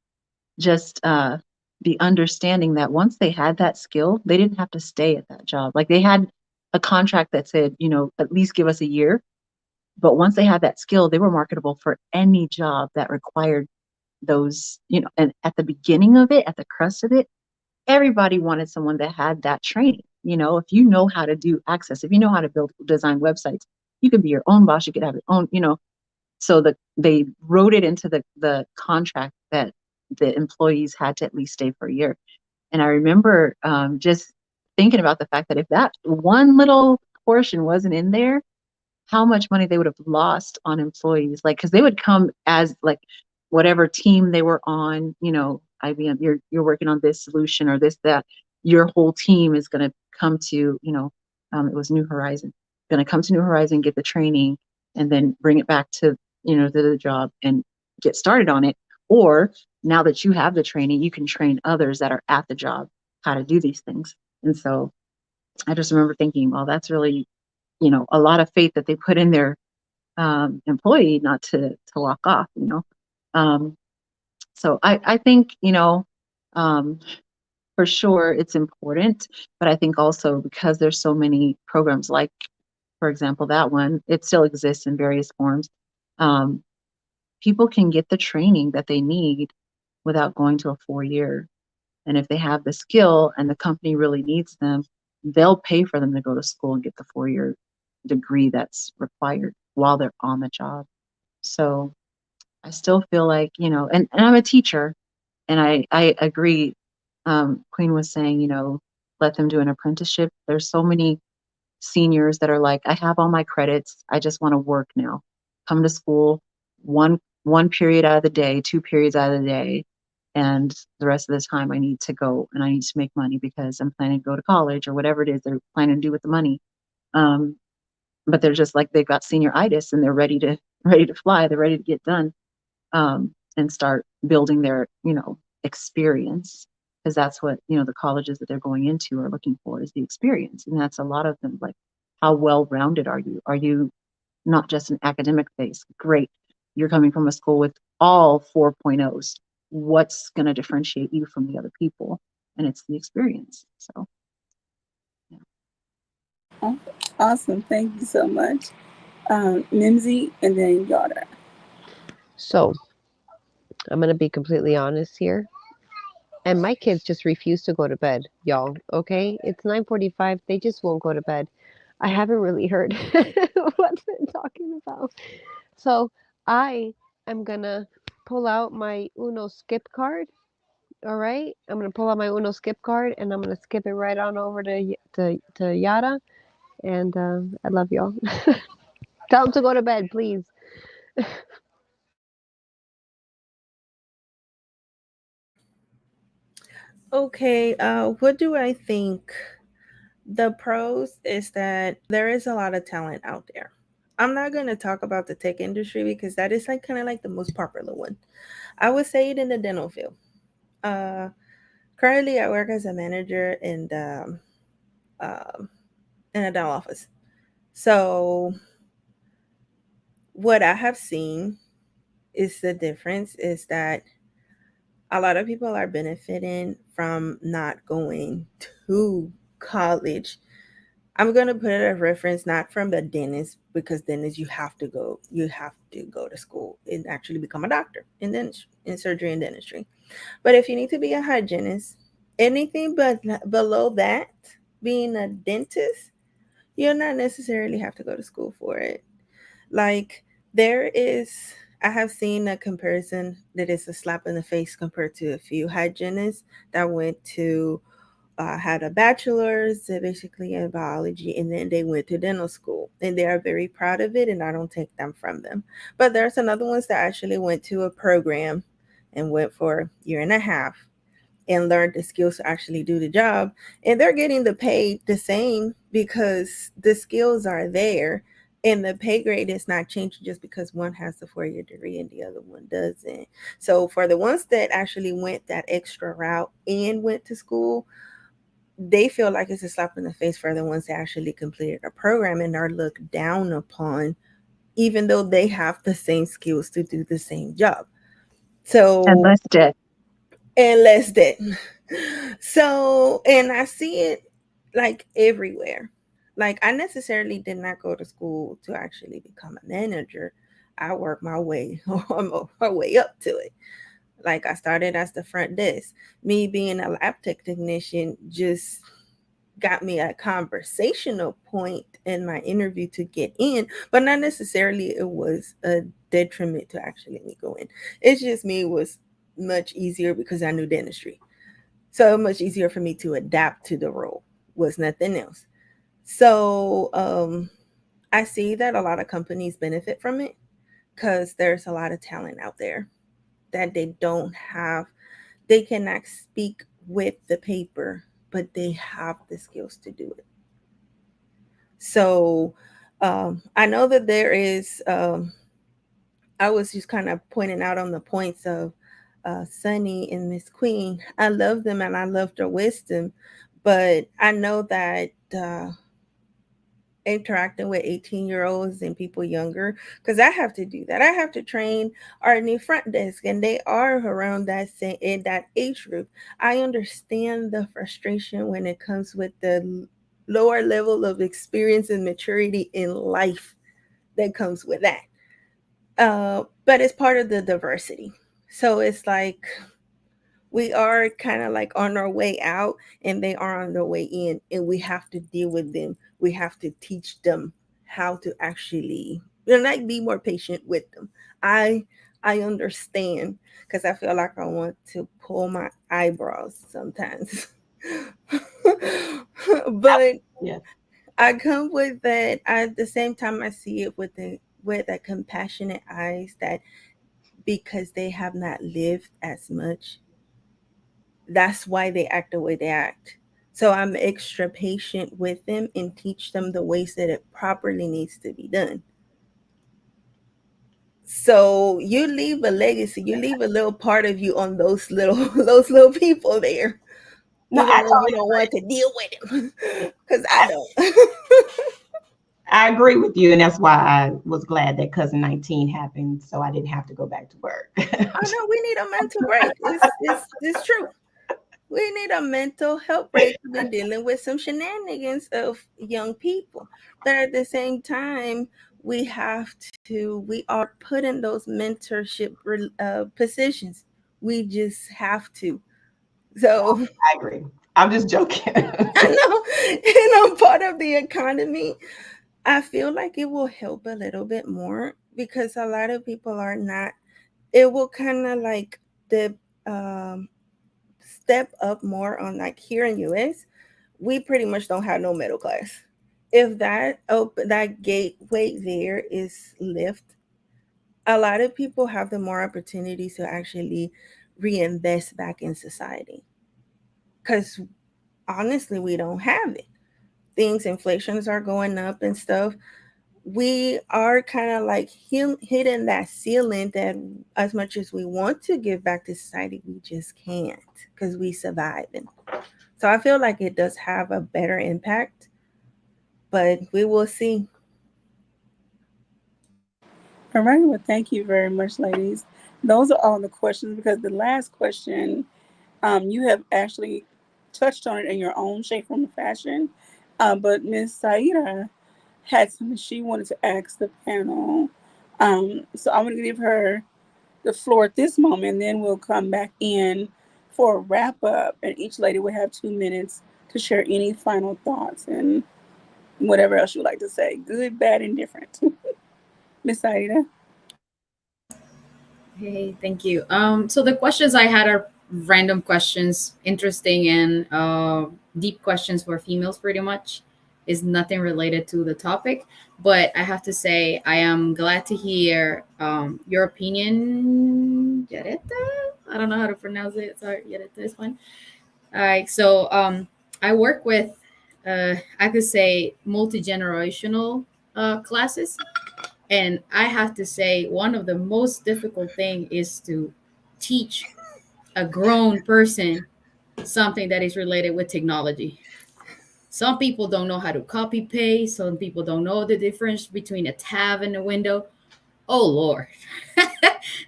just the understanding that once they had that skill, they didn't have to stay at that job. Like they had a contract that said, at least give us a year. But once they had that skill, they were marketable for any job that required those, and at the beginning of it, at the crust of it, everybody wanted someone that had that training. If you know how to do Access, if you know how to design websites, you could be your own boss, you could have your own, so they wrote it into the contract that the employees had to at least stay for a year. And I remember just thinking about the fact that if that one little portion wasn't in there, how much money they would have lost on employees. Like, because they would come as like whatever team they were on, IBM, you're working on this solution or this, that. Your whole team is going to come to, it was New Horizon, going to come to New Horizon, get the training, and then bring it back to, to the job and get started on it. Or now that you have the training, you can train others that are at the job how to do these things. And so I just remember thinking, well, that's really, a lot of faith that they put in their employee not to walk off, So I think, for sure it's important, but I think also because there's so many programs like, for example, that one, it still exists in various forms. People can get the training that they need without going to a 4-year. And if they have the skill and the company really needs them, they'll pay for them to go to school and get the 4-year degree that's required while they're on the job. So I still feel like, and I'm a teacher, and I agree. Queen was saying, let them do an apprenticeship. There's so many seniors that are like, I have all my credits. I just want to work now. Come to school one period out of the day, 2 periods out of the day. And the rest of the time I need to go and I need to make money because I'm planning to go to college or whatever it is they're planning to do with the money. But they're just like, they've got senioritis and they're ready to fly. They're ready to get done, and start building their, experience. Because that's what, the colleges that they're going into are looking for, is the experience. And that's a lot of them, like how well-rounded are you? Are you not just an academic base? Great. You're coming from a school with all 4.0s. What's going to differentiate you from the other people? And it's the experience. So, yeah. Oh, awesome. Thank you so much. Mimsy and then Yada. So I'm gonna be completely honest here. And my kids just refuse to go to bed, y'all. Okay? It's 9:45. They just won't go to bed. I haven't really heard what they're talking about. So I am gonna pull out my Uno skip card. All right? I'm gonna pull out my Uno skip card and I'm gonna skip it right on over to Yara. And I love y'all. Tell them to go to bed, please. Okay, what do I think? The pros is that there is a lot of talent out there. I'm not going to talk about the tech industry because that is like kind of like the most popular one. I would say it in the dental field. Uh, Currently, I work as a manager um, in a dental office. So, what I have seen is the difference is that a lot of people are benefiting from not going to college. I'm gonna put it a reference not from the dentist because dentist you have to go to school and actually become a doctor in dentistry, in surgery and dentistry. But if you need to be a hygienist, anything but below that, being a dentist, you'll not necessarily have to go to school for it. Like there is, I have seen a comparison that is a slap in the face compared to a few hygienists that went to had a bachelor's basically in biology, and then they went to dental school, and they are very proud of it, and I don't take them from them. But there's another ones that actually went to a program and went for a year and a half and learned the skills to actually do the job, and they're getting the pay the same because the skills are there and the pay grade is not changing just because one has the 4 year degree and the other one doesn't. So for the ones that actually went that extra route and went to school, they feel like it's a slap in the face for the ones that actually completed a program and are looked down upon, even though they have the same skills to do the same job. And So, less debt. and less debt. So, and I see it like everywhere. Like, I necessarily did not go to school to actually become a manager. I worked my way, my way up to it. Like I started as the front desk. Me being a lab tech technician just got me a conversational point in my interview to get in, but not necessarily it was a detriment to actually me go in. It's just me it was much easier because I knew dentistry. So much easier for me to adapt to the role was nothing else. So I see that a lot of companies benefit from it because there's a lot of talent out there that they don't have. They cannot speak with the paper, but they have the skills to do it. So I know that there is, I was just kind of pointing out on the points of Sunny and Miss Queen. I love them and I love their wisdom, but I know that interacting with 18-year-olds and people younger, because I have to do that. I have to train our new front desk, and they are around that same in that age group. I understand the frustration when it comes with the lower level of experience and maturity in life that comes with that. But it's part of the diversity. So it's like we are kind of like on our way out and they are on their way in, and we have to deal with them. We have to teach them how to actually, like, be more patient with them. I i understand because I feel like I want to pull my eyebrows sometimes. But Yeah. I come with that at the same time. I see it with a compassionate eyes, that because they have not lived as much, that's why they act the way they act. So I'm extra patient with them and teach them the ways that it properly needs to be done. So you leave a legacy, you leave a little part of you on those little those little people there, No, even I though you totally don't want to deal with them, agree. because I I, don't. I agree with you, and that's why I was glad that cousin 19 happened, so I didn't have to go back to work. Oh no, we need a mental break. It's true. We need a mental health break. We've been dealing with some shenanigans of young people. But at the same time, we have we are put in those mentorship positions. We just have to. So, I agree. I'm just joking. I know, part of the economy, I feel like it will help a little bit more because a lot of people are not, it will kind of like the, um, step up more on like here in US, we pretty much don't have no middle class. If that gateway there is lift, a lot of people have the more opportunities to actually reinvest back in society. Because honestly, we don't have it. Things, inflations are going up and stuff. We are kind of like hitting that ceiling that as much as we want to give back to society, we just can't because we surviving. So I feel like it does have a better impact, but we will see. All right. Well, thank you very much, ladies. Those are all the questions because the last question, you have actually touched on it in your own shape, form, and fashion. But Miss Saida had something she wanted to ask the panel. So I'm going to give her the floor at this moment, and then we'll come back in for a wrap up, and each lady will have 2 minutes to share any final thoughts and whatever else you would like to say, good, bad, and different. Miss Saida. Hey, thank you. So the questions I had are random questions, interesting and deep questions for females, pretty much. Is nothing related to the topic, but I have to say I am glad to hear your opinion, Yareta. I don't know how to pronounce it. Sorry, Yareta is fine. All right, so I work with, I could say, multi generational classes, and I have to say, one of the most difficult thing is to teach a grown person something that is related with technology. Some people don't know how to copy paste. Some people don't know the difference between a tab and a window. Oh Lord,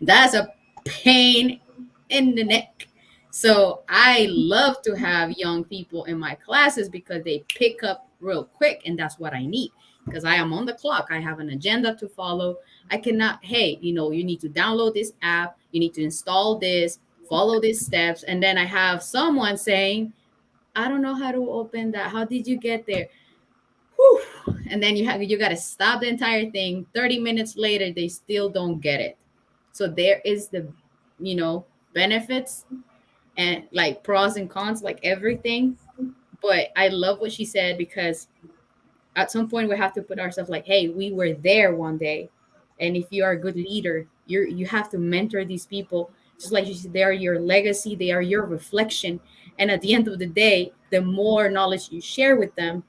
that's a pain in the neck. So I love to have young people in my classes because they pick up real quick, and that's what I need. Because I am on the clock, I have an agenda to follow. I cannot, hey, you need to download this app, you need to install this, follow these steps, and then I have someone saying, I don't know how to open that. How did you get there? Whew. And then you got to stop the entire thing. 30 minutes later, they still don't get it. So there is the, benefits and like pros and cons, like everything. But I love what she said because at some point we have to put ourselves like, hey, we were there one day, and if you are a good leader, you have to mentor these people, just like you said, they are your legacy, they are your reflection, and at the end of the day, the more knowledge you share with them,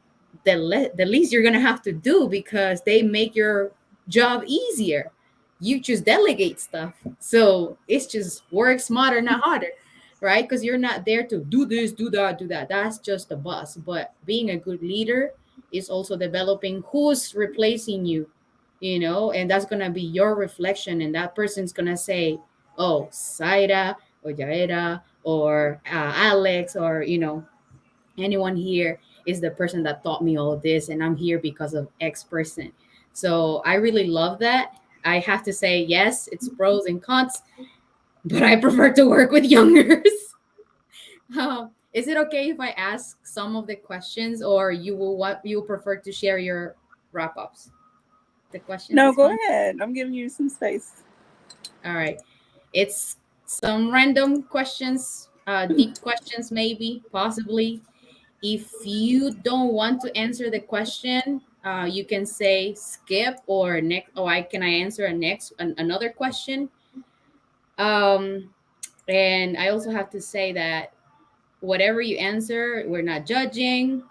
the least you're gonna have to do because they make your job easier. You just delegate stuff, so it's just work smarter, not harder, right? Because you're not there to do this, do that, do that. That's just the boss. But being a good leader is also developing who's replacing you, and that's going to be your reflection. And that person's going to say, oh, Saida or Jaira or Alex or, anyone here is the person that taught me all of this. And I'm here because of X person. So I really love that. I have to say, yes, it's pros and cons, but I prefer to work with youngers. Is it okay if I ask some of the questions, or you prefer to share your wrap ups? The questions No, is go fine. ahead. I'm giving you some space. All right, it's some random questions, deep questions, maybe, possibly. If you don't want to answer the question, you can say skip or next. Oh, I answer another question. Um, and I also have to say that whatever you answer, we're not judging.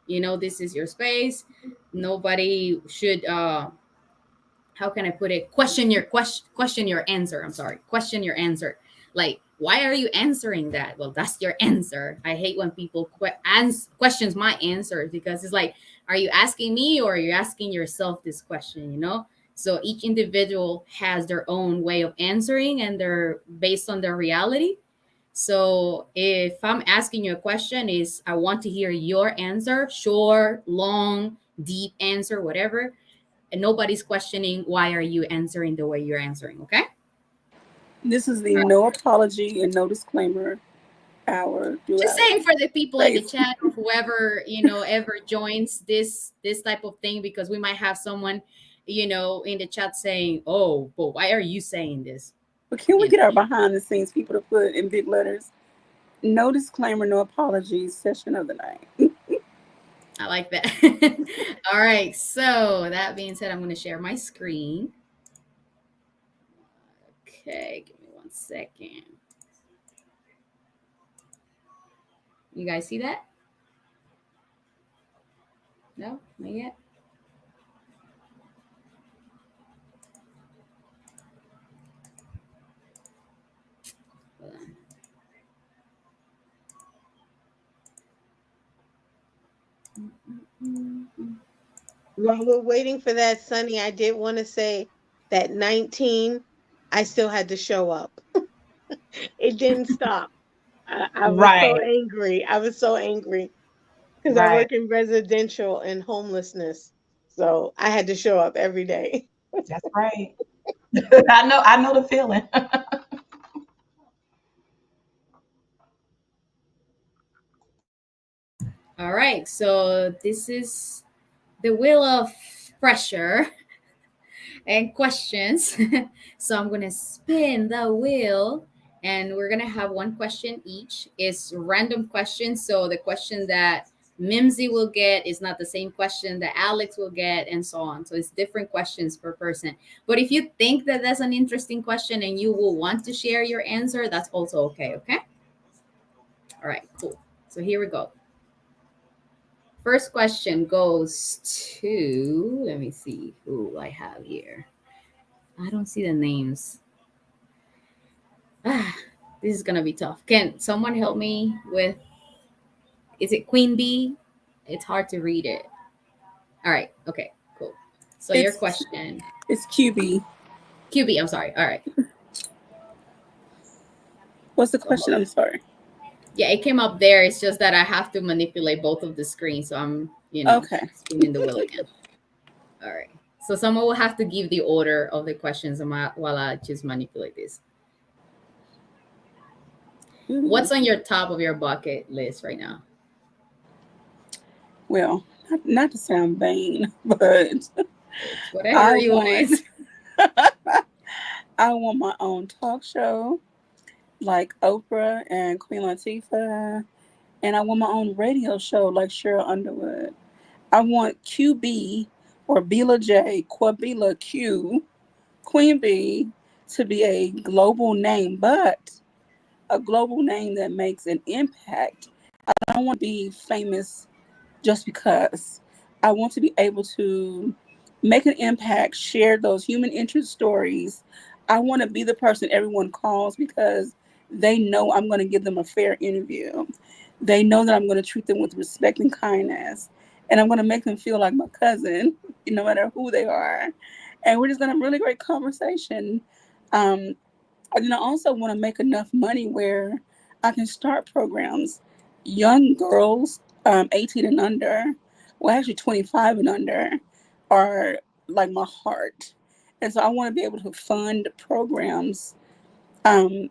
This is your space. Nobody should how can I put it, question your answer. I'm sorry, question your answer. Like, why are you answering that? Well, that's your answer. I hate when people questions my answers, because it's like, are you asking me or are you asking yourself this question? So each individual has their own way of answering, and they're based on their reality. So if I'm asking you a question, is I want to hear your answer, short, long, deep answer, whatever. And nobody's questioning why are you answering the way you're answering, okay? This is the no apology and no disclaimer hour Just throughout saying for the people in the space. chat, or whoever, ever joins this type of thing, because we might have someone, in the chat saying, oh, but why are you saying this? But can we You know, get our behind the scenes people to put in big letters? No disclaimer, no apologies, session of the night. I like that. All right. So that being said, I'm going to share my screen. Okay. Give me 1 second. You guys see that? No, not yet. Hold on. While we're waiting for that, Sunny, I did want to say that 19, I still had to show up. It didn't stop. I was so Right, angry. I was so angry because I right. work in residential and homelessness. So I had to show up every day. That's right. I know the feeling. All right. So this is the wheel of pressure and questions. So I'm going to spin the wheel, and we're going to have one question each. It's random questions. So the question that Mimsy will get is not the same question that Alex will get, and so on. So it's different questions per person. But if you think that that's an interesting question and you will want to share your answer, that's also okay. Okay. All right, cool. So here we go. First question goes to, let me see who I have here. I don't see the names. Ah, this is gonna be tough. Can someone help me with? Is it Queen Bee? It's hard to read it. All right. Okay. Cool. So your It's question, it's QB. QB. I'm sorry. All right. What's the So question? I'm sorry. yeah, it came up there. It's just that I have to manipulate both of the screens, so I'm Okay. spinning the wheel again. All right. So someone will have to give the order of the questions while I just manipulate this. What's on your top of your bucket list right now? Well, not to sound vain, but Whatever I you want want. I want my own talk show like Oprah and Queen Latifah, and I want my own radio show like Cheryl Underwood. I want QB or Bila J, Quabila Q, Queen B to be a global name, but a global name that makes an impact. I don't want to be famous just because. I want to be able to make an impact, share those human interest stories. I want to be the person everyone calls because they know I'm going to give them a fair interview. They know that I'm going to treat them with respect and kindness. And I'm going to make them feel like my cousin, no matter who they are. And we're just going to have a really great conversation. Um, and then I also want to make enough money where I can start programs. Young girls, 18 and under, well, actually 25 and under, are like my heart. And so I want to be able to fund programs um,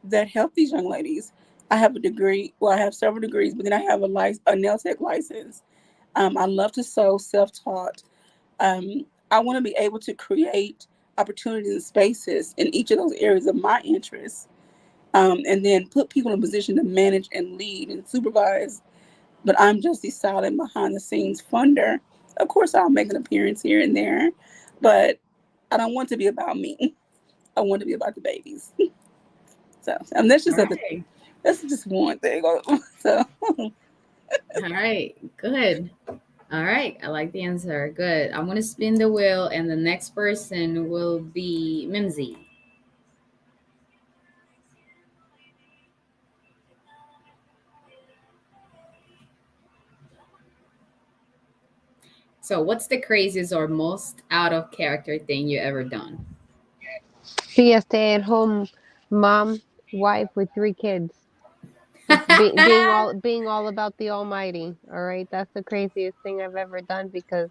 that help these young ladies. I have a degree, well, I have several degrees, but then I have a nail tech license. I love to sew, self taught. I want to be able to create opportunities and spaces in each of those areas of my interests, and then put people in a position to manage and lead and supervise. But I'm just the silent behind the scenes funder. Of course, I'll make an appearance here and there, but I don't want to be about me. I want to be about the babies. So, and All right. that's just one thing. So, All right. Good. All right. I like the answer. Good. I'm going to spin the wheel, and the next person will be Mimsy. So, what's the craziest or most out of character thing you ever done? Be a stay-at-home mom, wife with 3 kids. Being all about the Almighty. All right, that's the craziest thing I've ever done because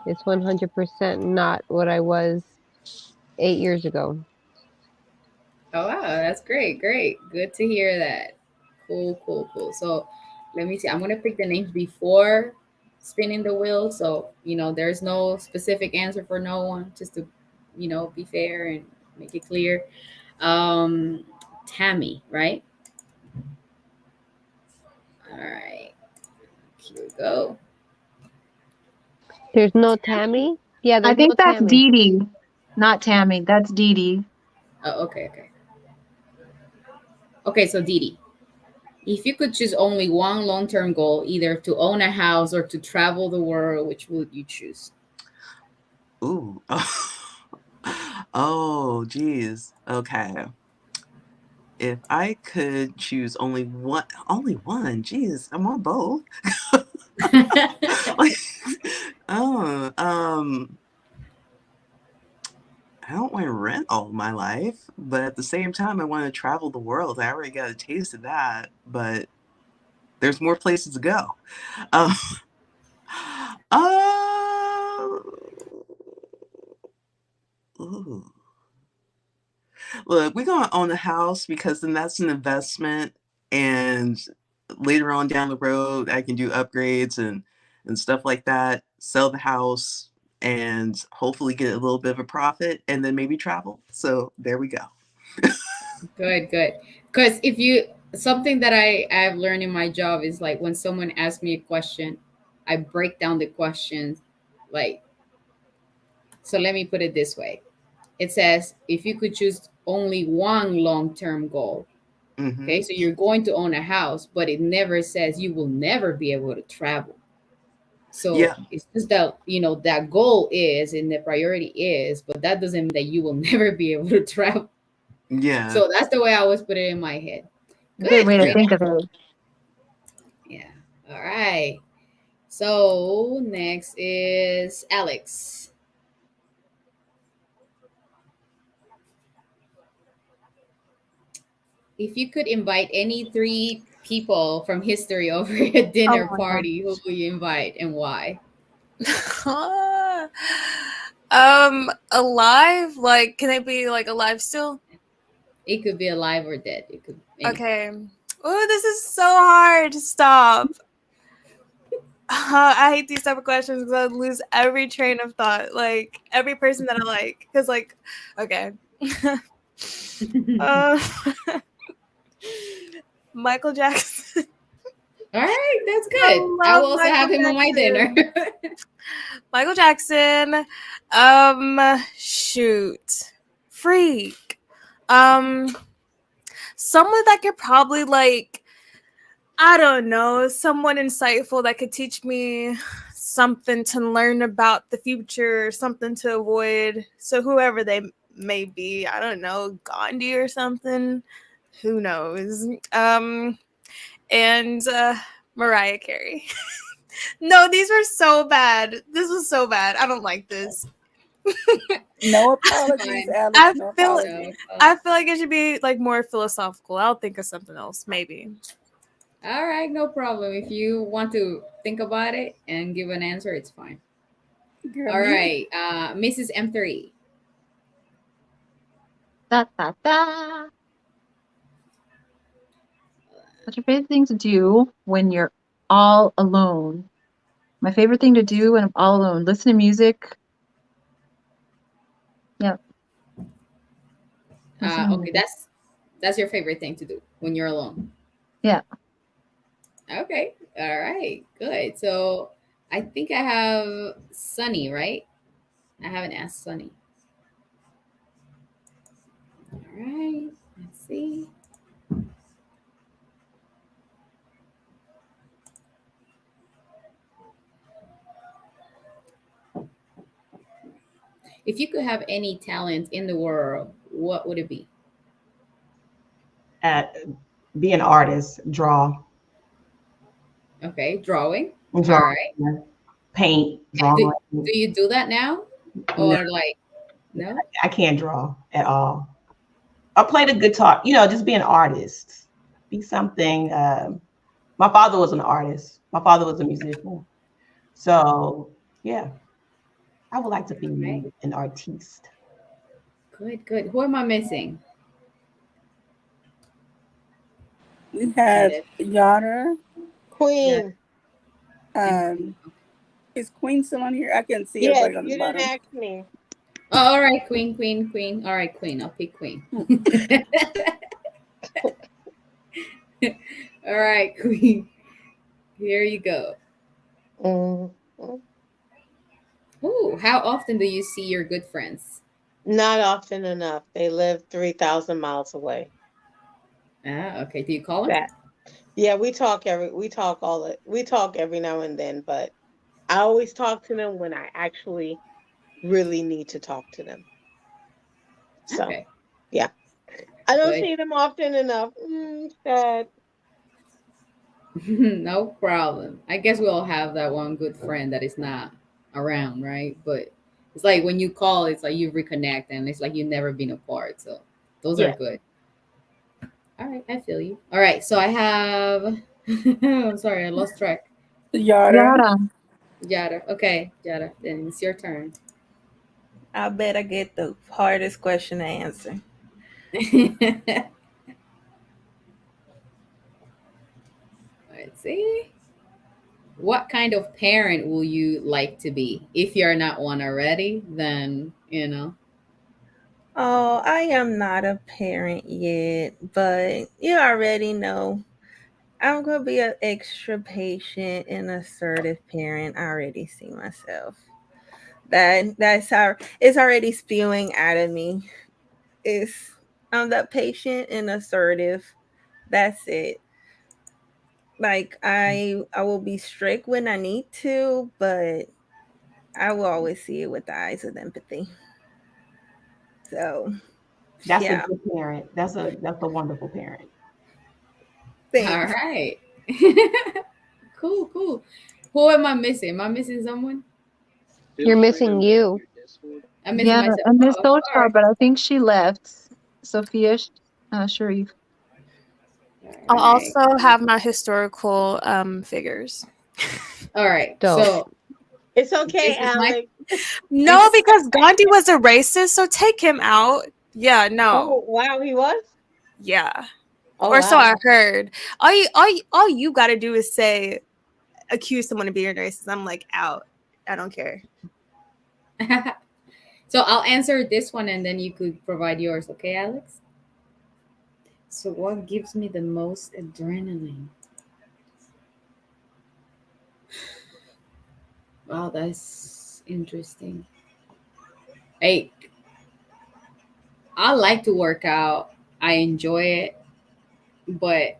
it's 100% not what I was 8 years ago. Oh wow, that's great, great. Good to hear that. Cool, cool, cool. So let me see. I'm gonna pick the names before spinning the wheel. So, there's no specific answer for no one, just to, be fair and make it clear. Um Tammy, right? All right. Here we go. There's no Tammy. Yeah, I there's no think that's Tammy. Dee Dee, not Tammy. That's Dee Dee. Oh, okay, okay. Okay, so Didi. If you could choose only one long term goal, either to own a house or to travel the world, which would you choose? Ooh. Oh, geez. Okay. If I could choose only one, geez, I'm on both. Like, oh, I don't want to rent all my life, but at the same time, I want to travel the world. I already got a taste of that, but there's more places to go. Um, uh, ooh. Look, we're gonna own a house because then that's an investment, and later on down the road, I can do upgrades and stuff like that. Sell the house and hopefully get a little bit of a profit, and then maybe travel. So there we go. Good, good. Because if you something that I've learned in my job is like when someone asks me a question, I break down the questions. Like, so let me put it this way. It says if you could choose only one long term goal. Hmm. Okay, so you're going to own a house, but it never says you will never be able to travel. So Yeah, it's just that, that goal is and the priority is, but that doesn't mean that you will never be able to travel. yeah, So that's the way I always put it in my head. Good Good, way to yeah. good. think of it. Yeah. All right. So next is Alex. If you could invite any three people from history over a Oh dinner my God. party, who will you invite and why? Alive? Like, can it be like alive still? It could be alive or dead. It could anything. Okay. Oh, this is so hard. Stop. I hate these type of questions because I lose every train of thought. Like every person that I like, because like, okay, uh, Michael Jackson. All right, that's I good. I love will also Michael have him on my dinner. Jackson. Michael Jackson. Shoot, freak. Um, someone that could probably like, I don't know, someone insightful that could teach me something to learn about the future, something to avoid. So whoever they may be, I don't know, Gandhi or something. Who knows? And Mariah Carey. No, these were so bad. This was so bad. I don't like this. No apologies, Fine. Alex. I No feel apologies. I feel like it should be like more philosophical. I'll think of something else, maybe. All right, no problem. If you want to think about it and give an answer, it's fine. Girl, All me. right, Mrs. M3. Da, da, da. What's your favorite thing to do when you're all alone? My favorite thing to do when I'm all alone, listen to music. Yep, listen to Okay, music. that's your favorite thing to do when you're alone. Yeah. Okay, all right, good. So I think I have Sunny, right? I haven't asked Sunny. All right, let's see. If you could have any talent in the world, what would it be? Be an artist, draw. Okay, drawing. All Draw. right. paint, Do, drawing. do you do that now? No, Or like, no? I can't draw at all. I play the guitar, just be an artist. Be something. My father was an artist. My father was a musician. So, yeah, I would like to be All right. an artiste. Good, good. Who am I missing? We have Edith. Yara. Yeah. Queen. And Um, is Queen still on here? I can see Yes, everybody on the you didn't bottom. ask me. oh, all right, Queen, Queen, Queen. All right, Queen. I'll pick Queen. All right, Queen. Here you go. Mm, Ooh, how often do you see your good friends? not often enough. They live 3,000 miles away. Ah, okay. Do you call them? That. Yeah, we talk every now and then, but I always talk to them when I actually really need to talk to them. So, Okay. yeah. I don't Good. see them often enough. Sad. No problem. I guess we all have that one good friend that is not around, right? But it's like when you call, it's like you reconnect and it's like you've never been apart. So those are Yeah. good. All right, I feel you. All right, so I have I'm sorry, I lost track. Yara. Yara. Yada. Okay, Yada. Then it's your turn. I bet I get the hardest question to answer. Let's see. What kind of parent will you like to be? If you're not one already, then Oh, I am not a parent yet, but you already know I'm gonna be an extra patient and assertive parent. I already see myself. That's how it's already spewing out of me. It's I'm that patient and assertive. That's it. Like I will be strict when I need to, but I will always see it with the eyes of empathy. So That's a yeah, good parent. That's a wonderful parent. all thanks. right. Cool, cool. Who am I missing? Am I missing someone? You're missing you. I'm missing Yeah, myself. and Miss Oh, all Socha, right. but I think she left. Sophia Sharif. All I'll right. also have my historical figures. All right. Dope. So It's okay, this is my Alex. No, this because Gandhi was a racist, so take him out. Yeah, no. Oh, wow, he was? Yeah. Oh, Or so I wow. heard. All you gotta do is say accuse someone of being racist. I'm like out. I don't care. so I'll answer this one and then you could provide yours, okay, Alex? So what gives me the most adrenaline? Wow, that's interesting. Hey, I like to work out. I enjoy it, but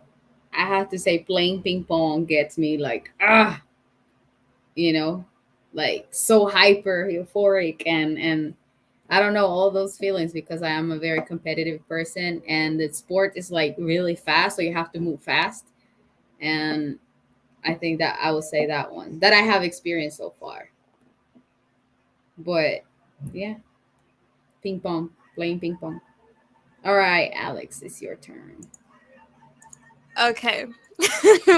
I have to say playing ping pong gets me like you know, like so hyper euphoric and I don't know all those feelings because I am a very competitive person and the sport is like really fast, so you have to move fast. And I think that I would say that one that I have experienced so far. But yeah, ping pong, playing ping pong. All right, Alex, it's your turn. Okay.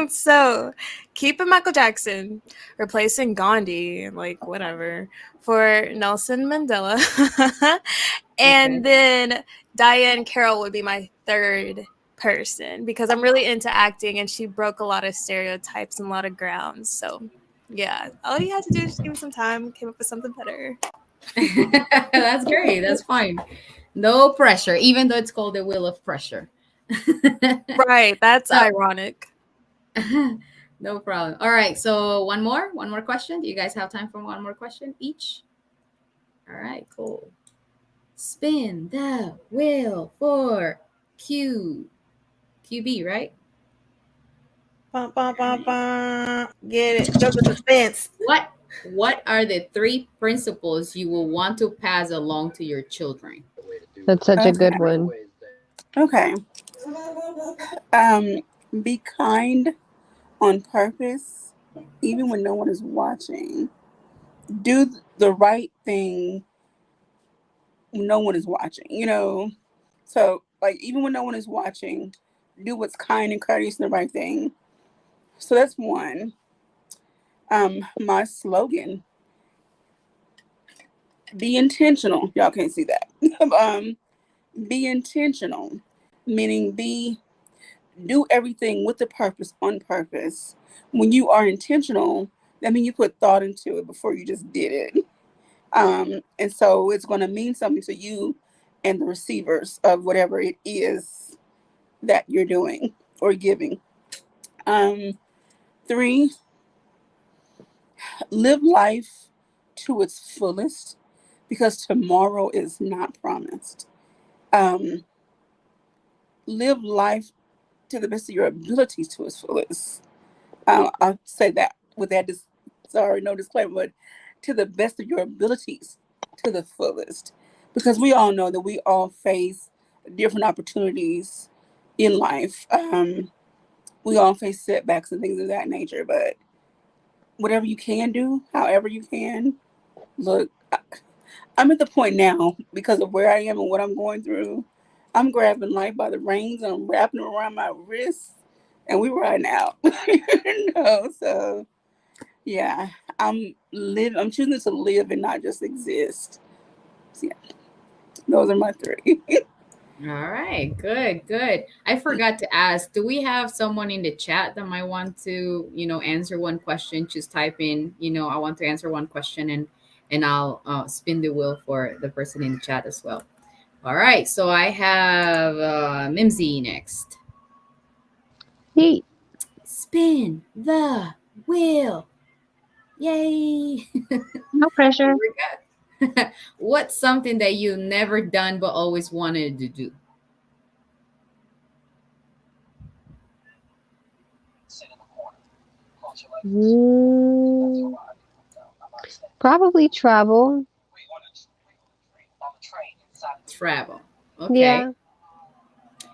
So keeping Michael Jackson, replacing Gandhi, like whatever, for Nelson Mandela. Okay. And then Diane Carroll would be my third person because I'm really into acting and she broke a lot of stereotypes and a lot of grounds. So yeah, all you had to do is just give me some time, came up with something better. That's great. That's fine. No pressure, even though it's called the wheel of pressure. Right, that's So ironic. no problem. All right. So one more question. Do you guys have time for one more question each? All right, cool. Spin the wheel for QB, right? Bum, bum, bum, bum. Get it. Go to the fence. What are the three principles you will want to pass along to your children? That's such a good Okay. one. Okay. Um, be kind on purpose, even when no one is watching. do the right thing when no one is watching, you know? So, like, even when no one is watching, do what's kind and courteous and the right thing. So that's one. My slogan, be intentional. Y'all can't see that. Be intentional, meaning do everything with a purpose, on purpose. When you are intentional, that means you put thought into it before you just did it. And so it's going to mean something to you and the receivers of whatever it is that you're doing or giving. Um, Three, live life to its fullest because tomorrow is not promised. Um, Live life to the best of your abilities to its fullest. I'll say that with that. Sorry, no disclaimer, but to the best of your abilities to the fullest, because we all know that we all face different opportunities in life. We all face setbacks and things of that nature, but whatever you can do, however you can, look. I'm at the point now because of where I am and what I'm going through. I'm grabbing life by the reins and I'm wrapping them around my wrists, and we riding out. So yeah, I'm choosing to live and not just exist. So, yeah, those are my three. All right, good, good. I forgot to ask, do we have someone in the chat that might want to, answer one question? Just type in, I want to answer one question, and I'll spin the wheel for the person in the chat as well. All right, so I have Mimsy next. Yeet. Spin the wheel. Yay. No pressure. Here we go. What's something that you never done but always wanted to do? Mm, probably travel. Travel. Okay. Yeah.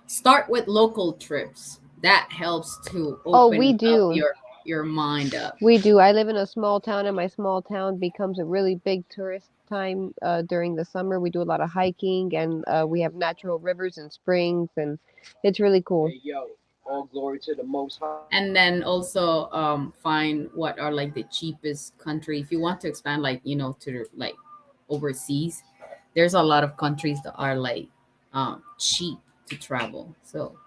Start with local trips. That helps to Oh, we open up do. your mind up. We do. I live in a small town, and my small town becomes a really big tourist time during the summer. We do a lot of hiking, and we have natural rivers and springs, and it's really cool. Hey, yo, all glory to the Most High. And then also find what are like the cheapest country if you want to expand, like to like overseas. There's a lot of countries that are like cheap to travel, so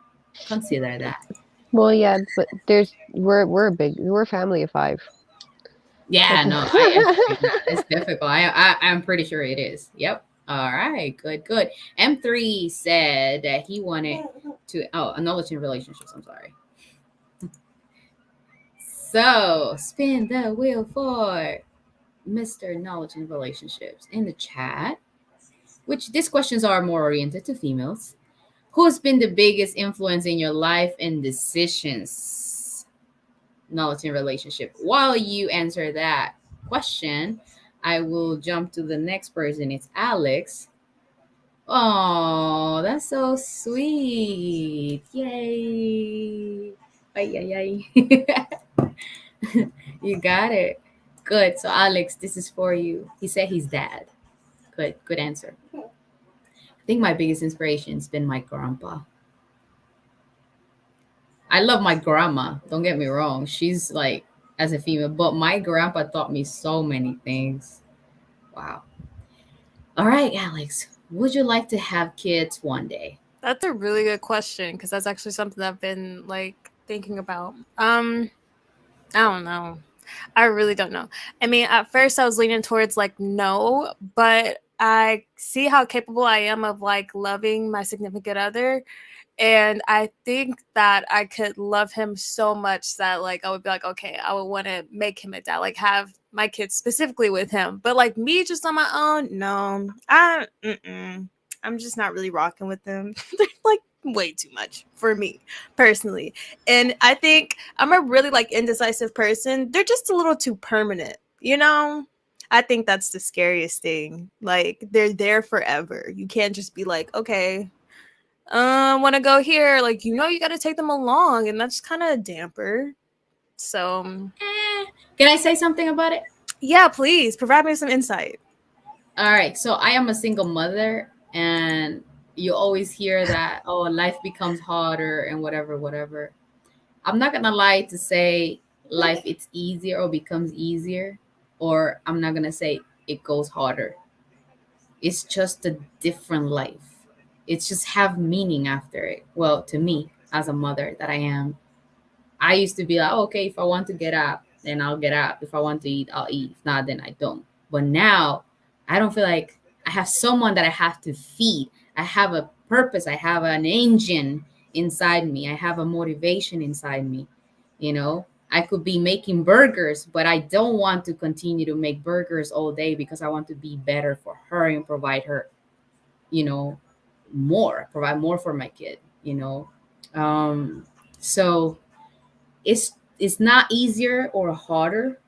consider that. Well, yeah, but we're a family of five. Yeah, That's no, I understand that. It's difficult. I'm pretty sure it is. Yep. All right. Good. Good. M3 said that he wanted to. Oh, acknowledging relationships. I'm sorry. So spin the wheel for Mr. Knowledge and Relationships in the chat. Which these questions are more oriented to females. Who's been the biggest influence in your life and decisions? Knowledge and relationship. While you answer that question, I will jump to the next person. It's Alex. Oh, that's so sweet. Yay. Ay, ay, ay. You got it. Good. So, Alex, this is for you. He said he's dad. Good. Good answer. I think my biggest inspiration has been my grandpa. I love my grandma. Don't get me wrong. She's like as a female, but my grandpa taught me so many things. Wow. All right, Alex. Would you like to have kids one day? That's a really good question because that's actually something I've been like thinking about. I don't know. I really don't know. I mean, at first I was leaning towards like no, but I see how capable I am of like loving my significant other. And I think that I could love him so much that like I would be like, okay, I would want to make him a dad, like have my kids specifically with him. But like me just on my own, no. I'm just not really rocking with them. They're like way too much for me personally. And I think I'm a really like indecisive person. They're just a little too permanent, you know? I think that's the scariest thing. Like they're there forever. You can't just be like, okay, want to go here. Like, you got to take them along, and that's kind of a damper. So, Can I say something about it? Yeah, please provide me some insight. All right, so I am a single mother, and you always hear that, oh, life becomes harder and whatever, whatever. I'm not gonna lie to say life it's easier or becomes easier, or I'm not gonna say it goes harder. It's just a different life. It's just have meaning after it. Well, to me, as a mother that I am, I used to be like, oh, okay, if I want to get up, then I'll get up. If I want to eat, I'll eat. If not, then I don't. But now I don't feel like I have someone that I have to feed. I have a purpose. I have an engine inside me. I have a motivation inside me. You know, I could be making burgers, but I don't want to continue to make burgers all day because I want to be better for her and provide her, you know, provide more for my kid, you know. So it's not easier or harder,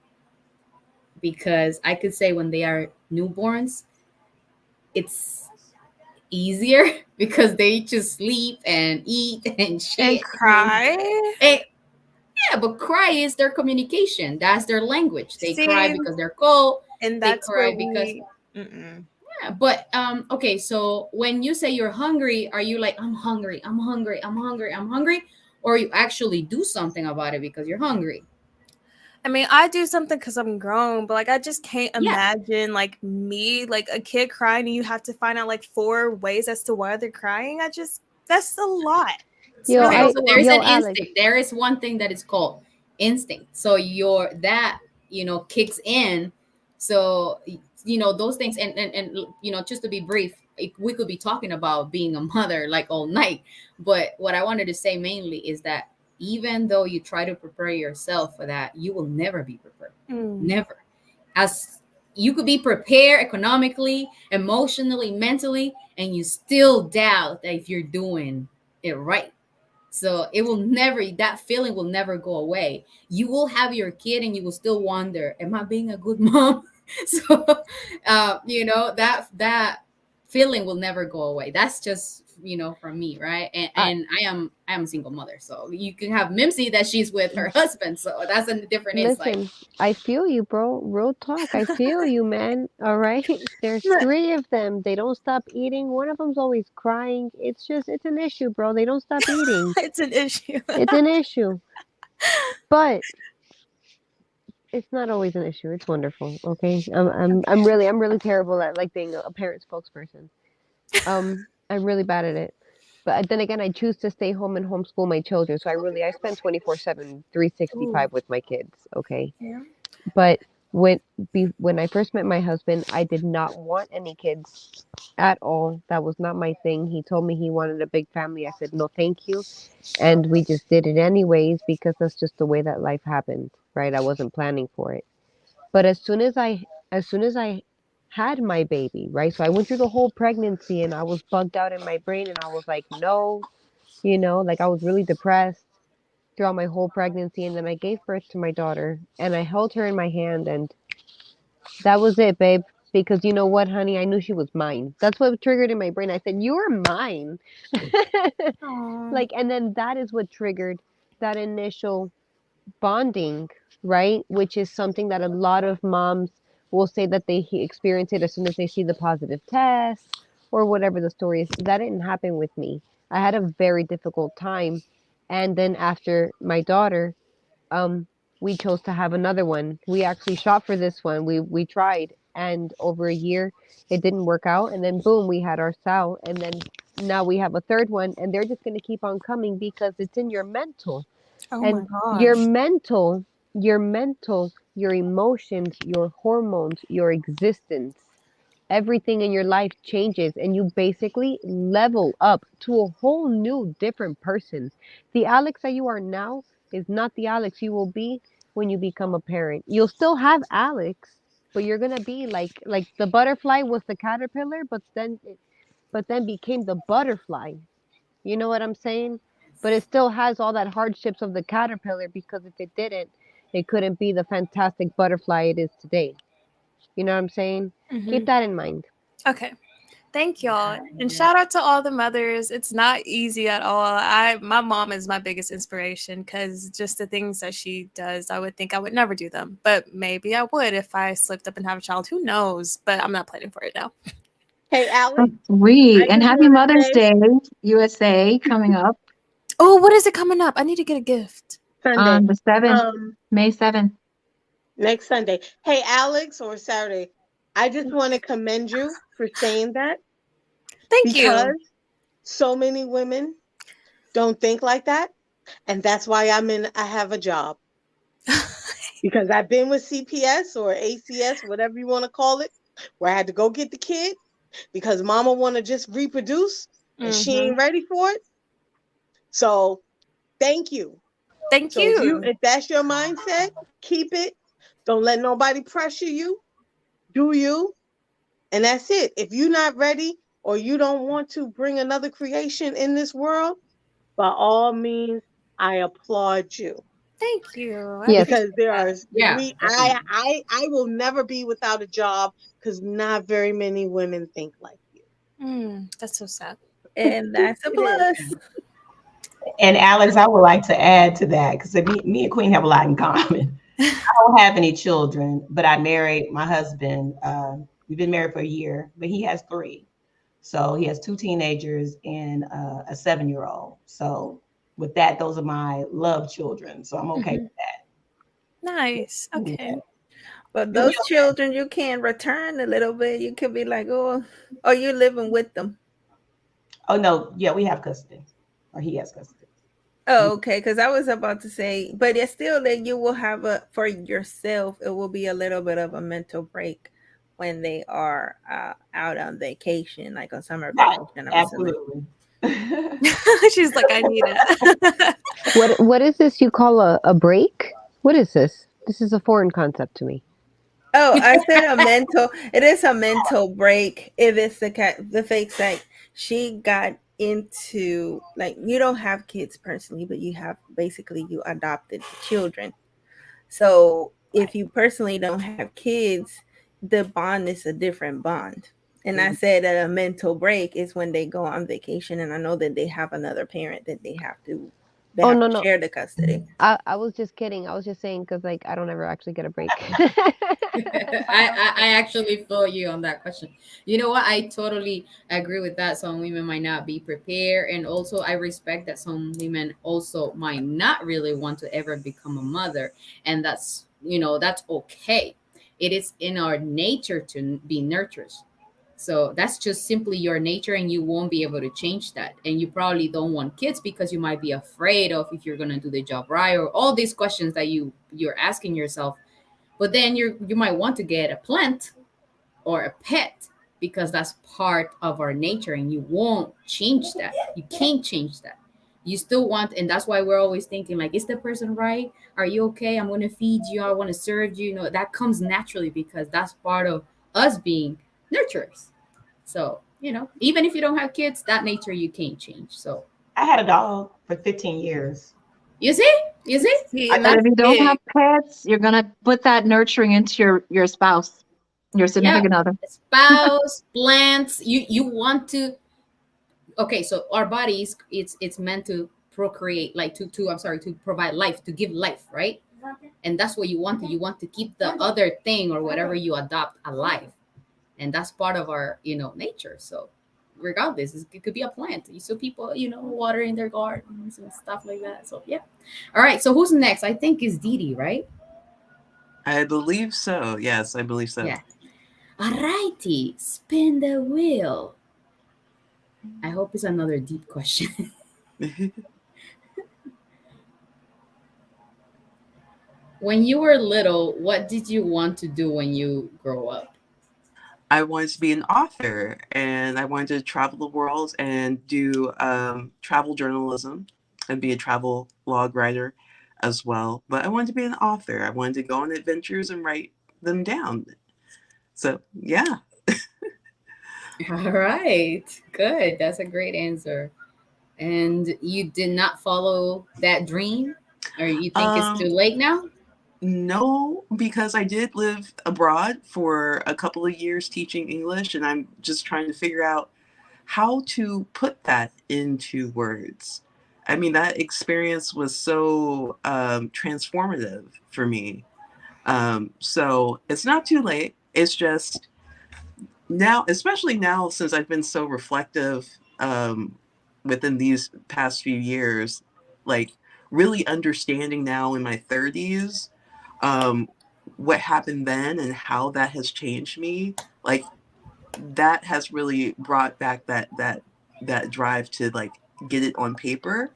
because I could say when they are newborns, it's easier because they just sleep and eat and And shit. cry. And yeah, but cry is their communication. That's their language. They cry See, because they're cold. and They that's where cry because we. Mm-mm. yeah. But okay, so when you say you're hungry, are you like, I'm hungry, I'm hungry, I'm hungry, I'm hungry, or you actually do something about it because you're hungry? I mean, I do something because I'm grown, but like I just can't Yeah. imagine like me, like a kid crying, and you have to find out like 4 ways as to why they're crying. That's a lot. It's Yo, really Okay, I so there is yo an overwhelming. Alex, instinct. There is one thing that is called instinct. So your that kicks in. So those things, and just to be brief, we could be talking about being a mother like all night. But what I wanted to say mainly is that even though you try to prepare yourself for that, you will never be prepared. Mm. Never. As you could be prepared economically, emotionally, mentally, and you still doubt that if you're doing it right. So it will never, that feeling will never go away. You will have your kid and you will still wonder, am I being a good mom? So, that feeling will never go away. That's just, from me, right? And, I, and I am a single mother. So you can have Mimsy that she's with her husband. So that's a different insight. listen, I feel you, bro. Real talk. I feel you, man. All right. There's three of them. They don't stop eating. One of them's always crying. It's an issue, bro. They don't stop eating. It's an issue. It's an issue. But it's not always an issue. It's wonderful. Okay. I'm really terrible at like being a parent spokesperson. I'm really bad at it. But then again, I choose to stay home and homeschool my children. So I spend 24/7, Ooh, 365 with my kids. Okay. yeah. But when when I first met my husband, I did not want any kids at all. That was not my thing. He told me he wanted a big family. I said no, thank you, and we just did it anyways because that's just the way that life happened, right? I wasn't planning for it. But as soon as I had my baby, right? So I went through the whole pregnancy and I was bugged out in my brain and I was like, no, like I was really depressed throughout my whole pregnancy, and then I gave birth to my daughter and I held her in my hand, and that was it, babe. Because you know what, honey, I knew she was mine. That's what triggered in my brain. I said, you're mine. Aw. Like, and then that is what triggered that initial bonding, right? Which is something that a lot of moms will say that they experience it as soon as they see the positive test or whatever the story is. That didn't happen with me. I had a very difficult time. And then after my daughter, um, we chose to have another one. We actually shot for this one. We tried, and over a year, it didn't work out. And then boom, we had our sow, and then now we have a third one, and they're just going to keep on coming because it's in your mental Oh my and your gosh. mental, your emotions, your hormones, your existence, everything in your life changes and you basically level up to a whole new different person. The Alex that you are now is not the Alex you will be when you become a parent. You'll still have Alex, but you're going to be like the butterfly was the caterpillar, but then became the butterfly. You know what I'm saying? But it still has all that hardships of the caterpillar because if it didn't, it couldn't be the fantastic butterfly it is today. You know what I'm saying? Hmm. Keep that in mind. Okay. Thank y'all. And Yeah. shout out to all the mothers. It's not easy at all. My mom is my biggest inspiration because just the things that she does, I would think I would never do them. But maybe I would if I slipped up and have a child. Who knows? But I'm not planning for it now. Hey, Oh, Alex, I sweet. And just happy want to Mother's say Day, USA, coming up Oh, what is it coming up? I need to get a gift. Sunday, on the 7th, um, May 7th. next Sunday. Hey, Alex, or Saturday, I just want to commend you for saying that Thank because you. so many women don't think like that. And that's why I have a job because I've been with CPS or ACS, whatever you want to call it, where I had to go get the kid because mama want to just reproduce and she Mm-hmm. ain't ready for it. So thank you. Thank So you. if that's your mindset, keep it. Don't let nobody pressure you. Do you? And that's it. If you're not ready or you don't want to bring another creation in this world, by all means, I applaud you Thank you. I Yes. because appreciate there that. are Yeah, we definitely. I will never be without a job because not very many women think like you. That's so sad. And that's a It is. plus. And Alex, I would like to add to that because me and Queen have a lot in common. I don't have any children, but I married my husband. We've been married for a year, but he has three. So he has two teenagers and a 7-year old. So with that, those are my love children. So I'm okay Mhm. with that. Nice. Yeah. Okay. But And we those children, you can return a little bit. You could be like, oh, or you living with them. oh no, yeah, we have custody, or he has custody. Oh, okay. Because I was about to say, but it's still that you will have for yourself, it will be a little bit of a mental break when they are out on vacation, like on summer Right, vacation, I'm assuming. absolutely. She's like, I need it. What is this you call a break? What is this? This is a foreign concept to me. Oh, I said a mental. It is a mental break if it's the fake site. She got into like you don't have kids personally, but you have basically you adopted children. So if you personally don't have kids, the bond is a different bond. And I said that a mental break is when they go on vacation, and I know that they have another parent that they Oh have no to no. share the custody. I was just kidding. I was just saying because like I don't ever actually get a break. I actually feel you on that question. You know what? I totally agree with that. Some women might not be prepared, and also I respect that some women also might not really want to ever become a mother, and that's okay. It is in our nature to be nurturers. So that's just simply your nature, and you won't be able to change that. And you probably don't want kids because you might be afraid of if you're gonna do the job right, or all these questions that you're asking yourself. But then you might want to get a plant or a pet because that's part of our nature, and you won't change that. You can't change that. You still want, and that's why we're always thinking like, is the person right? Are you okay? I'm going to feed you. I want to serve you. That comes naturally because that's part of us being nurturers. So even if you don't have kids, that nature you can't change. So I had a dog for 15 years. you see, you see. See, I and But just if that's you don't have big. pets, you're gonna put that nurturing into your spouse, your Yeah, significant other. spouse, plants. You want to. Okay, so our bodies, it's meant to procreate, like to I'm sorry, to provide life, to give life, right? And that's what you want to keep the other thing or whatever you adopt alive, and that's part of our nature. So regardless, it could be a plant. You saw people watering their gardens and stuff like that. So yeah. All right, so who's next? I think is Dee Dee, right? I believe so. Yes, I believe so. Yeah. All righty, spin the wheel. I hope it's another deep question. When you were little, what did you want to do when you grow up? I wanted to be an author, and I wanted to travel the world and do travel journalism and be a travel log writer as well. But I wanted to be an author. I wanted to go on adventures and write them down. So, yeah. All right, good. That's a great answer. And you did not follow that dream, or you think it's too Um, late now? No, because I did live abroad for a couple of years teaching English, and I'm just trying to figure out how to put that into words. I mean, that experience was so transformative for me. So it's not too late. It's just now, especially now, since I've been so reflective within these past few years, like really understanding now in my 30s um, what happened then and how that has changed me. Like that has really brought back that drive to like get it on paper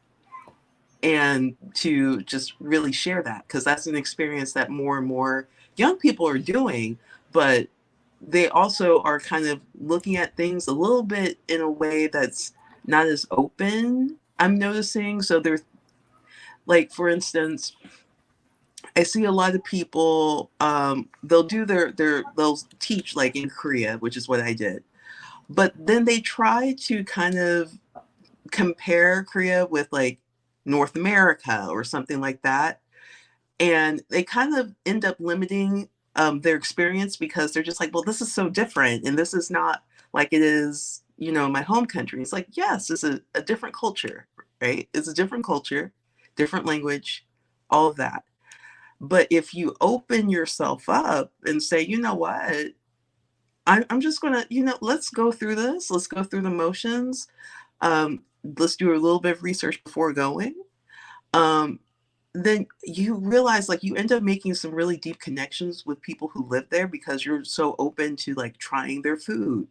and to just really share that, because that's an experience that more and more young people are doing, but they also are kind of looking at things a little bit in a way that's not as open, I'm noticing. So they're like, for instance, I see a lot of people, they'll do they'll teach like in Korea, which is what I did, but then they try to kind of compare Korea with like North America or something like that. And they kind of end up limiting their experience, because they're just like, well, this is so different. And this is not like it is, my home country. It's like, yes, it's a different culture, right? It's a different culture, different language, all of that. But if you open yourself up and say, you know what, I'm just going to, let's go through this. Let's go through the motions. Let's do a little bit of research before going. Then you realize like you end up making some really deep connections with people who live there, because you're so open to like trying their food,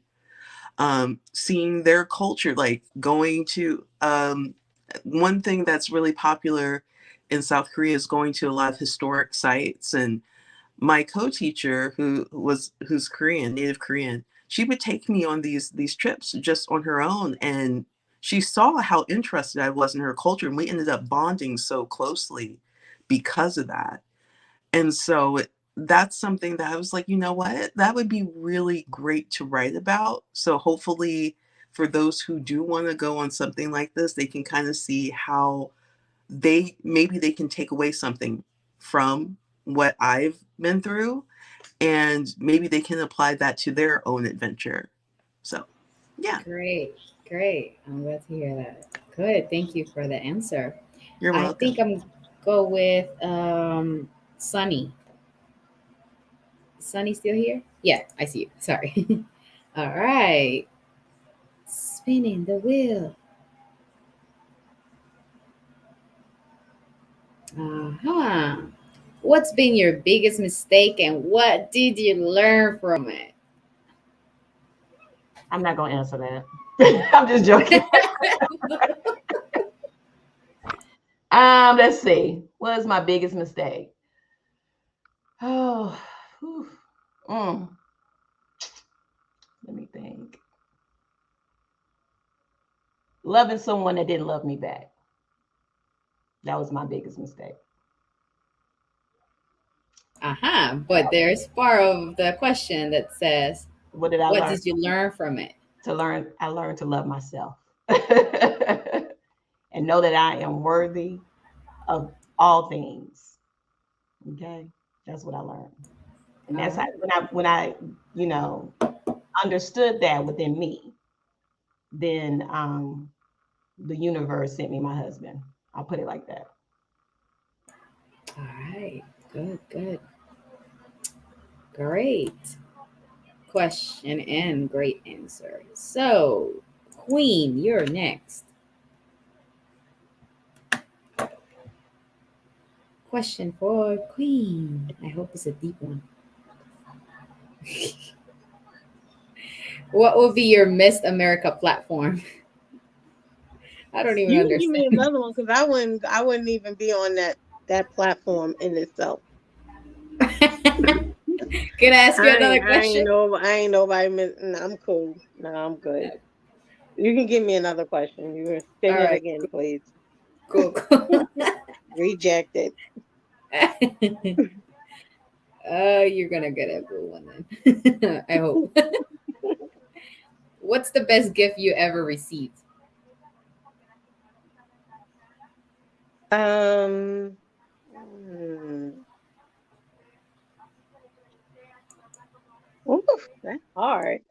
seeing their culture, like going to one thing that's really popular in South Korea is going to a lot of historic sites. And my co-teacher who's Korean, native Korean, she would take me on these trips just on her own, and she saw how interested I was in her culture, and we ended up bonding so closely because of that. And so that's something that I was like, you know what, that would be really great to write about. So hopefully for those who do want to go on something like this, they can kind of see how they can take away something from what I've been through, and maybe they can apply that to their own adventure. So, yeah. Great, great. I'm glad to hear that. Good. Thank you for the answer. You're I welcome. think I'm go with Sunny. Sunny still here? Yeah, I see you. Sorry. All right. Spinning the wheel. Uh-huh. What's been your biggest mistake and what did you learn from it? I'm not gonna answer that. I'm just joking. Let's see. What is my biggest mistake? Oh, whew. Let me think. Loving someone that didn't love me back. That was my biggest mistake. But there's part of the question that says, What did I what learn? did you learn from it? I learned to love myself and know that I am worthy of all things. Okay, that's what I learned, and that's how, when I understood that within me, then the universe sent me my husband. I'll put it like that. All right. Good, good. Great question and great answer. So, Queen, you're next. Question for Queen. I hope it's a deep one. What will be your Miss America platform? I don't even You can give me understand. another one because I wouldn't even be on that platform in itself. Can I ask you another question? I ain't nobody. No, I'm cool. No, I'm good. You can give me another question. You can spin All it right. again, please. Cool. Rejected. You're gonna get a good one then. I hope. What's the best gift you ever received? Um. hmm, That's hard.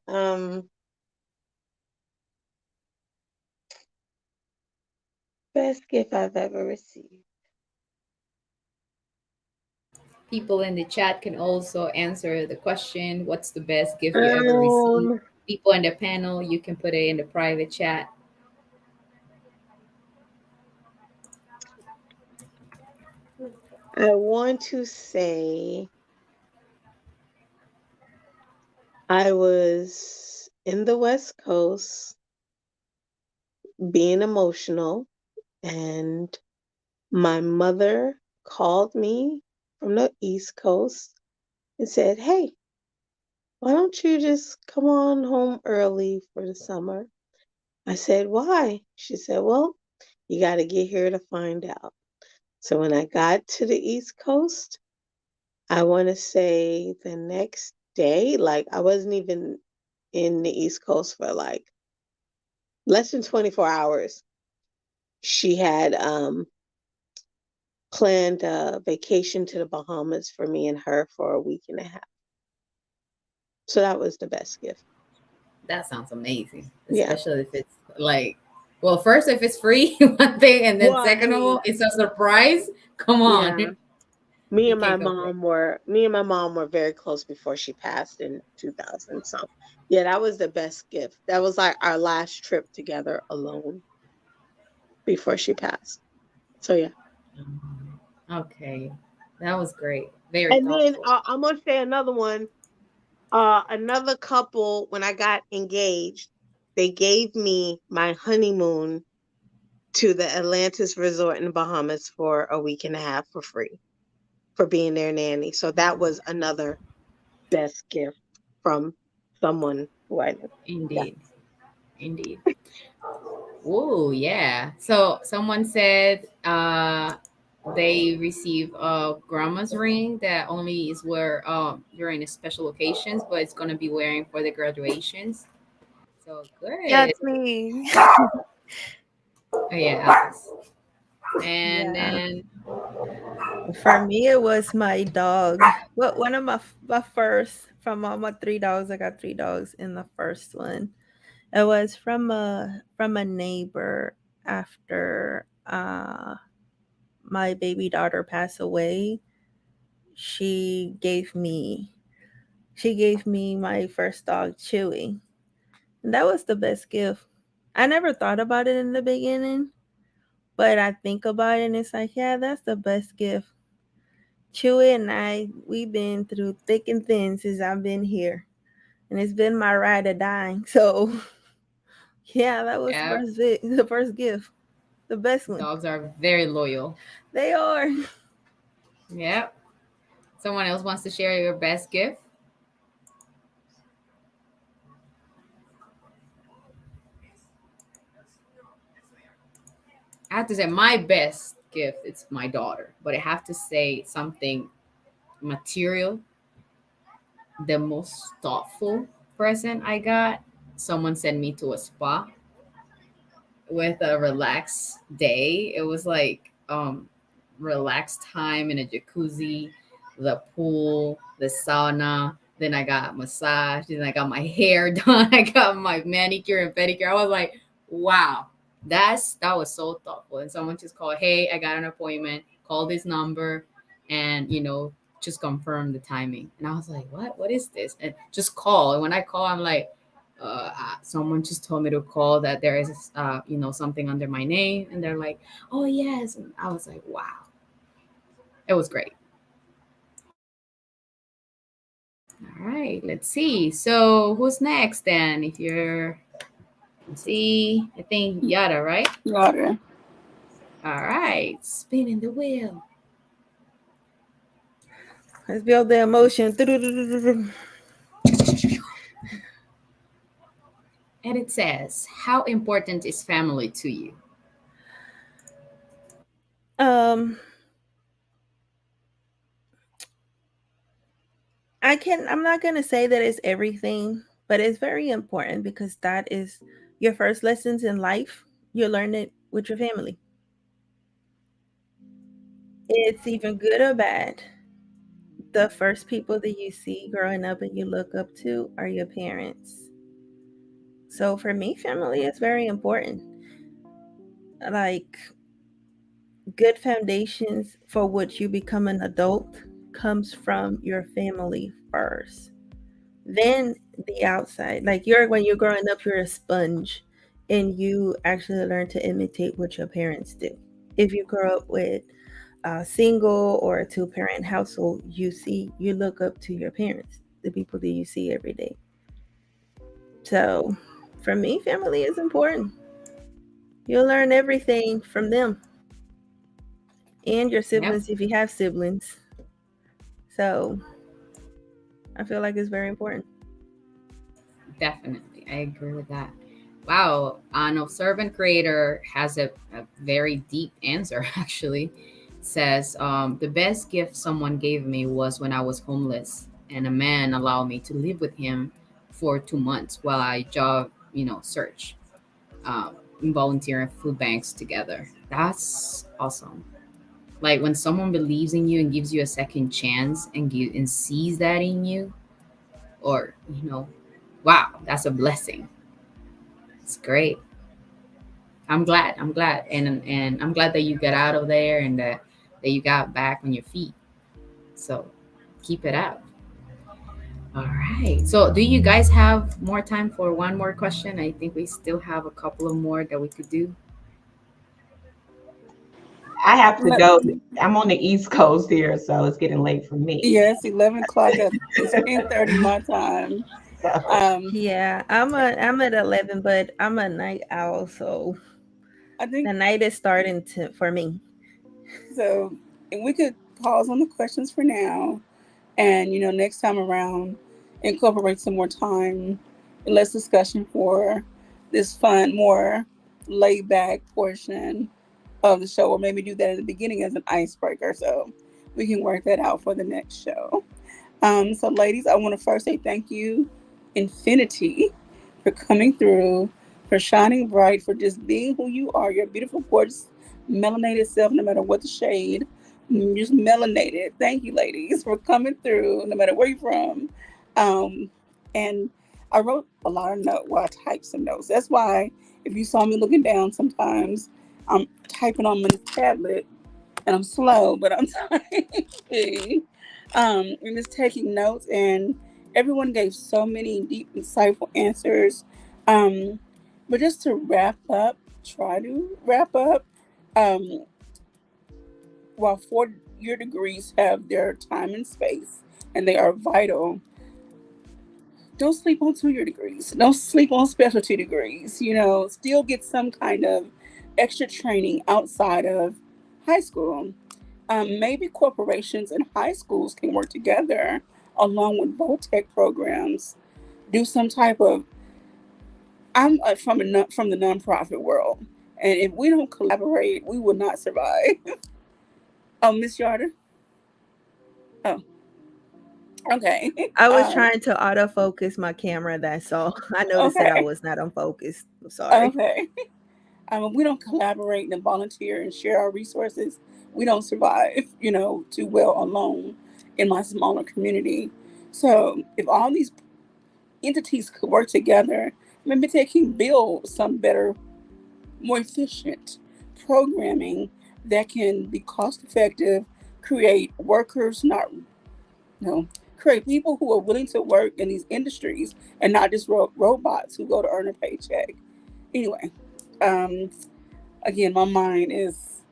Best gift I've ever received. People in the chat can also answer the question, what's the best gift you ever received? Um, People in the panel, you can put it in the private chat. I want to say I was in the West Coast being emotional, and my mother called me from the East Coast and said, "Hey, why don't you just come on home early for the summer?" I said, "Why?" She said, "Well, you got to get here to find out." So when I got to the East Coast, I want to say the next day, like I wasn't even in the East Coast for like less than 24 hours. She had planned a vacation to the Bahamas for me and her for a week and a half. So that was the best gift. That sounds amazing, Yeah. especially if it's like, well, first, if it's free, one thing, and then Well, I second of mean, all, it's a surprise. Come on. yeah. Me You and my can't go wrong. mom were very close before she passed in 2000. So yeah, that was the best gift. That was like our last trip together alone before she passed. So yeah. Okay. That was great. Very And then thoughtful. I'm gonna say another one. Another couple, when I got engaged, they gave me my honeymoon to the Atlantis Resort in the Bahamas for a week and a half for free for being their nanny. So that was another best gift from someone who I knew. Yeah. Indeed. Indeed. Oh, yeah. So someone said they receive a grandma's ring that only is wear during the special occasions, but it's gonna be wearing for the graduations. So Yeah, good. it's me. Oh, yeah, Alice. And Yeah. then For me, it was my dog. Well, one of my first from all my three dogs. I got three dogs in the first one. It was from a neighbor after my baby daughter passed away. She gave me she gave me my first dog, Chewy. And that was the best gift. I never thought about it in the beginning, but I think about it and it's like, yeah, that's the best gift. Chewy and I, we've been through thick and thin since I've been here. And it's been my ride or dying. So yeah, that was yeah, the first gift. The best one. dogs are very loyal. They are. Yep. Someone else wants to share your best gift? I have to say my best gift, it's my daughter, but I have to say something material. The most thoughtful present I got, someone sent me to a spa with a relaxed day. It was like relaxed time in a jacuzzi, the pool, the sauna. Then I got massage. Then I got my hair done. I got my manicure and pedicure. I was like, wow, that was so thoughtful. And someone just called, hey, I got an appointment. Call this number, and just confirm the timing. And I was like, what? What is this? And just call. And when I call, I'm like, someone just told me to call that there is something under my name, and they're like, oh yes. And I was like, wow, it was great. All right, let's see, so who's next then? If you're, let's see, I think Yada, right? Water. All right, spinning the wheel. Let's build the emotion. And it says, how important is family to you? Um, I'm not gonna say that it's everything, but it's very important because that is your first lessons in life. You learn it with your family. It's even good or bad. the first people that you see growing up and you look up to are your parents. So for me, family is very important. Like, good foundations for what you become an adult comes from your family first. Then the outside. Like, when you're growing up, you're a sponge and you actually learn to imitate what your parents do. If you grow up with a single or a two-parent household, you look up to your parents, the people that you see every day. So for me, family is important. You'll learn everything from them and your siblings if you have siblings. So I feel like it's very important. Definitely. I agree with that. Wow. An observant creator has a very deep answer, actually. Says, the best gift someone gave me was when I was homeless, and a man allowed me to live with him for 2 months while I job, search, and volunteer in food banks together. That's awesome. Like when someone believes in you and gives you a second chance and sees that in you, or wow, that's a blessing. It's great. I'm glad. I'm glad, and I'm glad that you got out of there and that you got back on your feet. So keep it up. All right. So do you guys have more time for one more question? I think we still have a couple of more that we could do. I have to Let- go. I'm on the East Coast here, so it's getting late for me. Yes, 11 o'clock. It's 10:30 my time. So, Yeah, I'm at 11, but I'm a night owl, so I the think night is starting to for me. so. And we could pause on the questions for now, and next time around, incorporate some more time and less discussion for this fun, more laid back portion of the show, or maybe do that at the beginning as an icebreaker. So we can work that out for the next show. So, ladies, I want to first say thank you, Infinity, for coming through, for shining bright, for just being who you are. Your beautiful, gorgeous, melanated self, no matter what the shade. You're just melanated. Thank you, ladies, for coming through, no matter where you're from. Um, and I wrote a lot of notes. Well, I typed some notes. That's why if you saw me looking down sometimes, I'm typing on my tablet and I'm slow, but I'm typing. And just taking notes, and everyone gave so many deep, insightful answers. Um, but just to try to wrap up, um, while 4-year degrees have their time and space, and they are vital, don't sleep on 2-year degrees. Don't sleep on specialty degrees. Still get some kind of extra training outside of high school. Maybe corporations and high schools can work together along with VOTEC programs. Do some type of. I'm from the nonprofit world, and if we don't collaborate, we will not survive. Oh, Miss Yarder. Oh, okay. I was trying to autofocus my camera, that's all. I noticed that I Okay. was not on focus. I'm sorry. Okay. If we don't collaborate and volunteer and share our resources, we don't survive, too well alone in my smaller community. So if all these entities could work together, maybe they can build some better, more efficient programming that can be cost effective, create workers, not, create people who are willing to work in these industries and not just robots who go to earn a paycheck. Anyway, um, again, my mind is,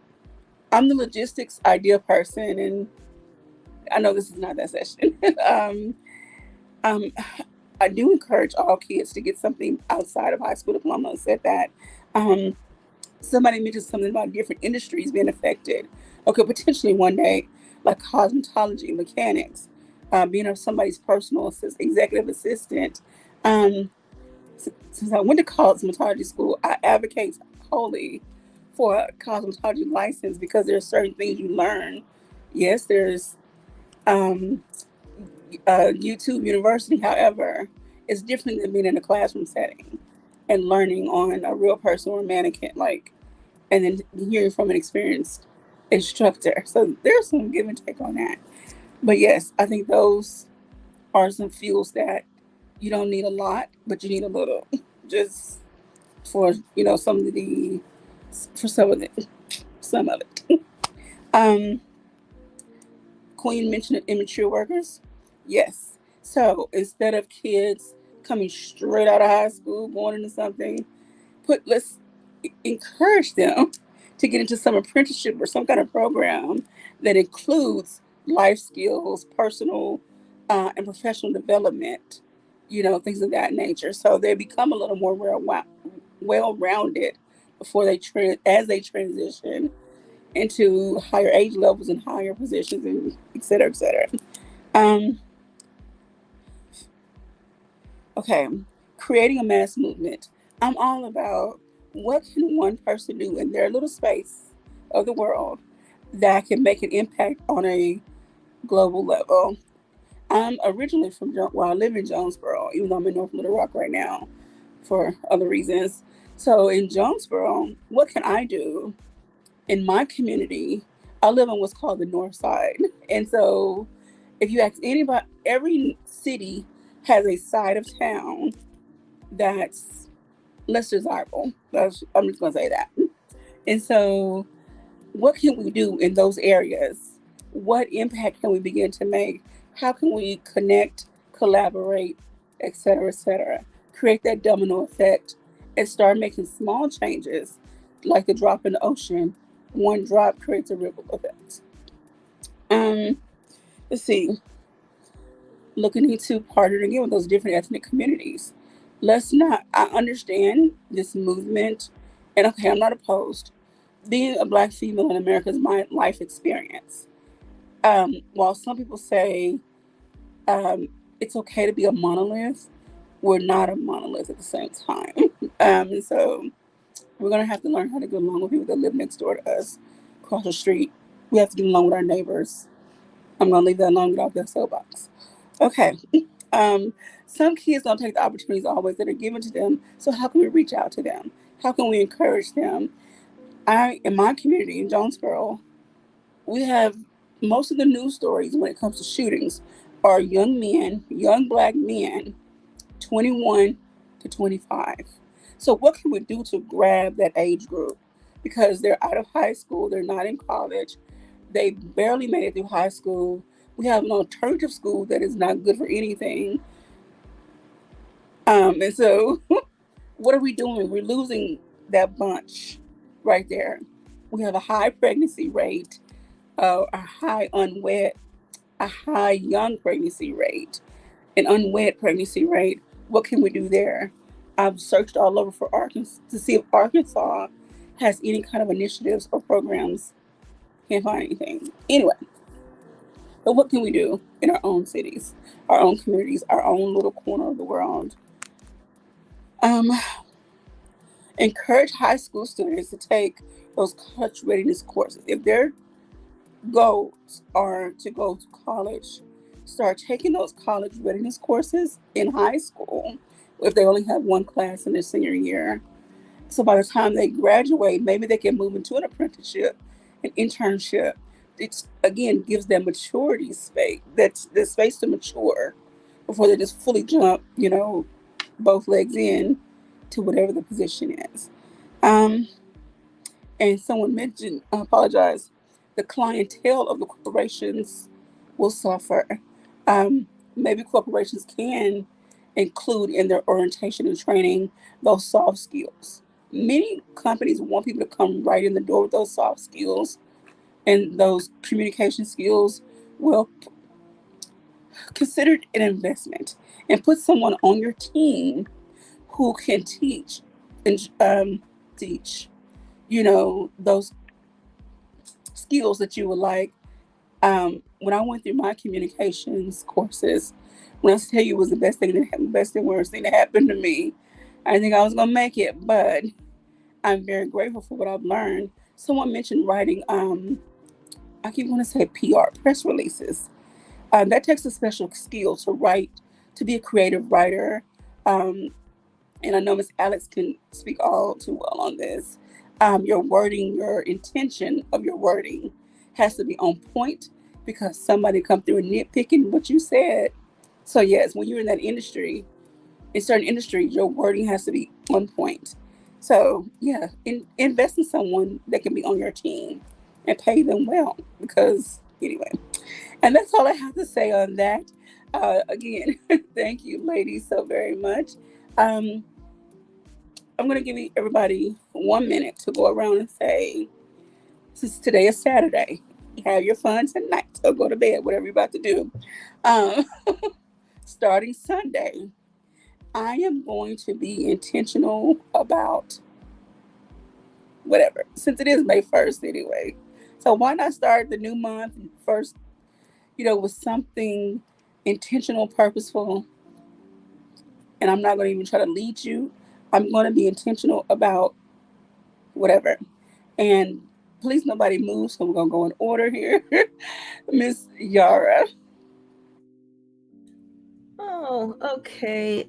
I'm the logistics idea person, and I know this is not that session. um, I do encourage all kids to get something outside of high school diploma. I said that. Um, Somebody mentioned something about different industries being affected. Okay, potentially one day, like cosmetology, mechanics, being of somebody's personal executive assistant. Um, since I went to cosmetology school, I advocate wholly for a cosmetology license because there are certain things you learn. Yes, there's um, YouTube University. However, it's different than being in a classroom setting and learning on a real person or a mannequin, and then hearing from an experienced instructor. So there's some give and take on that. But yes, I think those are some fuels that you don't need a lot, but you need a little, just for some of the for some of it. Um, Queen mentioned immature workers. Yes. So instead of kids coming straight out of high school, going into something, let's encourage them to get into some apprenticeship or some kind of program that includes life skills, personal and professional development, things of that nature. So they become a little more well-rounded before as they transition into higher age levels and higher positions and et cetera, et cetera. Um, okay, creating a mass movement. I'm all about what can one person do in their little space of the world that can make an impact on a global level. I'm originally I live in Jonesboro, even though I'm in North Little Rock right now for other reasons. So in Jonesboro, what can I do in my community? I live on what's called the North Side. And so if you ask anybody, every city has a side of town that's less desirable. I'm just going to say that. And so, what can we do in those areas? What impact can we begin to make? How can we connect, collaborate, et cetera, et cetera? Create that domino effect and start making small changes, like the drop in the ocean. One drop creates a ripple effect. Um, let's see. Looking into partnering again with those different ethnic communities. I understand this movement, and okay, I'm not opposed. Being a Black female in America is my life experience. While some people say um, it's okay to be a monolith, we're not a monolith at the same time. And so we're going to have to learn how to get along with people that live next door to us, across the street. We have to get along with our neighbors. I'm going to leave that alone, get off that soapbox. Okay. Um, some kids don't take the opportunities always that are given to them. So how can we reach out to them? How can we encourage them? In my community in Jonesboro, we have most of the news stories when it comes to shootings are young men, young Black men, 21 to 25. So what can we do to grab that age group? Because they're out of high school, they're not in college, they barely made it through high school. We have an alternative school that is not good for anything. And so what are we doing? We're losing that bunch right there. We have a high pregnancy rate, a high young pregnancy rate, an unwed pregnancy rate. What can we do there? I've searched all over for Arkansas to see if Arkansas has any kind of initiatives or programs. Can't find anything. Anyway, but what can we do in our own cities, our own communities, our own little corner of the world? Um, Encourage high school students to take those college readiness courses. If their goals are to go to college, start taking those college readiness courses in high school if they only have one class in their senior year. So by the time they graduate, maybe they can move into an apprenticeship, an internship. It again gives them maturity space. That's the space to mature before they just fully jump, both legs in to whatever the position is. Um, and someone mentioned, I apologize, the clientele of the corporations will suffer. Maybe corporations can include in their orientation and training those soft skills. Many companies want people to come right in the door with those soft skills and those communication skills. Well, consider it an investment and put someone on your team who can teach, those skills that you would like. When I went through my communications courses, when I tell you it was the best and worst thing that happened to me, I didn't think I was gonna make it, but I'm very grateful for what I've learned. Someone mentioned writing. I keep want to say PR, press releases. That takes a special skill to write, to be a creative writer. Um, and I know Miss Alex can speak all too well on this. Your wording, your intention of your wording has to be on point because somebody come through and nitpicking what you said. So yes, when you're in that industry, in certain industries, your wording has to be on point. So yeah, invest in someone that can be on your team and pay them well. Because anyway, and that's all I have to say on that. Again, thank you, ladies, so very much. Um, I'm going to give everybody 1 minute to go around and say, since today is Saturday, have your fun tonight or go to bed, whatever you're about to do. Um, Starting Sunday, I am going to be intentional about whatever, since it is May 1st anyway. So why not start the new month first, with something intentional, purposeful, and I'm not going to even try to lead you. I'm going to be intentional about whatever. And please, nobody move. So we're going to go in order here. Miss Yara. Oh, okay.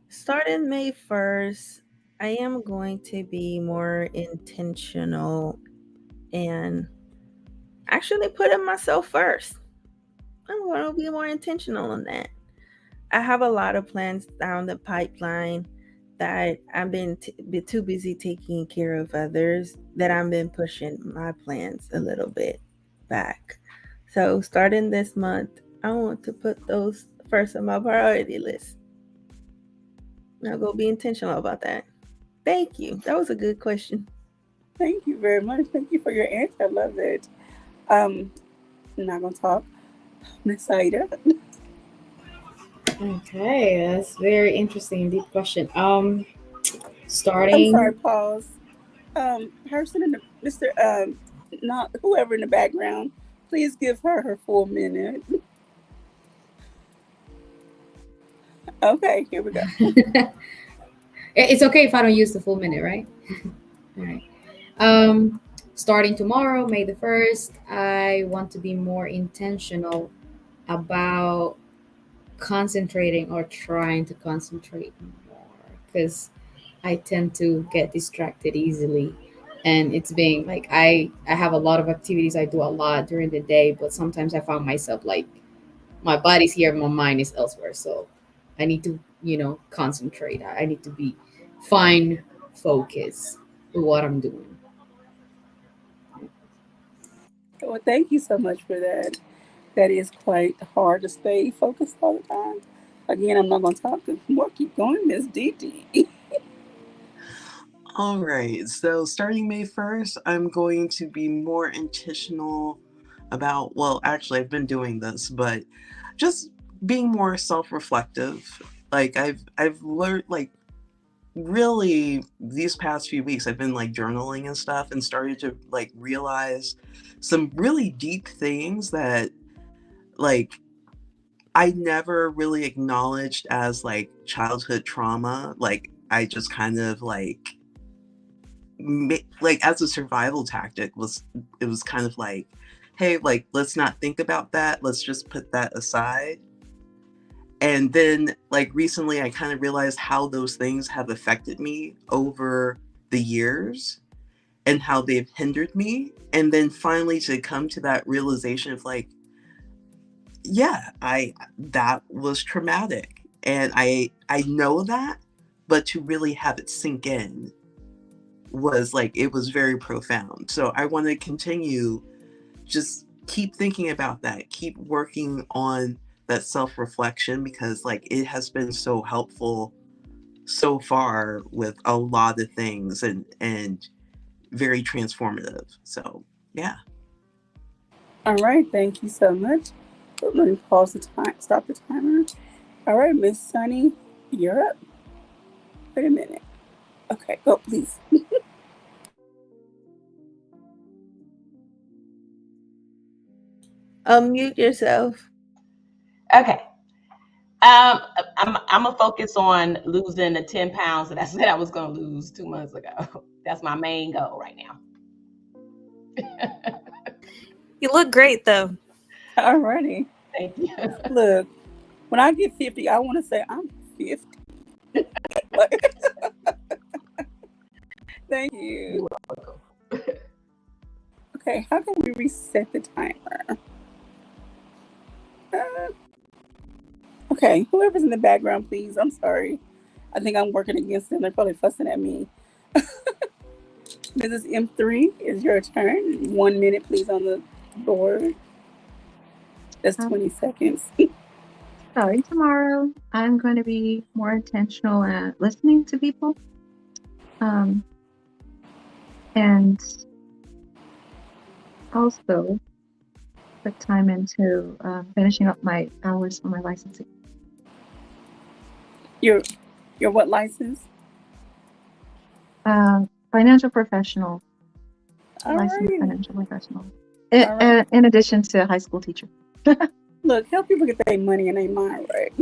Starting May 1st, I am going to be more intentional and actually putting myself first. I'm going to be more intentional on that. I have a lot of plans down the pipeline that I've been too busy taking care of others that I've been pushing my plans a little bit back. So starting this month, I want to put those first on my priority list. I'll go be intentional about that. Thank you. That was a good question. Thank you very much. Thank you for your answer. I love it. I'm not going to talk. Miss Aida. Okay, that's very interesting, deep question. I'm sorry, Starting. pause. Person in the Mr. Not whoever in the background, please give her full minute. Okay, here we go. It's okay if I don't use the full minute, right? All right. Um, Starting tomorrow, May the 1st, I want to be more intentional about concentrating or trying to concentrate more because I tend to get distracted easily. And it's being like I have a lot of activities. I do a lot during the day, but sometimes I found myself like my body's here, my mind is elsewhere. So I need to, concentrate. I need to be fine focus with what I'm doing. Well, thank you so much for that. That is quite hard to stay focused all the time. Again, I'm not going to talk more. Keep going, Miss Dee. All right. So starting May 1st, I'm going to be more intentional about, well, actually, I've been doing this, but just being more self-reflective. Like I've learned, like, really these past few weeks I've been like journaling and stuff and started to like realize some really deep things that like I never really acknowledged as like childhood trauma. Like I just kind of like like as a survival tactic was, it was kind of like, hey, like let's not think about that, let's just put that aside. And then like recently I kind of realized how those things have affected me over the years and how they've hindered me. And then finally to come to that realization of like, yeah, that was traumatic. And I know that, but to really have it sink in was like, it was very profound. So I want to continue, just keep thinking about that, keep working on that self-reflection, because like it has been so helpful so far with a lot of things and very transformative. So yeah. All right, thank you so much. Let me pause the time, stop the timer. All right, Miss Sunny, you're up. Wait a minute. Okay, go please. Unmute yourself. Okay. I'm gonna focus on losing the 10 pounds that I said I was gonna lose 2 months ago. That's my main goal right now. You look great though. All righty. Thank you. Look, when I get 50, I want to say I'm 50. Thank you. You're welcome. Okay, how can we reset the timer? Uh, okay, whoever's in the background, please. I'm sorry. I think I'm working against them. They're probably fussing at me. Mrs. M3, is your turn. 1 minute, please, on the board. That's 20 seconds. Starting tomorrow, I'm going to be more intentional at listening to people. And also put time into finishing up my hours for my licensing. Your what license? Financial professional. Licensed financial professional. In addition to a high school teacher. Look, help people get their money in their mind right.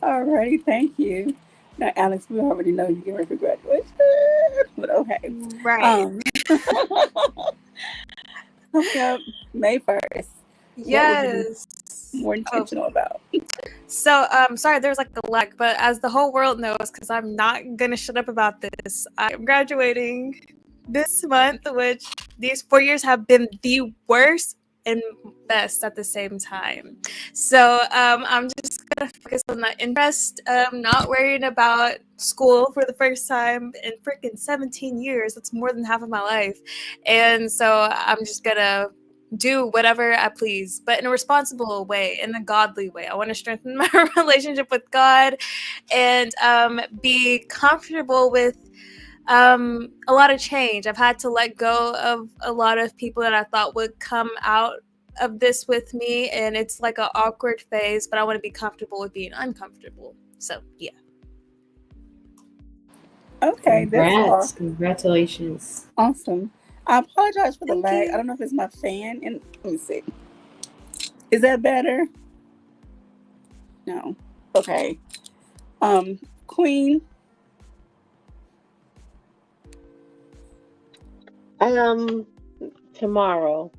Alrighty, thank you. Now, Alex, we already know you get ready for graduation, but okay. Right. Coming up May 1st. Yes. What would you be more intentional about? So, sorry, there's like a lag, but as the whole world knows, because I'm not gonna shut up about this, I am graduating this month, which these 4 years have been the worst and best at the same time. So, I'm just gonna focus on that interest, not worrying about school for the first time in freaking 17 years. That's more than half of my life, and so I'm just gonna do whatever I please, but in a responsible way, in a godly way. I want to strengthen my relationship with God and be comfortable with a lot of change. I've had to let go of a lot of people that I thought would come out of this with me, and it's like an awkward phase, but I want to be comfortable with being uncomfortable. So, yeah. Okay, that's all. Congratulations. Awesome. I apologize for the Thank lag. you. I don't know if it's my fan. And let me see. Is that better? No. Okay. Queen. Tomorrow.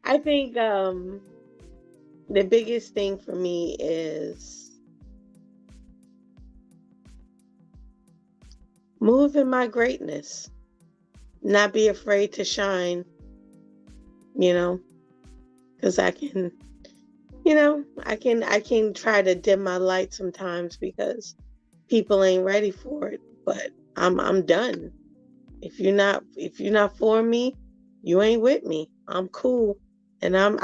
I think the biggest thing for me is move in my greatness. Not be afraid to shine, because I can, I can try to dim my light sometimes because people ain't ready for it, but I'm done. If you're not for me, you ain't with me. I'm cool. And I'm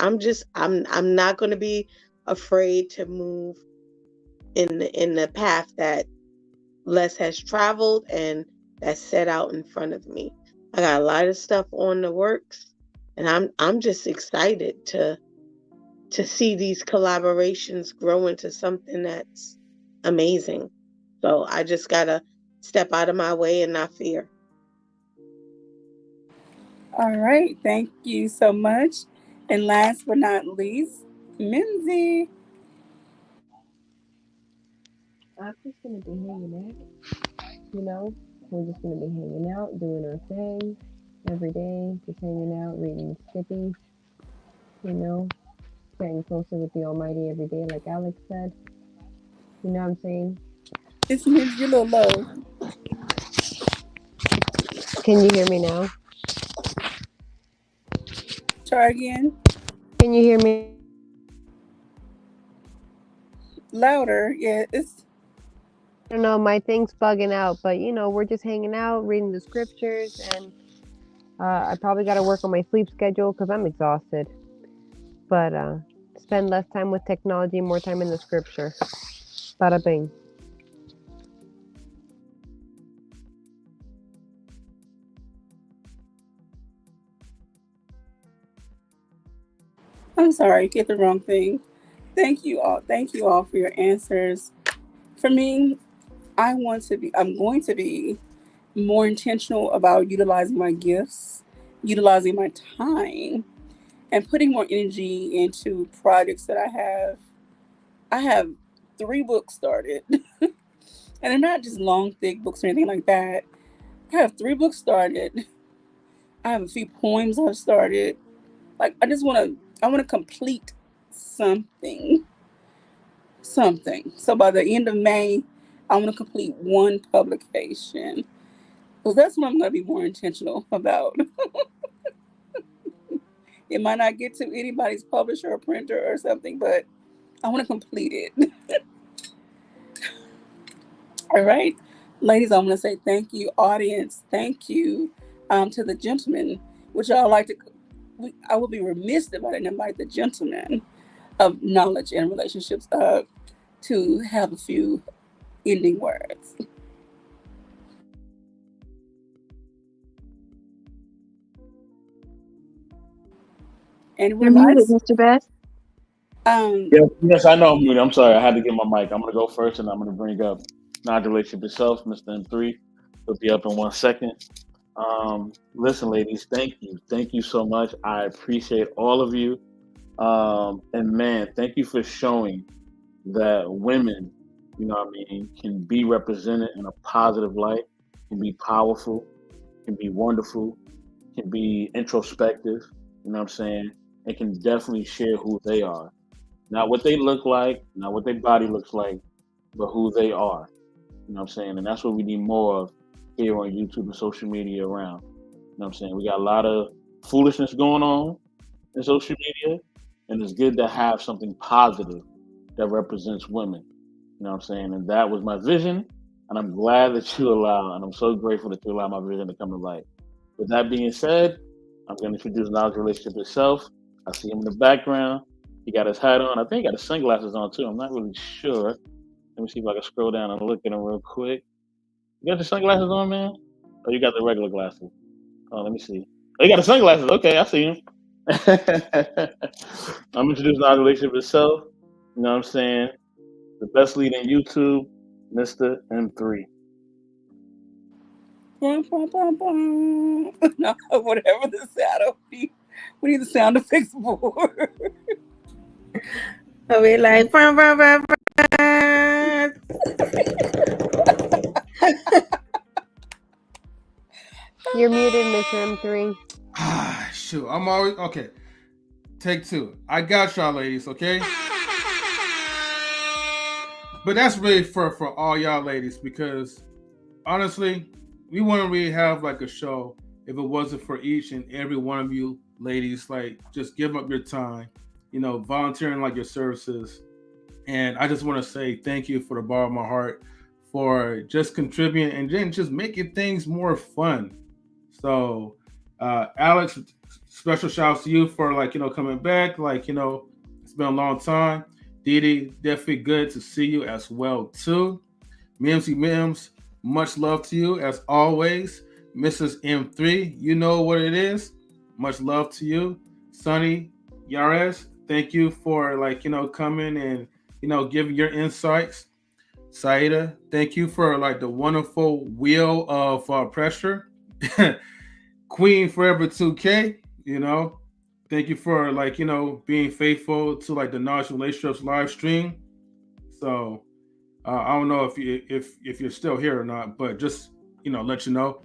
not going to be afraid to move in the path that Les has traveled and that's set out in front of me. I got a lot of stuff on the works, and I'm just excited to see these collaborations grow into something that's amazing. So I just gotta step out of my way and not fear. All right. Thank you so much. And last but not least, Mimsy. I'm just gonna be hanging out, We're just gonna be hanging out, doing our thing every day, just hanging out, reading Skippy, getting closer with the Almighty every day, like Alex said. You know what I'm saying? It's Mimsy. You're a little low. Can you hear me now? Try again. Can you hear me? Louder. Yeah, it's. I don't know, my thing's bugging out, but we're just hanging out, reading the scriptures, and I probably got to work on my sleep schedule because I'm exhausted. But spend less time with technology, more time in the scripture. Bada bing. I'm sorry, get the wrong thing. Thank you all. Thank you all for your answers. For me, I'm going to be more intentional about utilizing my gifts, utilizing my time, and putting more energy into projects that I have. I have 3 books started, and they're not just long, thick books or anything like that. I have 3 books started. I have a few poems I've started. Like I want to complete something. So by the end of May, I want to complete one publication. Because that's what I'm going to be more intentional about. It might not get to anybody's publisher or printer or something, but I want to complete it. All right. Ladies, I want to say thank you. Audience, thank you to the gentlemen, which I like to, I would be remiss if I didn't invite the gentlemen of knowledge and relationships to have a few ending words. You're Anyone muted, else? Mr. Best. Yes, I know I'm muted. I'm sorry. I had to get my mic. I'm going to go first, and I'm going to bring up non-relationship itself, Mr. M3. He'll be up in 1 second. Listen, ladies, thank you. Thank you so much. I appreciate all of you. And man, thank you for showing that women, you know what I mean, can be represented in a positive light, can be powerful, can be wonderful, can be introspective, you know what I'm saying, and can definitely share who they are. Not what they look like, not what their body looks like, but who they are. You know what I'm saying? And that's what we need more of here on YouTube and social media around. You know what I'm saying? We got a lot of foolishness going on in social media, and it's good to have something positive that represents women. You know what I'm saying? And that was my vision, and I'm glad that you allow, and I'm so grateful that you allow my vision to come to light. With that being said, I'm going to introduce Knowledge Relationship itself. I see him in the background. He got his hat on. I think he got his sunglasses on too. I'm not really sure. Let me see if I can scroll down and look at him real quick. You got the sunglasses on, man? Oh, you got the regular glasses. Oh, let me see. Oh, you got the sunglasses. Okay, I see him. I'm introducing our relationship itself. You know what I'm saying? The best lead in YouTube, Mr. M3. Bum, bum, bum, bum. No, whatever the sound be. We need the sound effects board. I'll be like, brum, brum, brum, brum. You're muted, Mr. M3. Shoot, I'm always okay. Take two. I got y'all, ladies. Okay. But that's really for all y'all ladies, because honestly, we wouldn't really have like a show if it wasn't for each and every one of you ladies, like just giving up your time, you know, volunteering like your services. And I just want to say thank you for the bottom of my heart for just contributing and then just making things more fun. So Alex, special shouts to you for like, you know, coming back. Like, you know, it's been a long time. Didi, definitely good to see you as well too. Mimsy Mims, much love to you as always. Mrs. M3, you know what it is. Much love to you. Sunny Yares, thank you for like, you know, coming and, you know, giving your insights. Saida, thank you for like the wonderful wheel of pressure. Queen Forever 2K, you know, thank you for like, you know, being faithful to like the Knowledge Relationships live stream. So I don't know if you're still here or not, but just, you know, let you know.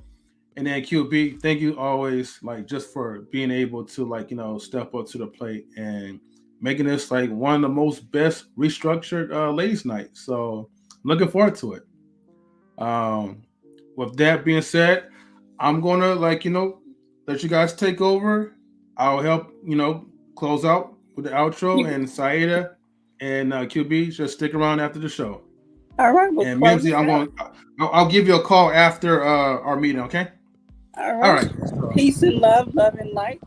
And then QB, thank you always, like, just for being able to, like, you know, step up to the plate and making this like one of the most best restructured ladies' night. So looking forward to it. With that being said, I'm gonna like, you know, let you guys take over. I'll help, you know, close out with the outro, and Saida and QB just stick around after the show. All right, we'll and Mimsy, I'll give you a call after our meeting, okay? All right. Peace and love and light.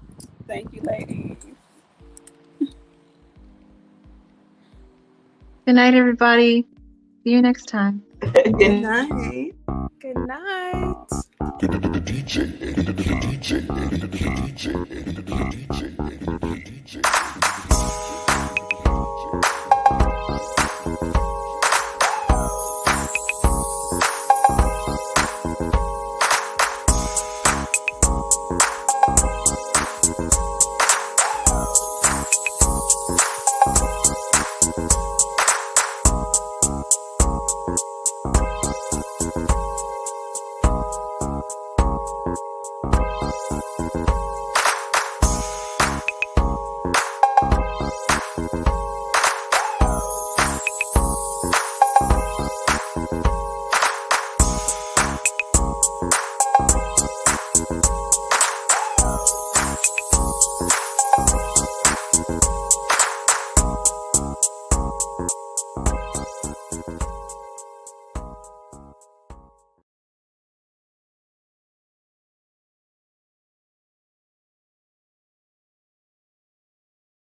Thank you, ladies. Good night, everybody. See you next time. Good night. Good night. DJ.